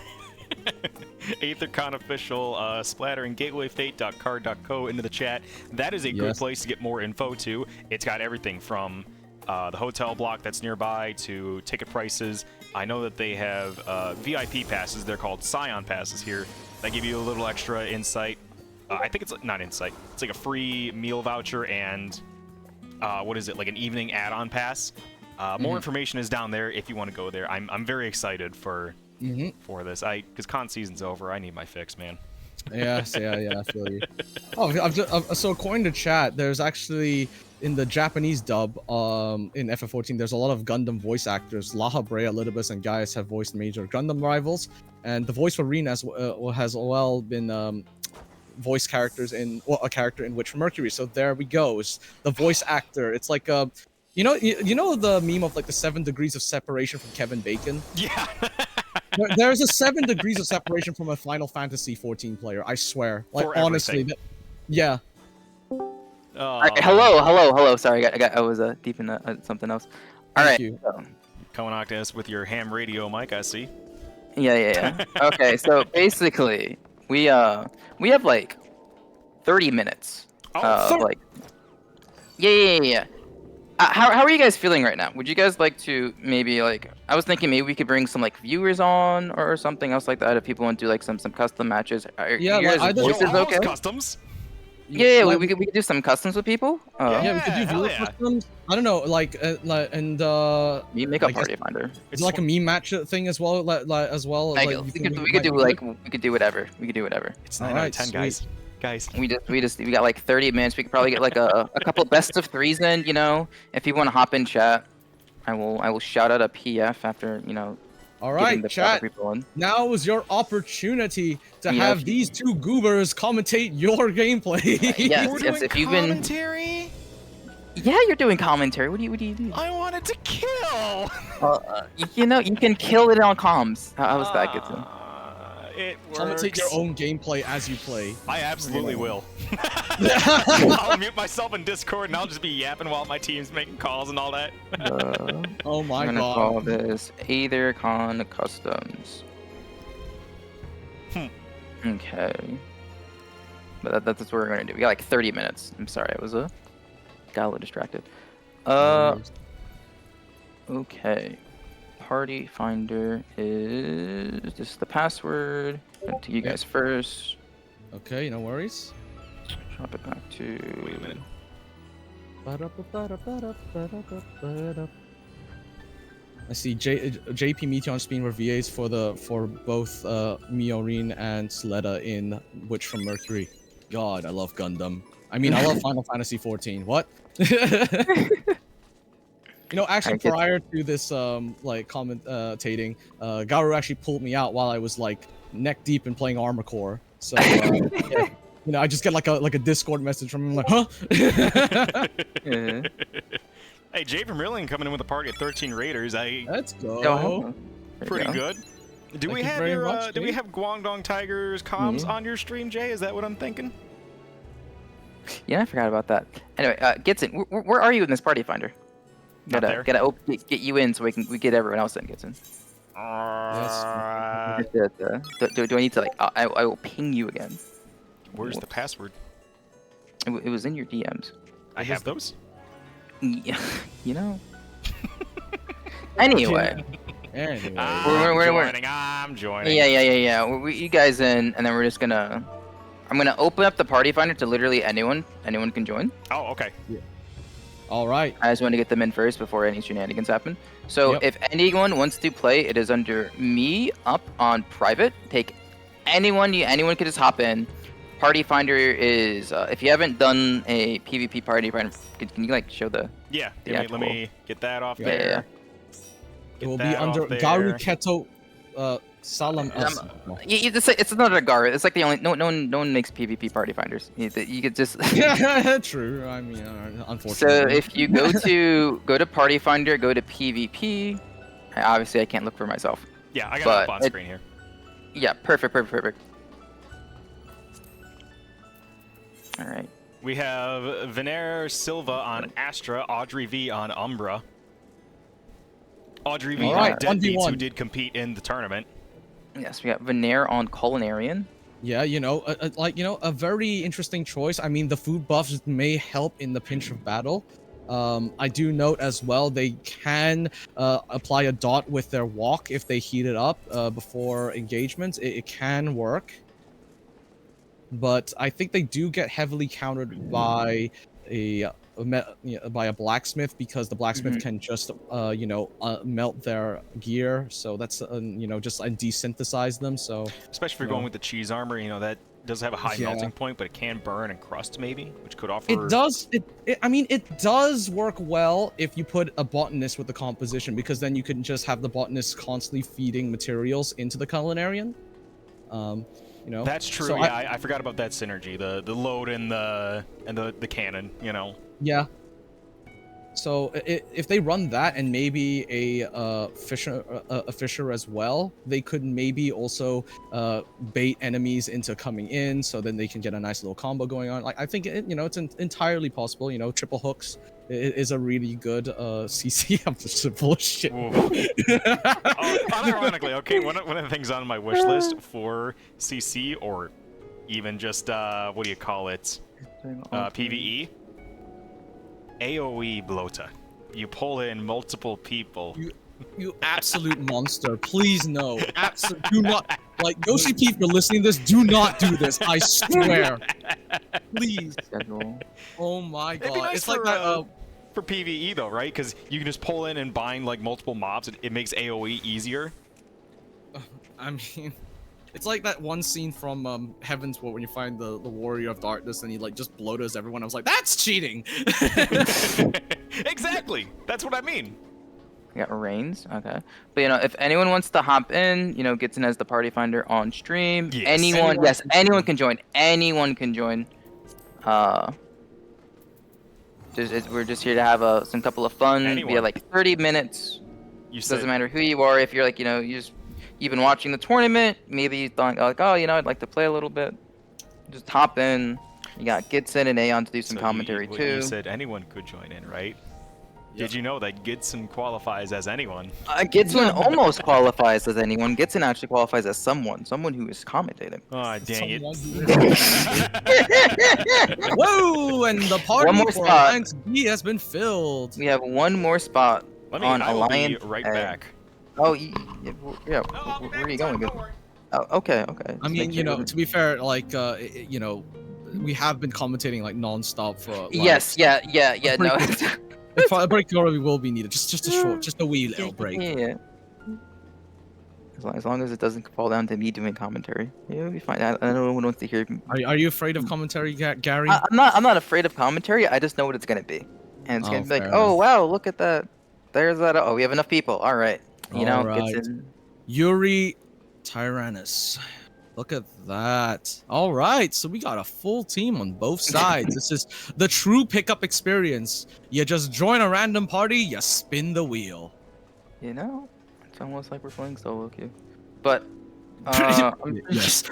AetherCon official, splatter and gatewayfate.card.co into the chat. That is a good place to get more info too. It's got everything from the hotel block that's nearby to ticket prices. I know that they have VIP passes. They're called Scion passes here. That give you a little extra insight. I think it's not insight. It's like a free meal voucher and what is it? Like an evening add-on pass. More information is down there if you want to go there. I'm very excited for this. Because con season's over. I need my fix, man. Yeah, I feel you. Oh, so according to chat, there's actually in the Japanese dub in FF14, there's a lot of Gundam voice actors. Laha, Brea, Elidibus, and Gaius have voiced major Gundam rivals, and the voice for Rin has well been voice characters in a character in Witch from Mercury. So there we go. It's the voice actor. It's like you know the meme of like the 7 degrees of separation from Kevin Bacon? Yeah. There's a 7 degrees of separation from a Final Fantasy 14 player. I swear. Like for honestly, yeah. Hello. Sorry, I was deep in something else. All right. Coming on to us with your ham radio mic, I see. Yeah. Okay, so basically, we have like 30 minutes. Like. Yeah. How are you guys feeling right now? Would you guys like to maybe like? I was thinking maybe we could bring some like viewers on or something else like that if people want to do like some custom matches. Are you guys' voices okay? Customs. Yeah, we could do some customs with people. Yeah, we could do viewer customs. I don't know, like and you make a party finder. It's like a meme match thing as well, as well. We could do whatever. It's 9 out of 10, guys. We got like 30 minutes. We could probably get like a couple best of threes in. You know, if you want to hop in chat, I will shout out a PF after All right, chat. Now is your opportunity to have these two goobers commentate your gameplay. Yes. If you've been commentary. Yeah, you're doing commentary. What do you do? I wanted to kill. You can kill it on comms. How was that, Gidson? It works. Commentate your own gameplay as you play. I absolutely will. I'll mute myself in Discord and I'll just be yapping while my team's making calls and all that. Oh my god. I'm gonna call this AetherCon Customs. Okay. But that's what we're gonna do. We got like 30 minutes. I'm sorry, I got a little distracted. Okay. Party finder is this the password? To you guys first. Okay, no worries. Drop it back to. Wait a minute. I see JP Meteon Spin were VAs for both Miorin and Sleda in Witch from Mercury. God, I love Gundam. I mean, I love Final Fantasy 14. What? Actually, prior to this, like commentating, Garu actually pulled me out while I was like neck deep in playing Armor Core. So, I just get like a Discord message from him, like, huh? Hey, Jay from Rilling coming in with a party at 13 Raiders. Let's go. Pretty good. Do we have Guangdong Tigers comms on your stream, Jay? Is that what I'm thinking? Yeah, I forgot about that. Anyway, Gidson, where are you in this party finder? Gotta get you in so we get everyone else in. Gidson. Do I need to like? I will ping you again. Where's the password? It was in your DMs. I have those. Yeah, Anyway. I'm joining. Yeah. You guys in, and then we're just gonna. I'm gonna open up the party finder to literally anyone. Anyone can join. Oh, okay. Yeah. All right. I just want to get them in first before any shenanigans happen. So if anyone wants to play, it is under me up on private. Take anyone can just hop in. Party finder is if you haven't done a PvP party finder, can you like show the? Yeah. Let me get that off there. It will be under Garuketo. Salam. It's not a Gar. It's like the only no one makes PvP party finders. You could just. True. I mean, unfortunately. So if you go to party finder, go to PvP. Obviously, I can't look for myself. Yeah, I got it up on screen here. Yeah, perfect. All right. We have Vener Silva on Astra, Audrey V on Umbra. Audrey v. Alright, Deadbeats, who 1v1. did compete in the tournament. Yes, we got Veneer on Culinarian. Yeah, a very interesting choice. I mean, the food buffs may help in the pinch of battle. I do note as well they can apply a dot with their walk if they heat it up before engagements. It can work, but I think they do get heavily countered by by a blacksmith, because the blacksmith can just melt their gear. So that's just desynthesize them. So especially if you're going with the cheese armor, that does have a high melting point, but it can burn and crust maybe, which could offer. It does. It does work well if you put a botanist with the composition, because then you can just have the botanist constantly feeding materials into the culinarian. That's true. So yeah, I forgot about that synergy. The load and the cannon. Yeah. So if they run that and maybe a fisher as well, they could maybe also bait enemies into coming in, so then they can get a nice little combo going on. Like, I think it's entirely possible. Triple hooks is a really good CC. I'm just full of shit. Unironically, okay, one of the things on my wish list for CC, or even just what do you call it, PvE. AoE Blota. You pull in multiple people. You absolute monster. Please no. Do not. Like, Yoshi P, if you're listening to this, do not do this. I swear. Please. Oh my god. It'd be nice it's for, like that. For PvE though, right? Because you can just pull in and bind like multiple mobs. It makes AoE easier. I mean, it's like that one scene from Heaven's War when you find the Warrior of Darkness and he just bloaters everyone. I was like, that's cheating. Exactly. That's what I mean. We got Reigns. Okay. But if anyone wants to hop in, Gidson as the party finder on stream. Yes. Anyone can join. Anyone can join. We're just here to have some couple of fun. Anyone. We have like 30 minutes. Doesn't matter who you are. If you're you've been watching the tournament, maybe you thought I'd like to play a little bit. Just hop in. You got Gidson and Aeon to do some commentary too. You said anyone could join in, right? Yep. Did you know that Gidson qualifies as anyone? Gidson almost qualifies as anyone. Gidson actually qualifies as someone who is commentating. Oh, dang it. Whoa, and the party One more for spot. Alliance B has been filled. We have one more spot on I will Alliance be right A. back. Oh, yeah. Where are you going? Oh, okay. I mean, to be fair, we have been commentating non-stop for. Yes, yeah. No. A break probably will be needed. Just a wee little break. Yeah. As long as it doesn't fall down to me doing commentary, it'll be fine. I don't know who wants to hear. Are you afraid of commentary, Gary? I'm not afraid of commentary. I just know what it's gonna be, and it's gonna be like, oh wow, look at that. There's that. Oh, we have enough people. All right. Gidson. Yuri Tyrannus. Look at that. All right, so we got a full team on both sides. This is the true pickup experience. You just join a random party, you spin the wheel. It's almost like we're playing solo queue. But, yes.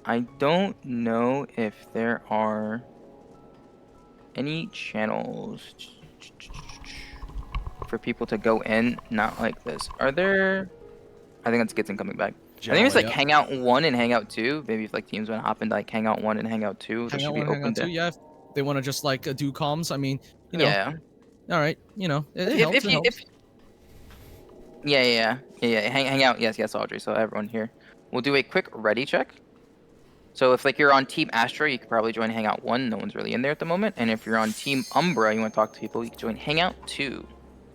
I don't know if there are any channels for people to go in, not like this. Are there? I think that's Gidson coming back. I think it's like Hangout 1 and Hangout 2. Maybe if teams want to hop into Hangout 1 and Hangout 2, they should be open to. Yeah, if they want to just do comms. I mean, Yeah. All right, it helps. Yeah. Hang out. Yes, Audrey. So everyone here, we'll do a quick ready check. So if you're on Team Astra, you could probably join Hangout 1. No one's really in there at the moment. And if you're on Team Umbra, you want to talk to people, you can join Hangout 2.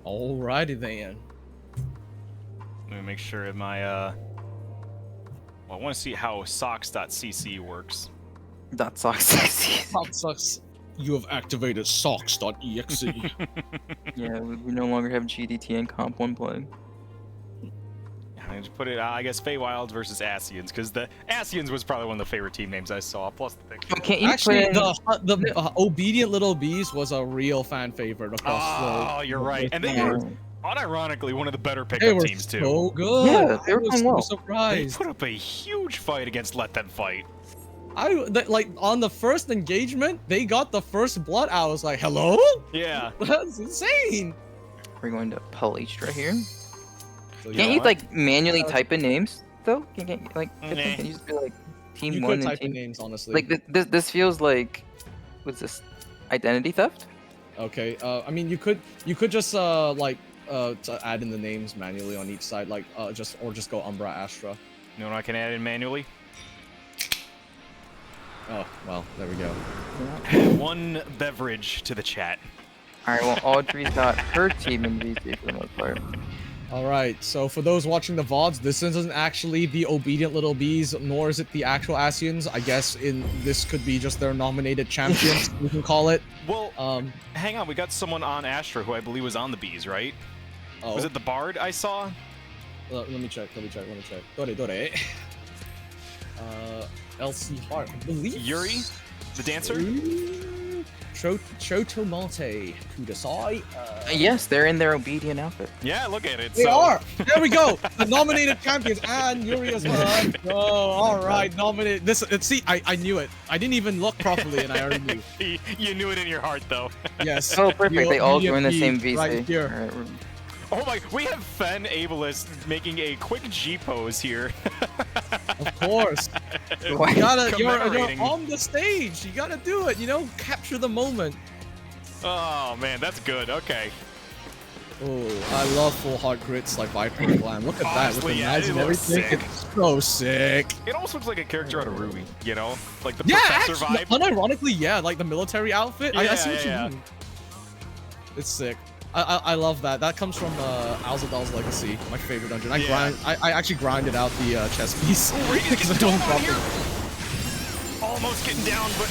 Alrighty then. Let me make sure my well, I want to see how socks.cc works. .socks.cc. You have activated socks.exe. Yeah, we no longer have GDT and Comp 1 playing. I just put it, I guess, Feywilds versus Asians, because the Asians was probably one of the favorite team names I saw, plus the picture. Actually, the Obedient Little Bees was a real fan favorite across you're right. And they were, unironically, one of the better pickup teams, too. So good. Yeah, they were so well. surprised. They put up a huge fight against Let Them Fight. On the first engagement, they got the first blood. I was like, hello? Yeah. That's insane. We're going to Palestra here. So, Can't you like manually type in names though? Can't like Nah. can you just be like team you one could and type in team names, honestly. like this feels like what's this identity theft? Okay. I mean, you could just to add in the names manually on each side, like just go Umbra Astra. You know what I can add in manually? Oh well, there we go. One beverage to the chat. All right, well Audrey's got her team in VC for the most part. All right, so for those watching the VODs, this isn't actually the Obedient Little Bees, nor is it the actual Asians. I guess this could be just their nominated champions, we can call it. Well, hang on, we got someone on Astra who I believe was on the bees, right? Oh. Was it the Bard I saw? Let me check. Dore. LC Hart, I believe. Yuri, the dancer? Chotomate Kudasai. Yes, they're in their Obedient outfit. Yeah, look at it. They are! There we go! The nominated champions and Yuri as well. Oh, alright, nominated. See, I knew it. I didn't even look properly and I already knew. You knew it in your heart, though. Yes. Oh, perfect. They all join the same VC. Right here. All right, Oh my, we have Fen Ableist making a quick G pose here. Of course. You gotta, you're on the stage. You gotta do it, capture the moment. Oh man, that's good. Okay. Oh, I love full heart grits like Viper and Glam. Look at that with the Honestly, knives and it looks everything. sick. It's so sick. It almost looks like a character out of Ruby, like the Yeah, professor actually, vibe. unironically, yeah, like the military outfit. I see what you mean. It's sick. I love that. That comes from Alzadal's Legacy, my favorite dungeon. I actually grinded out the chess piece. Oh, Radiant's because getting I down don't here. drop it. Almost getting down, but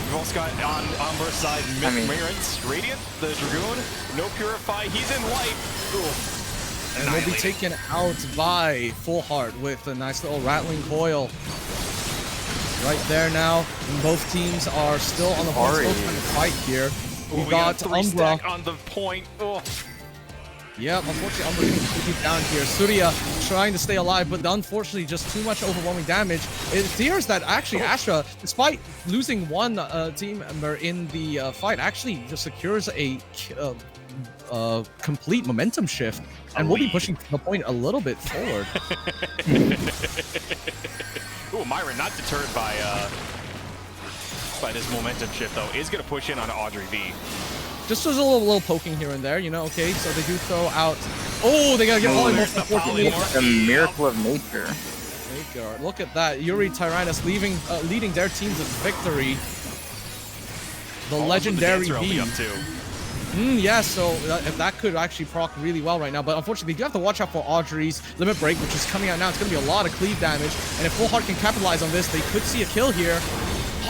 we've also got on Umbra's side Mirrance, Radiant, the Dragoon, no Purify, he's in life. Ooh. And they'll be taken out by Full Heart with a nice little rattling coil. Right there now, and both teams are still on the point, still trying to fight here. We got Umbra on the point. Oh. Yep, unfortunately Umbra getting taken down here. Surya trying to stay alive, but unfortunately just too much overwhelming damage. It appears that actually Astra, despite losing one team member in the fight, actually just secures a complete momentum shift, and we'll be pushing the point a little bit forward. Ooh, Myron not deterred by this momentum shift though, is gonna push in on Audrey V. Just as a little poking here and there, okay, so they do throw out. Oh, they gotta get polymorph unfortunately. It's a miracle of nature. Look at that, Yuri Tyrannus leading their teams to victory. The legendary V. Yeah, so if that could actually proc really well right now, but unfortunately, you do have to watch out for Audrey's Limit Break, which is coming out now. It's going to be a lot of cleave damage, and if Full Heart can capitalize on this, they could see a kill here.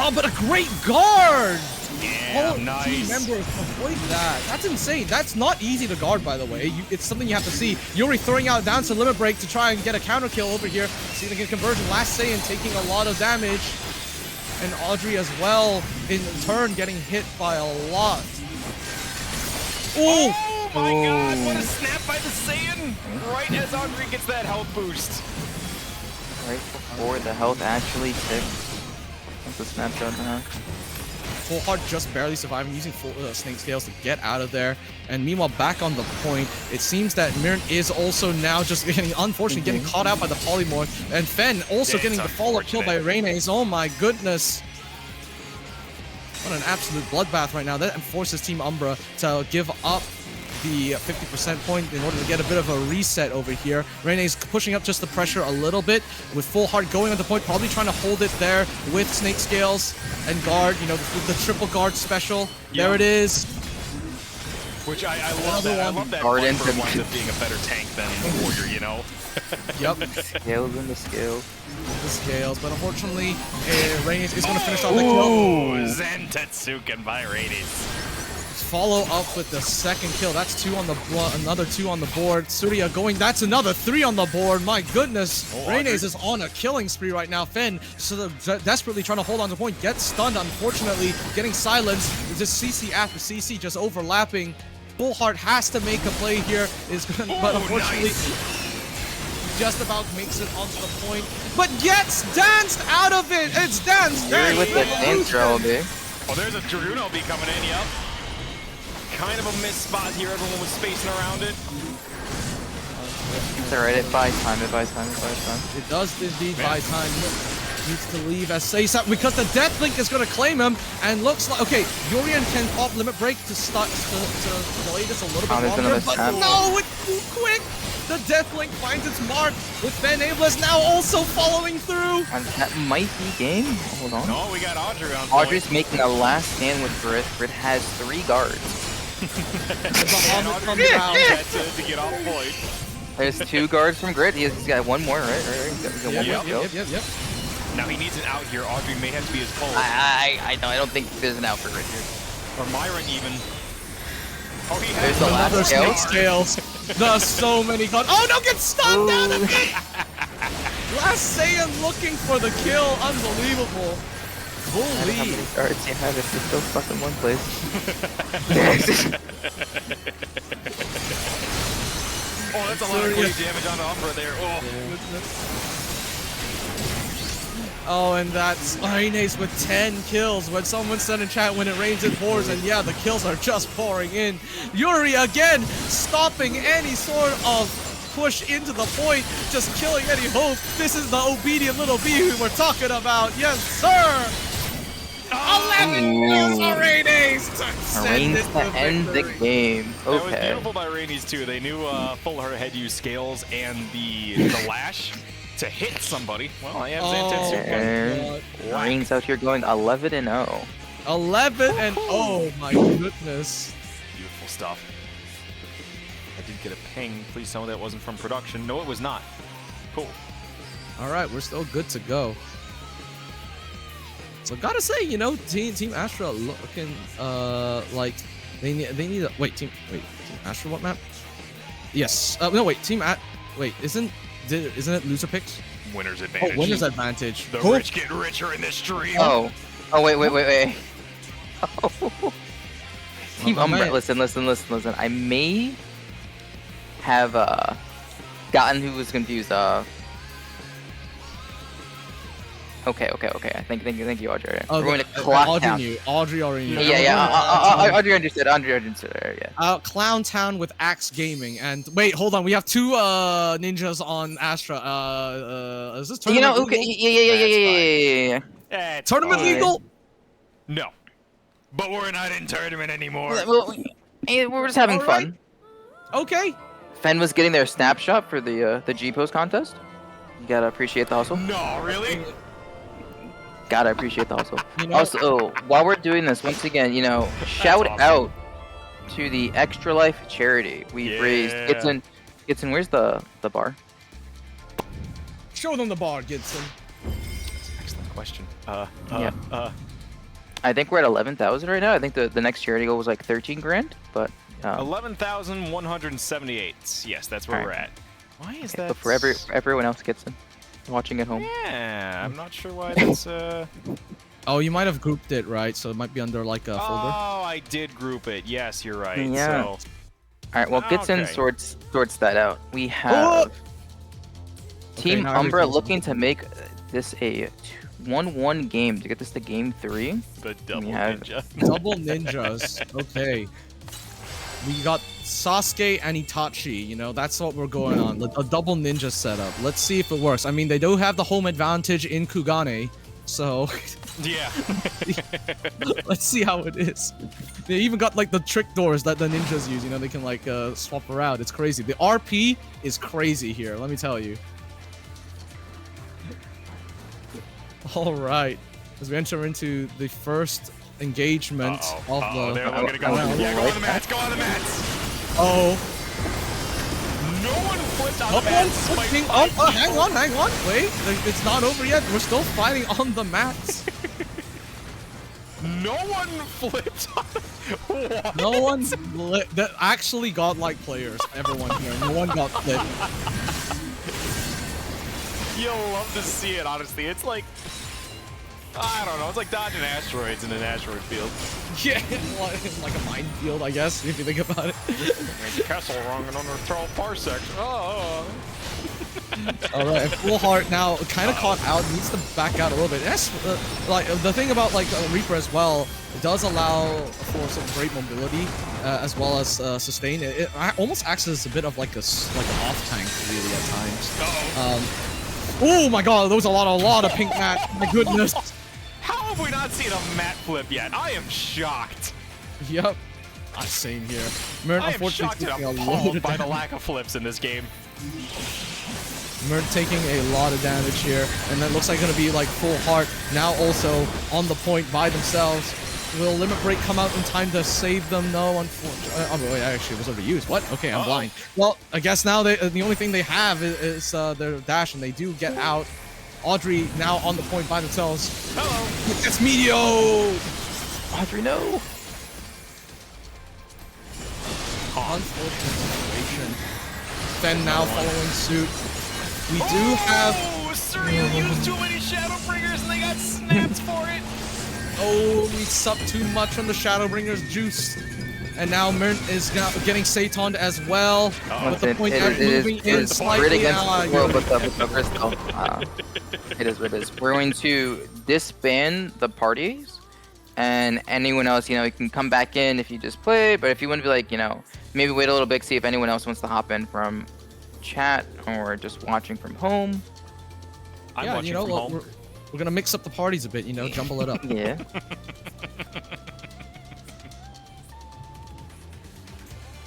Oh, but a great guard! Yeah, nice. Team members avoid that. That's insane. That's not easy to guard, by the way. It's something you have to see. Yuri throwing out down to Limit Break to try and get a counter kill over here. See if they get conversion. Last Saiyan taking a lot of damage, and Audrey as well, in turn, getting hit by a lot. Oh my god, what a snap by the Saiyan! Right as Audrey gets that health boost. Right before the health actually ticks. That's a snapshot now. Full Heart just barely surviving, using full snake scales to get out of there. And meanwhile, back on the point, it seems that Mirren is also now just unfortunately getting caught out by the polymorph. And Fen also getting the follow-up kill by Reynes. Oh my goodness. What an absolute bloodbath right now. That forces Team Umbra to give up the 50% point in order to get a bit of a reset over here. Reyne's pushing up just the pressure a little bit with Full Heart going on the point, probably trying to hold it there with Snake Scales and guard, the triple guard special. Yep. There it is. Which I love that. I love that Guard Viper winds up being a better tank than Warrior, Yep. Scales in the scales. The scales, but unfortunately, Reynes is going to finish off the kill. Oh, Zen Tetsuken by Reynes. Follow up with the second kill. That's another two on the board. Surya going, that's another 3 on the board. My goodness. Reynes is on a killing spree right now. Fen so desperately trying to hold on to the point. Gets stunned, unfortunately. Getting silenced. Just CC after CC just overlapping. Full Heart has to make a play here. But unfortunately, just about makes it onto the point. But gets danced out of it. It's danced. Yuri with the dance LB. Oh, there's a Dragoon LB coming in, yep. kind of a missed spot here. Everyone was spacing around it. It's alright, it buys time, it buys time, it buys time. It does indeed buy time. Needs to leave as Seisak because the Deathlink is going to claim him, and looks like okay. Yorian can pop limit break to start to delay this a little bit longer, but no, it's too quick. The Deathlink finds its mark with Van Abel's now also following through. And that might be game. Hold on. No, we got Audrey on Audrey's point. making a last stand with Grit. Grit has 3 guards. And Audrey to get off point. There's 2 guards from Grit. He's got 1 more, right? He's got 1 more. Yep. Now he needs an out here. Audrey may have to be his pole. I don't think there's an out for Grit here. Or Myron even. Oh, he There's has the another last Snake scale. scales. There's so many guns. Oh no, get stunned down a bit. Last Saiyan looking for the kill. Unbelievable. Holy. Guards you have if you're still stuck in one place. Oh, that's a lot of great damage on the Umbra there. Oh, and that's Aines with 10 kills. When someone said in chat, when it rains it pours, and yeah, the kills are just pouring in. Yuri again stopping any sort of push into the point, just killing any hope. This is the obedient little bee who we're talking about. Yes, sir! 11 kills for Aines to send it to end the victory. game. That was Okay. beautiful by Rainey's too. They knew full her head use scales and the lash to hit somebody. Well, I have Zantetsu. And Rain's out here going 11-0. 11 and oh my goodness. Beautiful stuff. I did get a ping. Please tell me that wasn't from production. No, it was not. Cool. All right, we're still good to go. So gotta say, you know, Team Astra looking like they need a Team Astra what map? Yes. No, wait. Isn't it loser picks? Winner's advantage. Oh, winner's advantage. The rich get richer in this stream. Oh, wait. Oh. Team Oh, Umbra, man. listen. I may have gotten who was confused. Okay. Thank you, Audrey. We're going to Clock Town. Audrey already knew. Yeah. Audrey understood. Yeah. Clown Town with Axe Gaming. And wait, hold on. We have 2 ninjas on Astra. Is this tournament legal? Okay. Yeah. Tournament fine. legal? No. But we're not in tournament anymore. Well, we're just having fun. Okay. Fen was getting their snapshot for the G-Post contest. You gotta appreciate the hustle. No, really? Gotta appreciate the hustle. You know, Also, while we're doing this, once again, you know, shout awesome. out to the Extra Life charity. We've raised. Gidson, where's the bar? show them the bar, Gidson. That's an excellent question. I think we're at 11,000 right now. I think the next charity goal was like 13 grand, but 11,178. Yes, that's where we're at. Why is that? But for everyone else, Gidson, watching at home. Yeah, I'm not sure why that's. Oh, you might have grouped it, right? So it might be under like a folder. Oh, I did group it. Yes, you're right. Yeah. So. All right. Well, Gidson Okay. sorts that out. We have Team now Umbra everything's- looking to make this a 1-1 game to get this to game 3. The double have- ninja. Double ninjas. Okay. We got Sasuke and Itachi, you know, that's what we're going on. A double ninja setup. Let's see if it works. I mean, they do have the home advantage in Kugane, so Yeah. let's see how it is. They even got like the trick doors that the ninjas use, you know, they can like swap around. It's crazy. The RP is crazy here, let me tell you. All right, as we enter into the first engagement of the. They're looking to go. Yeah, go on the mats. Go on the mats. Oh. No one flipped on No the one mats. flipping. Hang on. Wait, it's not over yet. We're still fighting on the mats. No one flipped on. What? No one's that actually godlike players. Everyone here. No one got flipped. You'll love to see it, honestly. It's like, I don't know, it's like dodging asteroids in an asteroid field. Yeah, like a minefield, I guess, if you think about it. Castle wrong and under 12 parsecs. Oh. Alright, Full Heart now kind of caught out, needs to back out a little bit. That's like the thing about like Reaper as well. It does allow for some great mobility as well as sustain. It almost acts as a bit of like an off tank really at times. Oh my god, there was a lot of pink mat. My goodness. How have we not seen a mat flip yet? I am shocked. Yep. Same here. Mert, I am shocked and appalled by the lack of flips in this game. Mert taking a lot of damage here, and that looks like going to be like Full Heart now also on the point by themselves. Will Limit Break come out in time to save them? No, unfortunately. Oh, wait, actually, it was overused. What? Okay, I'm blind. Well, I guess now the only thing they have is their dash, and they do get out. Audrey now on the point by themselves. Hello. It's Medio! Audrey, no. Unfortunate situation. Fen now following suit. We do have... Oh, Surreal used too many Shadowbringers and they got snapped for it. Oh, we sucked too much from the Shadowbringer's juice. And now Mert is getting Satoned as well. With the point edge moving in slightly. The crystal. It is what it is. We're going to disband the parties. And anyone else, you can come back in if you just play. But if you want to be like, maybe wait a little bit, see if anyone else wants to hop in from chat or just watching from home. I'm watching from home. We're going to mix up the parties a bit, jumble it up. Yeah.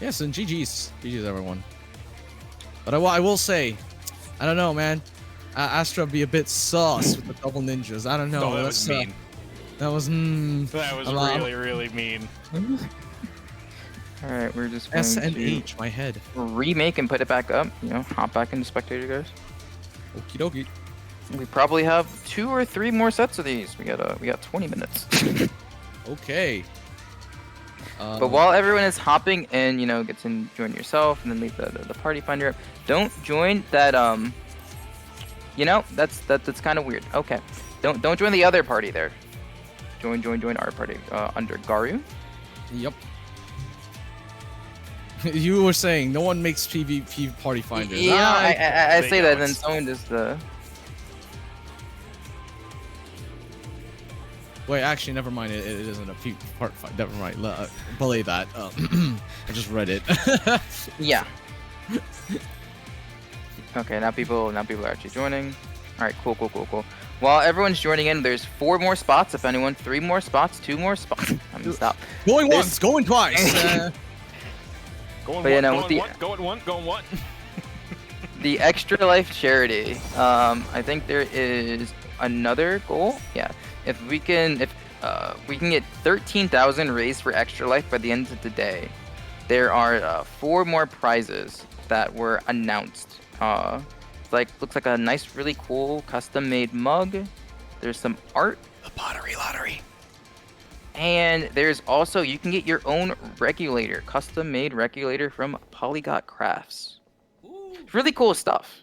Yes, and GG's everyone. But I will say, I don't know, man. Astra be a bit sus with the double ninjas. I don't know. Oh, that was mean. That was really, really mean. All right, we're just going S and to H, my head. remake and put it back up. Hop back into spectator, guys. Okie dokie. We probably have 2 or 3 more sets of these. We got 20 minutes. Okay. But while everyone is hopping in, get to join yourself and then leave the party finder up. Don't join that. That's kind of weird. Okay. Don't join the other party there. Join our party under Garu. Yep. You were saying no one makes PvP party finders. Yeah, I say that, and then someone just Wait, actually, never mind. It isn't a part fight. Never mind. Belay that. I just read it. Yeah. Okay, now people are actually joining. All right, cool. While everyone's joining in, there's 4 more spots. If anyone, 3 more spots, 2 more spots. I'm gonna stop. Going once, going twice. Going one. The Extra Life charity. I think there is another goal. Yeah. If we can get 13,000 raised for Extra Life by the end of the day, there are 4 more prizes that were announced. Looks like a nice, really cool custom-made mug. There's some art. The pottery lottery. And there's also, you can get your own regulator, custom-made regulator from Polygot Crafts. It's really cool stuff.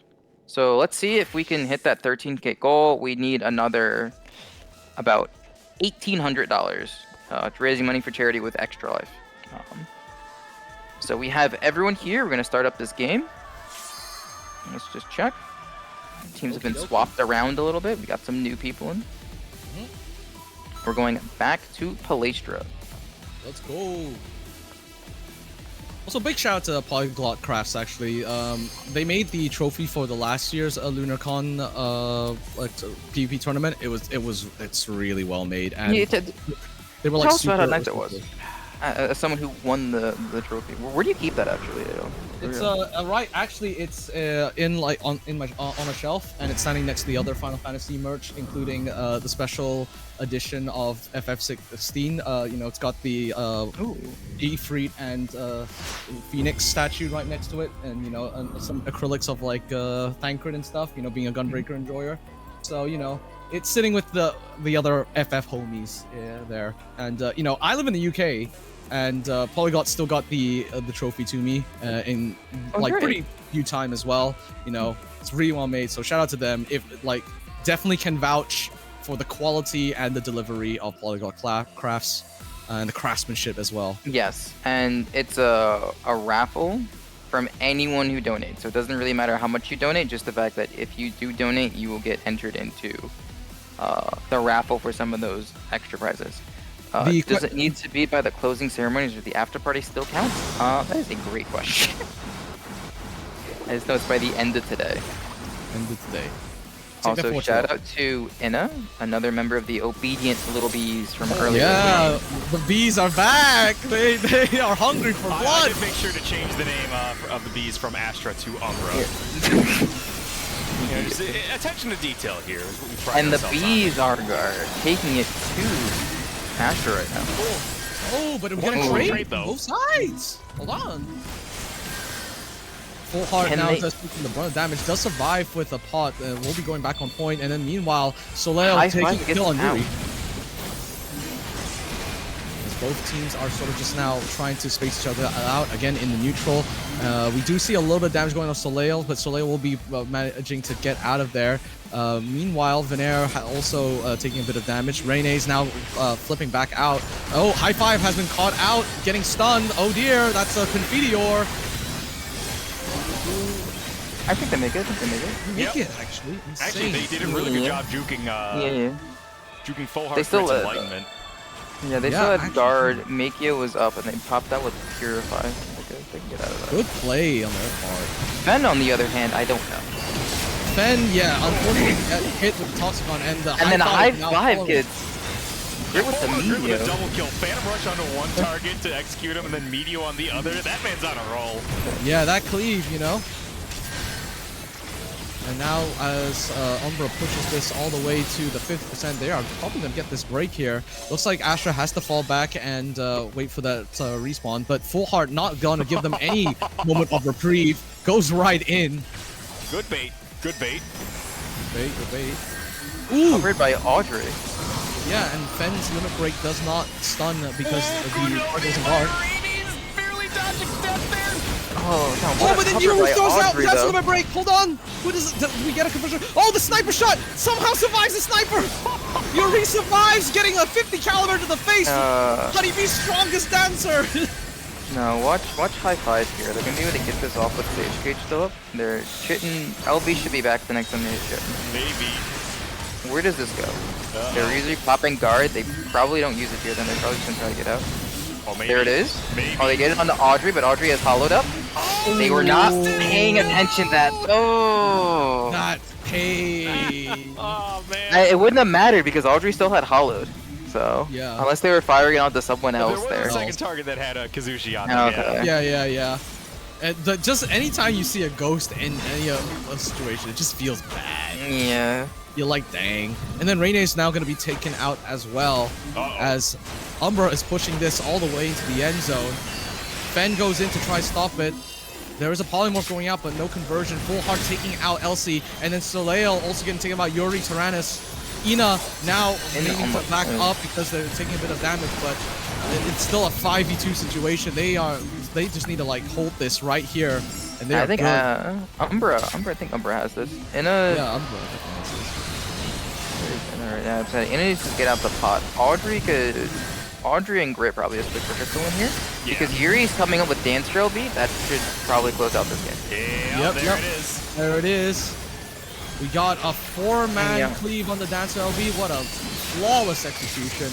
So let's see if we can hit that 13K goal. We need another about $1,800 to raising money for charity with Extra Life. So we have everyone here. We're going to start up this game. Let's just check. Teams have been swapped around a little bit. We got some new people in. We're going back to Palestra. Let's go. Also, big shout out to Polyglot Crafts. Actually, they made the trophy for the last year's LunarCon PvP tournament. It's really well made, and they were like tell us about how nice it was. As someone who won the trophy, where do you keep that actually? It's right. Actually, it's on a shelf, and it's standing next to the other Final Fantasy merch, including the special edition of FF16. It's got the Ifrit and Phoenix statue right next to it, and and some acrylics of like Thancred and stuff. Being a Gunbreaker enjoyer, so it's sitting with the other FF homies there, and I live in the UK. And Polyglot still got the trophy to me in pretty few time as well. It's really well made. So shout out to them. If definitely can vouch for the quality and the delivery of Polyglot Crafts. and the craftsmanship as well. Yes, and it's a raffle from anyone who donates. So it doesn't really matter how much you donate, just the fact that if you do donate, you will get entered into the raffle for some of those extra prizes. Does it need to be by the closing ceremonies or the after party still counts? That is a great question. I just know it's by the end of today. End of today. Also, shout out to Inna, another member of the obedient little bees from earlier. Yeah, the bees are back. They are hungry for blood. I did make sure to change the name of the bees from Astra to Umbra. Just, attention to detail here is what we pride And the ourselves bees are taking it to Astra right now. Oh, but we're getting trade though. Both sides. Hold on. Full Heart now does taking the brunt of damage, does survive with a pot, will be going back on point, and then meanwhile, Soleil taking a kill on Yuri. As both teams are sort of just now trying to space each other out, again in the neutral. We do see a little bit of damage going on Soleil, but Soleil will be managing to get out of there. Meanwhile, Venair also taking a bit of damage. Rene's now flipping back out. Oh, High Five has been caught out, getting stunned. Oh dear, that's a Confidior. I think they make it. They make it, actually. Insane. Actually, they did a really good job juking, juking Full Heart for Enlightenment. Yeah, they still had guard. Makio was up, and they popped out with Purify. They can get out of that. Good play on their part. Fen, on the other hand, I don't know. Fen, yeah, unfortunately got hit with the Toxicon, and then High Five gets hit with the Meteor. With a double kill, Phantom Rush onto one target to execute him, and then Meteor on the other. That man's on a roll. Yeah, that cleave, you know. And now as Umbra pushes this all the way to the 50%, they are probably going to get this break here. Looks like Astra has to fall back and wait for that respawn, but Full Heart not going to give them any moment of reprieve. Goes right in. Good bait. Good bait. Good bait. Ooh! Covered by Audrey. Yeah, and Fen's limit break does not stun because the target isn't guard. Oh, but then Yuri throws out that's limit break. Hold on. Who does we get a conversion? Oh, the sniper shot somehow survives the sniper. Yuri survives, getting a 50 caliber to the face. Honeybee's strongest dancer. No, watch High Five here. They're gonna be able to get this off with Sage Cage still up. They're shitting. LB should be back the next time they shit. Maybe. Where does this go? They're usually popping guard. They probably don't use it here. Then they're probably just gonna try to get out. Oh, maybe. There it is. Maybe. Oh, they get it on the Audrey, but Audrey has hollowed up. Oh. They were not paying attention to that. Oh. Not paid. Oh, man. It wouldn't have mattered because Audrey still had hollowed. So, yeah. Unless they were firing onto someone else there. Was a second target that had a Kazushi on it. Okay. Yeah. And just anytime you see a ghost in any situation, it just feels bad. Yeah. You're like, dang. And then Rene is now going to be taken out as well, as Umbra is pushing this all the way into the end zone. Fen goes in to try stop it. There is a polymorph going out, but no conversion. Full Heart taking out Elsie, and then Soleil also getting taken out Yuri Tyrannus. Ina now needing to back up because they're taking a bit of damage, but it's still a 5v2 situation. They just need to like hold this right here, and they I think Umbra. I think Umbra has this. Yeah, Umbra. Yeah, Ina needs to get out the pot. Audrey and Grit probably just for Crystal in here. Yeah. Because Yuri's coming up with Dance Trail beat. That should probably close out this game. Yeah, there it is. There it is. We got a 4-man cleave on the Dance LB. What a flawless execution.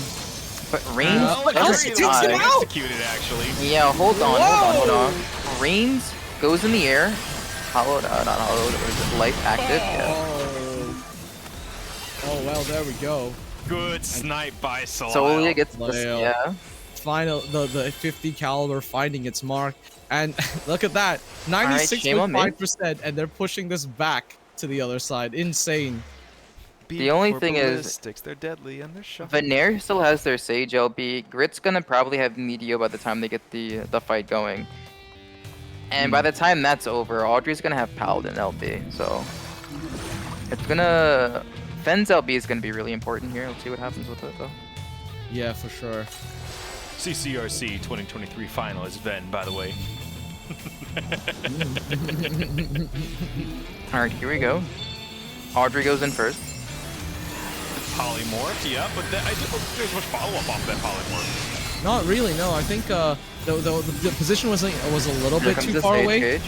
But Reigns Elsie takes him out. Executed, actually. Yeah, hold on. Reigns goes in the air. Hollowed, not hollowed. What is it? Life active. Yeah. Oh well, there we go. Good snipe by Soleil. Soleil gets this, yeah. Final the 50 caliber finding its mark, and look at that, 96.5%, and they're pushing this back to the other side. Insane. The only thing is, they're deadly and they're sharp. Venair still has their Sage LB. Grit's gonna probably have Meteor by the time they get the fight going, and by the time that's over, Audrey's gonna have Paladin LB. So it's gonna. Fen's LB is going to be really important here. Let's see what happens with it, though. Yeah, for sure. CCRC 2023 final is Ven, by the way. Alright, here we go. Audrey goes in first. Polymorph, yeah, but I didn't think there was much follow-up off that polymorph. Not really, no. I think the position was a little Here bit comes too the far Sage away. Cage.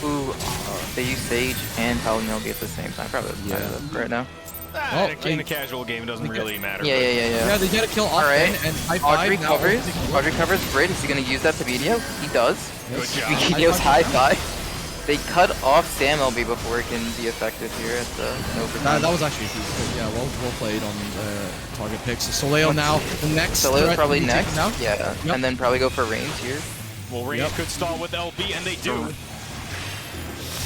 Ooh, they use Sage and Palinyogi at the same time. Probably Yeah. right now. Oh, In a casual game, it doesn't really matter. Yeah, but- yeah, yeah, yeah. Yeah, they get a kill off Alright. then, and high Audrey five now. covers. Audrey covers Brit. Is he gonna use that to Video? He does. Good job. Video's high five. They cut off Sam LB before it can be effective here at the overtime. That was actually good. Yeah, well played on target picks. So Soleo now, the next. Soleo's threat probably to be taken next. Now. Yeah, Yep. and then probably go for range here. Well, Range could stall with LB, and they do.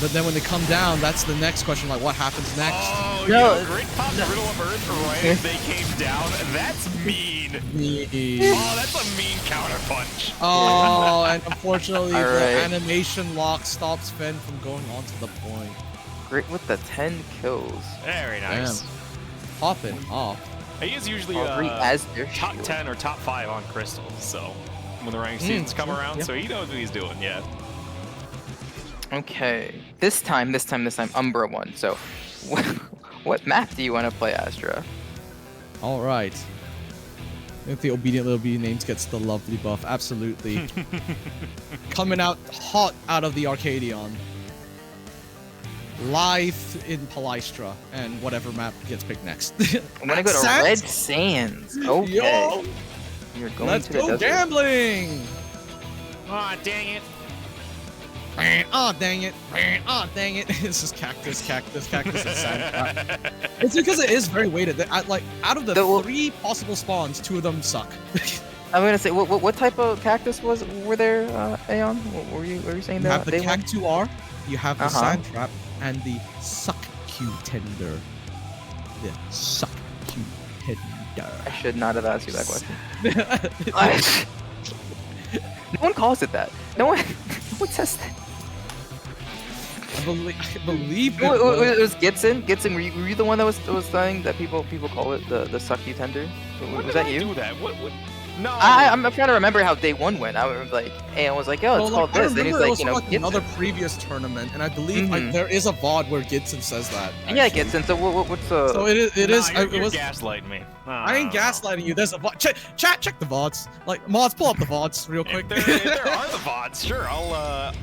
But then when they come down, that's the next question. Like, what happens next? Oh, No, you know, Grit popped Riddle of Earth right as they came down. That's mean. Oh, that's a mean counterpunch. Oh, and unfortunately, All the right. animation lock stops Fen from going on to the point. Grit with the 10 kills. Very nice. Damn. Popping off. He is usually Audrey as their top shield. 10 or top 5 on crystals, so when the ranked seasons come around, yeah. so he knows what he's doing, yeah. Okay, this time, Umbra won. So, what map do you want to play, Astra? All right. If the obedient little bee names gets the lovely buff, absolutely. Coming out hot out of the Arcadion. Live in Palystra, and whatever map gets picked next. I'm gonna go to Sands? Red Sands. Okay. Yo, You're going let's to the go desert. gambling! Aw, dang it. Oh, dang it. Oh, dang it. It's just cactus, and sand. It's because it is very weighted. Like, out of the Well- 3 possible spawns, 2 of them suck. I'm gonna say, what type of cactus were there, Aeon? What were you saying You that have the they won? Cactuar, you have the Uh-huh. Sand Trap, and the Suck Tender. The Suck Tender. I should not have asked you that question. No one calls it that. No one says that. I believe it It was- was Gidson. Gidson, were you the one that was saying that people call it the suck you tender? Was that I you? do that? What? No. I'm trying to remember how day 1 went. I was like, Aeon was like, oh, it's Well, called I this. And he's remember it like, was you from, know, like, another Gidson. previous tournament, and I believe Mhm. there is a VOD where Gidson says that. Yeah, actually. Gidson. So what's So it is. Nah, It you're was. gaslighting me. I ain't gaslighting you. There's a VOD. Chat, check the VODs. Like, mods, pull up the VODs real quick. If there are the VODs, sure, I'll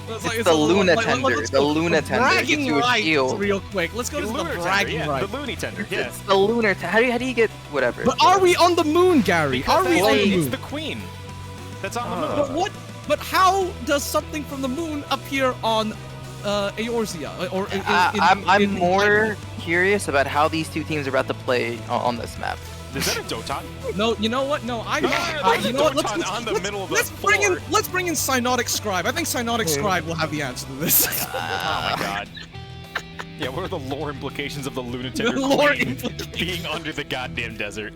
It's It's the Luna Tender. let's The go Luna for Tender gets bragging you a rights shield. real quick. Let's go to the Lunar bragging Tender, yeah, rights. the Looney Tender, yeah. It's the lunar. How do you get whatever? But are we on the moon, Gary? Because Are we on the it's moon? the Queen. That's on the moon. But what? But how does something from the moon appear on Eorzea? Or I'm in- more curious about how these two teams are about to play on this map. Is that a Doton? No, you know what? No, I'm No, not. there's You a know what? Doton on the middle of the floor. Let's bring in Cyanotic Scribe. I think Cyanotic Scribe will have the answer to this. Oh my god. Yeah, what are the lore implications of the Luna Tender lore Queen implications. being under the goddamn desert?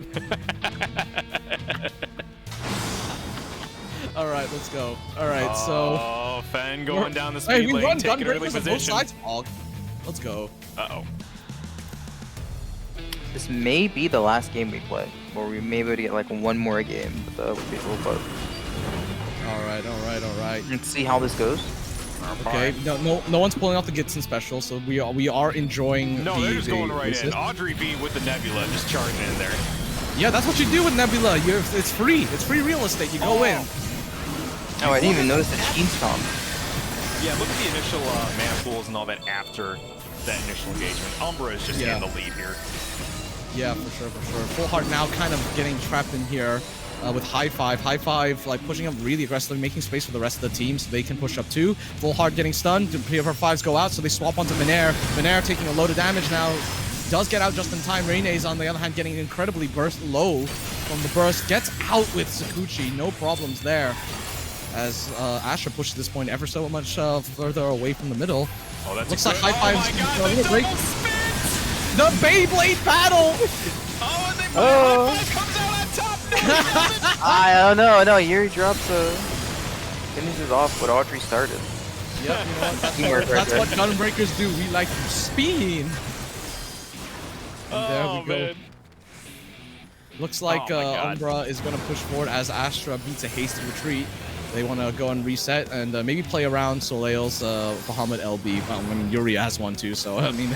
All right, let's go. All right, so. Oh, Fen going down the Hey, speed we lane, run taking early Gunbreakers on both position. sides. Hog. Let's go. Uh-oh. This may be the last game we play, or we may be able to get like one more game with people. But All right. let's see how this goes. Okay, no one's pulling out the Gidson special, so we are enjoying. No, the, they're just the going right in. assist. Audrey B with the Nebula just charging in there. Yeah, that's what you do with Nebula. It's free. It's free real estate. You go in. Oh, I didn't even notice the Sheen Stomp. Yeah, look at the initial mana pools and all that after that initial engagement. Umbra is just in the lead here. Yeah, for sure. Full Heart now kind of getting trapped in here with High Five. High Five like pushing up really aggressively, making space for the rest of the team so they can push up too. Full Heart getting stunned. The PvPrimal go out, so they swap onto Minair. Minair taking a load of damage now. Does get out just in time. Reyne's on the other hand getting incredibly burst low from the burst. Gets out with Sakuchi. No problems there. As Asher pushes this point ever so much further away from the middle. Oh, that's Looks a like good- High Five's Oh my gonna god, throw a the little break. double spins! The Beyblade battle! Oh, and they Oh. High Five comes out on top! I don't know. No, Yuri drops finishes off what Audrey started. Yep, you know what? Teamwork right That's there. what Gunbreakers do. We like to spin. And there Oh, we go. man. Looks like Oh my God. Umbra is going to push forward as Astra beats a hasty retreat. They want to go and reset and maybe play around Soleil's Bahamut LB. Well, I mean, Yuri has one too, so I mean,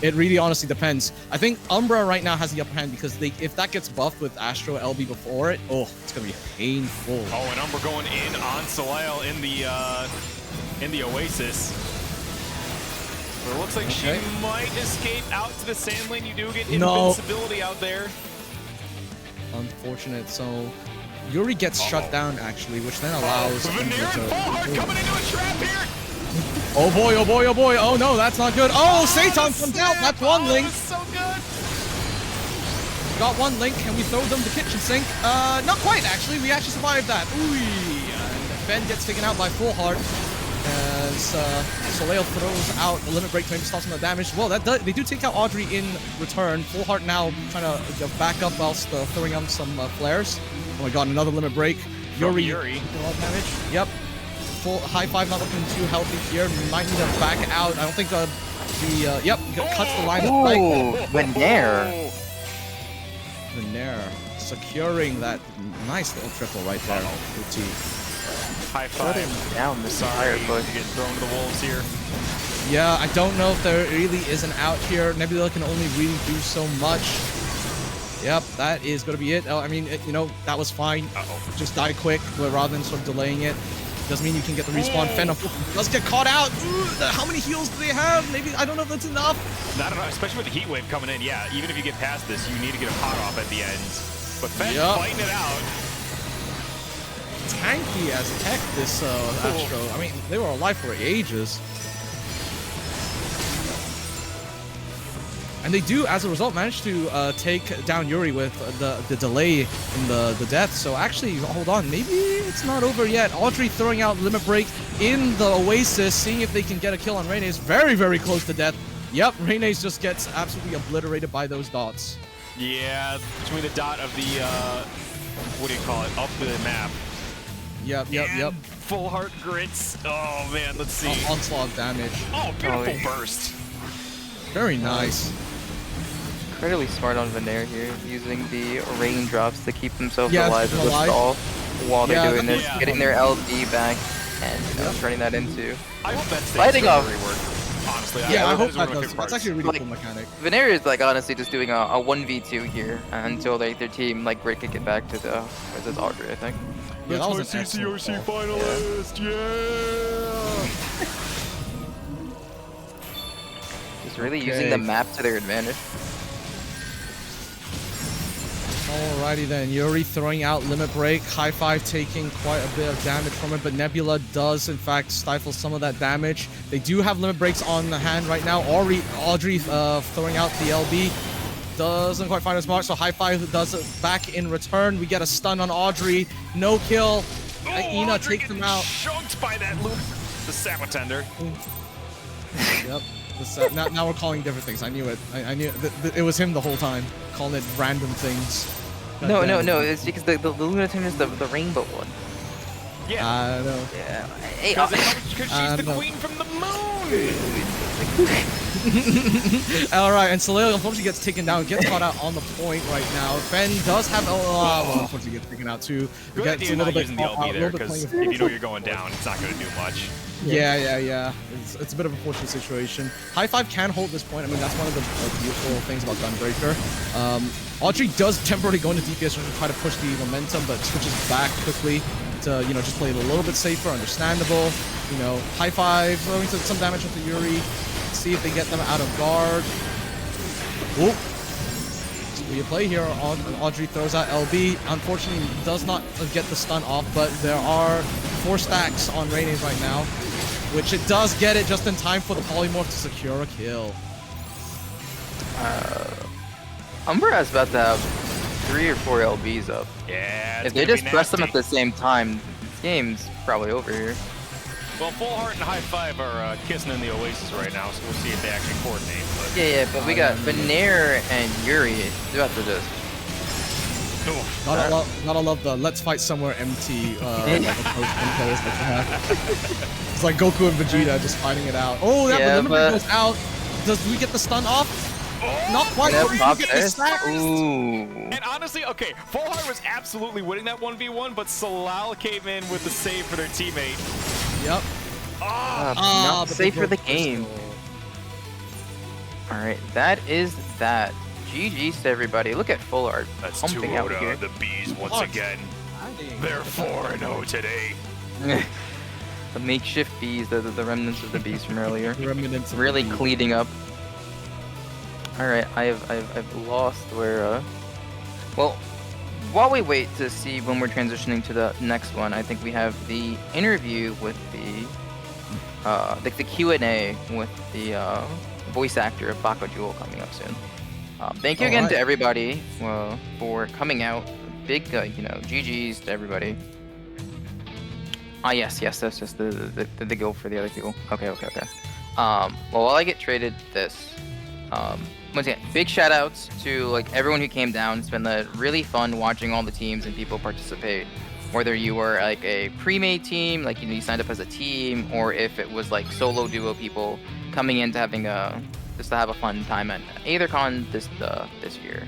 it really honestly depends. I think Umbra right now has the upper hand because if that gets buffed with Astro LB before it, oh, it's gonna be painful. Oh, and Umbra going in on Soleil in the Oasis. So it looks like she might escape out to the sand lane. You do get invincibility out there. Unfortunate. So Yuri gets shut down actually, which then allows Veneer and Fullheart coming into a trap here. Oh boy, oh boy, oh boy. Oh no, that's not good. Oh, Satan comes out. That's one link. So good. Got one link. Can we throw them the kitchen sink? Not quite actually. We actually survived that. Ooh. And Ben gets taken out by Fullheart. As Soleil throws out the limit break to maybe stop some of the damage. Well, they do take out Audrey in return. Fullheart now trying to back up whilst throwing out some flares. Oh my god, another limit break. Yuri. A lot of damage. Yep. Full high five not looking too healthy here. Might need to back out. I don't think yep, cuts the line of fight. Ooh, Veneer. Veneer securing that nice little triple right there. OT. High five. Down the Sorry, fire you get thrown to the wolves here. Yeah, I don't know if there really is an out here. Nebula can only really do so much. Yep, that is going to be it. I mean, you know, that was fine. Just die quick, but rather than sort of delaying it. Doesn't mean you can get the respawn. Fen does get caught out. Ooh, how many heals do they have? Maybe, I don't know if that's enough. I don't know, especially with the heat wave coming in. Yeah, even if you get past this, you need to get a pot off at the end. But Fen fighting it out. Tanky as heck, this Astro. I mean, they were alive for ages. And they do, as a result, manage to take down Yuri with the delay in the death. So actually, hold on, maybe it's not over yet. Audrey throwing out Limit Break in the Oasis, seeing if they can get a kill on Reyna's. Very, very close to death. Yep, Reyna's just gets absolutely obliterated by those dots. Yeah, between the dot of the, what do you call it, up the map. Yep. Fullheart grits. Oh man, let's see. Onslaught damage. Oh, beautiful burst. Very nice. Incredibly smart on Veneer here, using the raindrops to keep themselves Yeah, alive as a stall while they're doing this, yeah. getting their LD back, and turning that into I hope that stays fighting off. rework, honestly. Yeah, I hope that that does. That's actually a really cool mechanic. Veneer is like honestly just doing a 1v2 here until like their team like break kick it back to the Audrey, I think. Yeah, that was That's an my excellent CCRC call. finalist. Yeah. Just really using the map to their advantage. Alrighty then, Yuri throwing out Limit Break, High Five taking quite a bit of damage from it, but Nebula does in fact stifle some of that damage. They do have Limit Breaks on the hand right now. Audrey throwing out the LB. Doesn't quite find his mark, so High Five does it back in return. We get a stun on Audrey. No kill. Ina takes him out. Choked by that loop. The Sabatender. Yep. Now we're calling different things. I knew it. I knew it was him the whole time, calling it random things. No. It's because the Lunatic is the rainbow one. Yeah. I know. Yeah. Hey, Because she's the queen from the moon. All right, and Soleil unfortunately gets taken down, gets caught out on the point right now. Ben does have unfortunately gets taken out too. Good idea not using the LB there, because if you know you're going down, it's not going to do much. Yeah. It's a bit of a fortunate situation. High Five can hold this point. I mean, that's one of the beautiful things about Gunbreaker. Audrey does temporarily go into DPS to try to push the momentum, but switches back quickly to, you know, just play it a little bit safer, understandable. You know, High Five throwing some damage into Yuri. See if they get them out of guard. Whoop. We play here. Audrey throws out LB. Unfortunately, does not get the stun off, but there are 4 stacks on Reyna's right now, which it does get it just in time for the Polymorph to secure a kill. Umbra is about to have 3 or 4 LBs up. Yeah. If they just press them at the same time, this game's probably over here. Well, Fullheart and High Five are kissing in the Oasis right now, so we'll see if they actually coordinate. But... Yeah, but we got Veneer and Yuri. They're about to just... Gotta love the let's fight somewhere empty like approach from players like that. It's like Goku and Vegeta just fighting it out. Oh, that limit goes out. Do we get the stun off? Not quite, Yep, but we pop do get the there. stacks. Ooh. And honestly, okay, Full Heart was absolutely winning that 1v1, but Salal came in with the save for their teammate. Yep. Not but safe they for the broke game. Crystal. Alright, that is that. GG's to everybody. Look at Full Art That's pumping out here. the bees once Oh, again. They're 4-0 today. The makeshift bees, the remnants of the bees from earlier. Remnants of Really the bees. cleaning up. Alright, I've lost where well, while we wait to see when we're transitioning to the next one, I think we have the interview with the Q&A with the voice actor of Bako Jewel coming up soon. Thank you again to everybody for coming out. Big, GG's to everybody. Ah, yes, that's just the go for the other people. Okay. Well, while I get traded this, once again, big shout outs to like everyone who came down. It's been really fun watching all the teams and people participate. Whether you were like a pre-made team, like you signed up as a team, or if it was like solo duo people coming in to having just to have a fun time at AetherCon this year.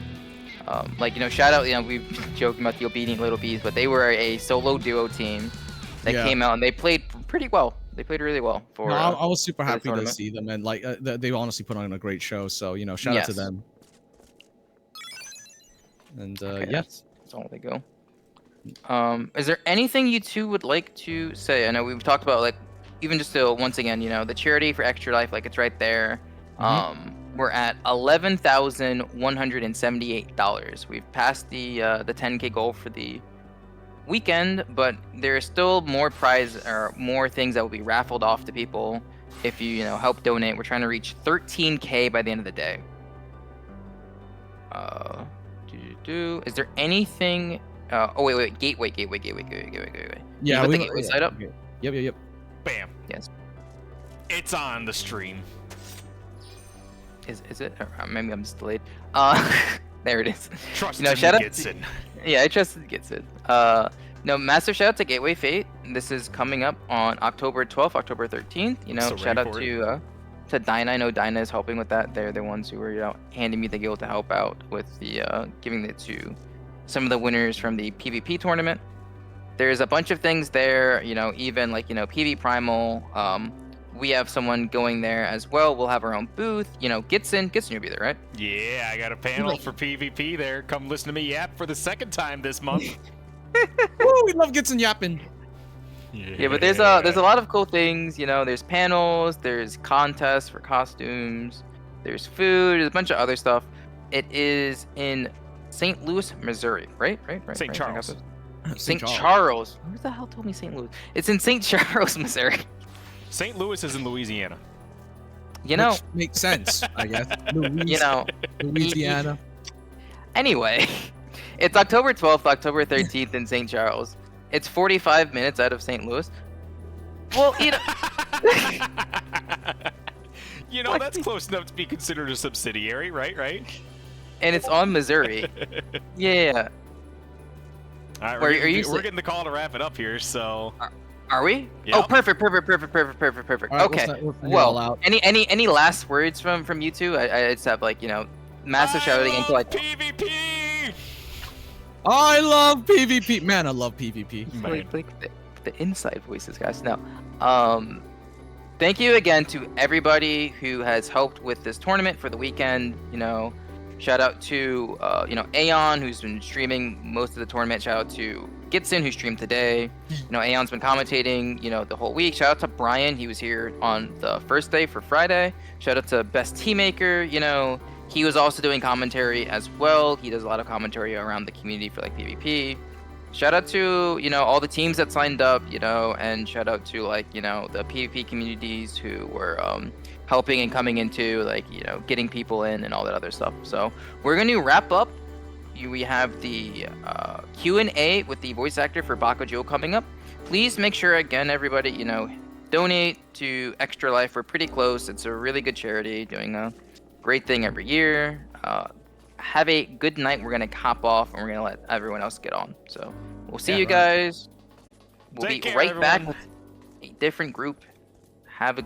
Shout out, we've been joking about the obedient little bees, but they were a solo duo team that came out and they played pretty well. They played really well for. No, I was super happy to tournament. see them, and like they honestly put on a great show. So shout out to them. And Okay, yes, that's all they go. Is there anything you two would like to say? I know we've talked about like even just to once again, the charity for Extra Life, like it's right there. We're at $11,178. We've passed the 10K goal for the weekend, but there's still more more things that will be raffled off to people if you help donate. We're trying to reach 13K by the end of the day. Is there anything? Oh wait, Gateway. yeah, we the Gateway side up. Yep. Bam. Yes. It's on the stream. Is it? Or maybe I'm just delayed. There it is. Trust shout out Gidson. Yeah, I trusted Gidson. Massive shout out to Gateway Fate. This is coming up on October 12th, October 13th. Shout out to Dinah. I know Dinah is helping with that. They're the ones who were handing me the guild to help out with the giving it to some of the winners from the PvP tournament. There's a bunch of things there. Even like PvPrimal. We have someone going there as well. We'll have our own booth. Gidson, you'll be there, right? Yeah, I got a panel for PvP there. Come listen to me yap for the second time this month. Woo, we love Gidson yapping. Yeah, but there's a lot of cool things. There's panels, there's contests for costumes, there's food, there's a bunch of other stuff. It is in St. Louis, Missouri, right? St. Charles. St. Charles. Who the hell told me St. Louis? It's in St. Charles, Missouri. St. Louis is in Louisiana. Which makes sense, I guess. Louisiana. Anyway, it's October 12th, October 13th in St. Charles. It's 45 minutes out of St. Louis. Well, that's close enough to be considered a subsidiary, right? And it's on Missouri. Yeah. All right, we're getting the call to wrap it up here, so. Are we? Yep. Oh, perfect. Right, Okay. Well, any last words from you two? I just have massive shout out again to PvP. I love PvP. Man, I love PvP. The inside voices, guys. No. Thank you again to everybody who has helped with this tournament for the weekend. Shout out to Aeon, who's been streaming most of the tournament. Shout out to Gidson, who streamed today. Aeon's been commentating the whole week. Shout out to Brian, he was here on the first day for Friday. Shout out to Best Teammaker. He was also doing commentary as well. He does a lot of commentary around the community for PvP. Shout out to all the teams that signed up, and shout out to the PvP communities who were helping and coming into getting people in and all that other stuff. So we're going to wrap up. We have the Q&A with the voice actor for Bako Jewel coming up. Please make sure, again, everybody, donate to Extra Life. We're pretty close. It's a really good charity, doing a great thing every year. Have a good night. We're going to hop off, and we're going to let everyone else get on. So we'll see you guys. We'll be right back with a different group. Have a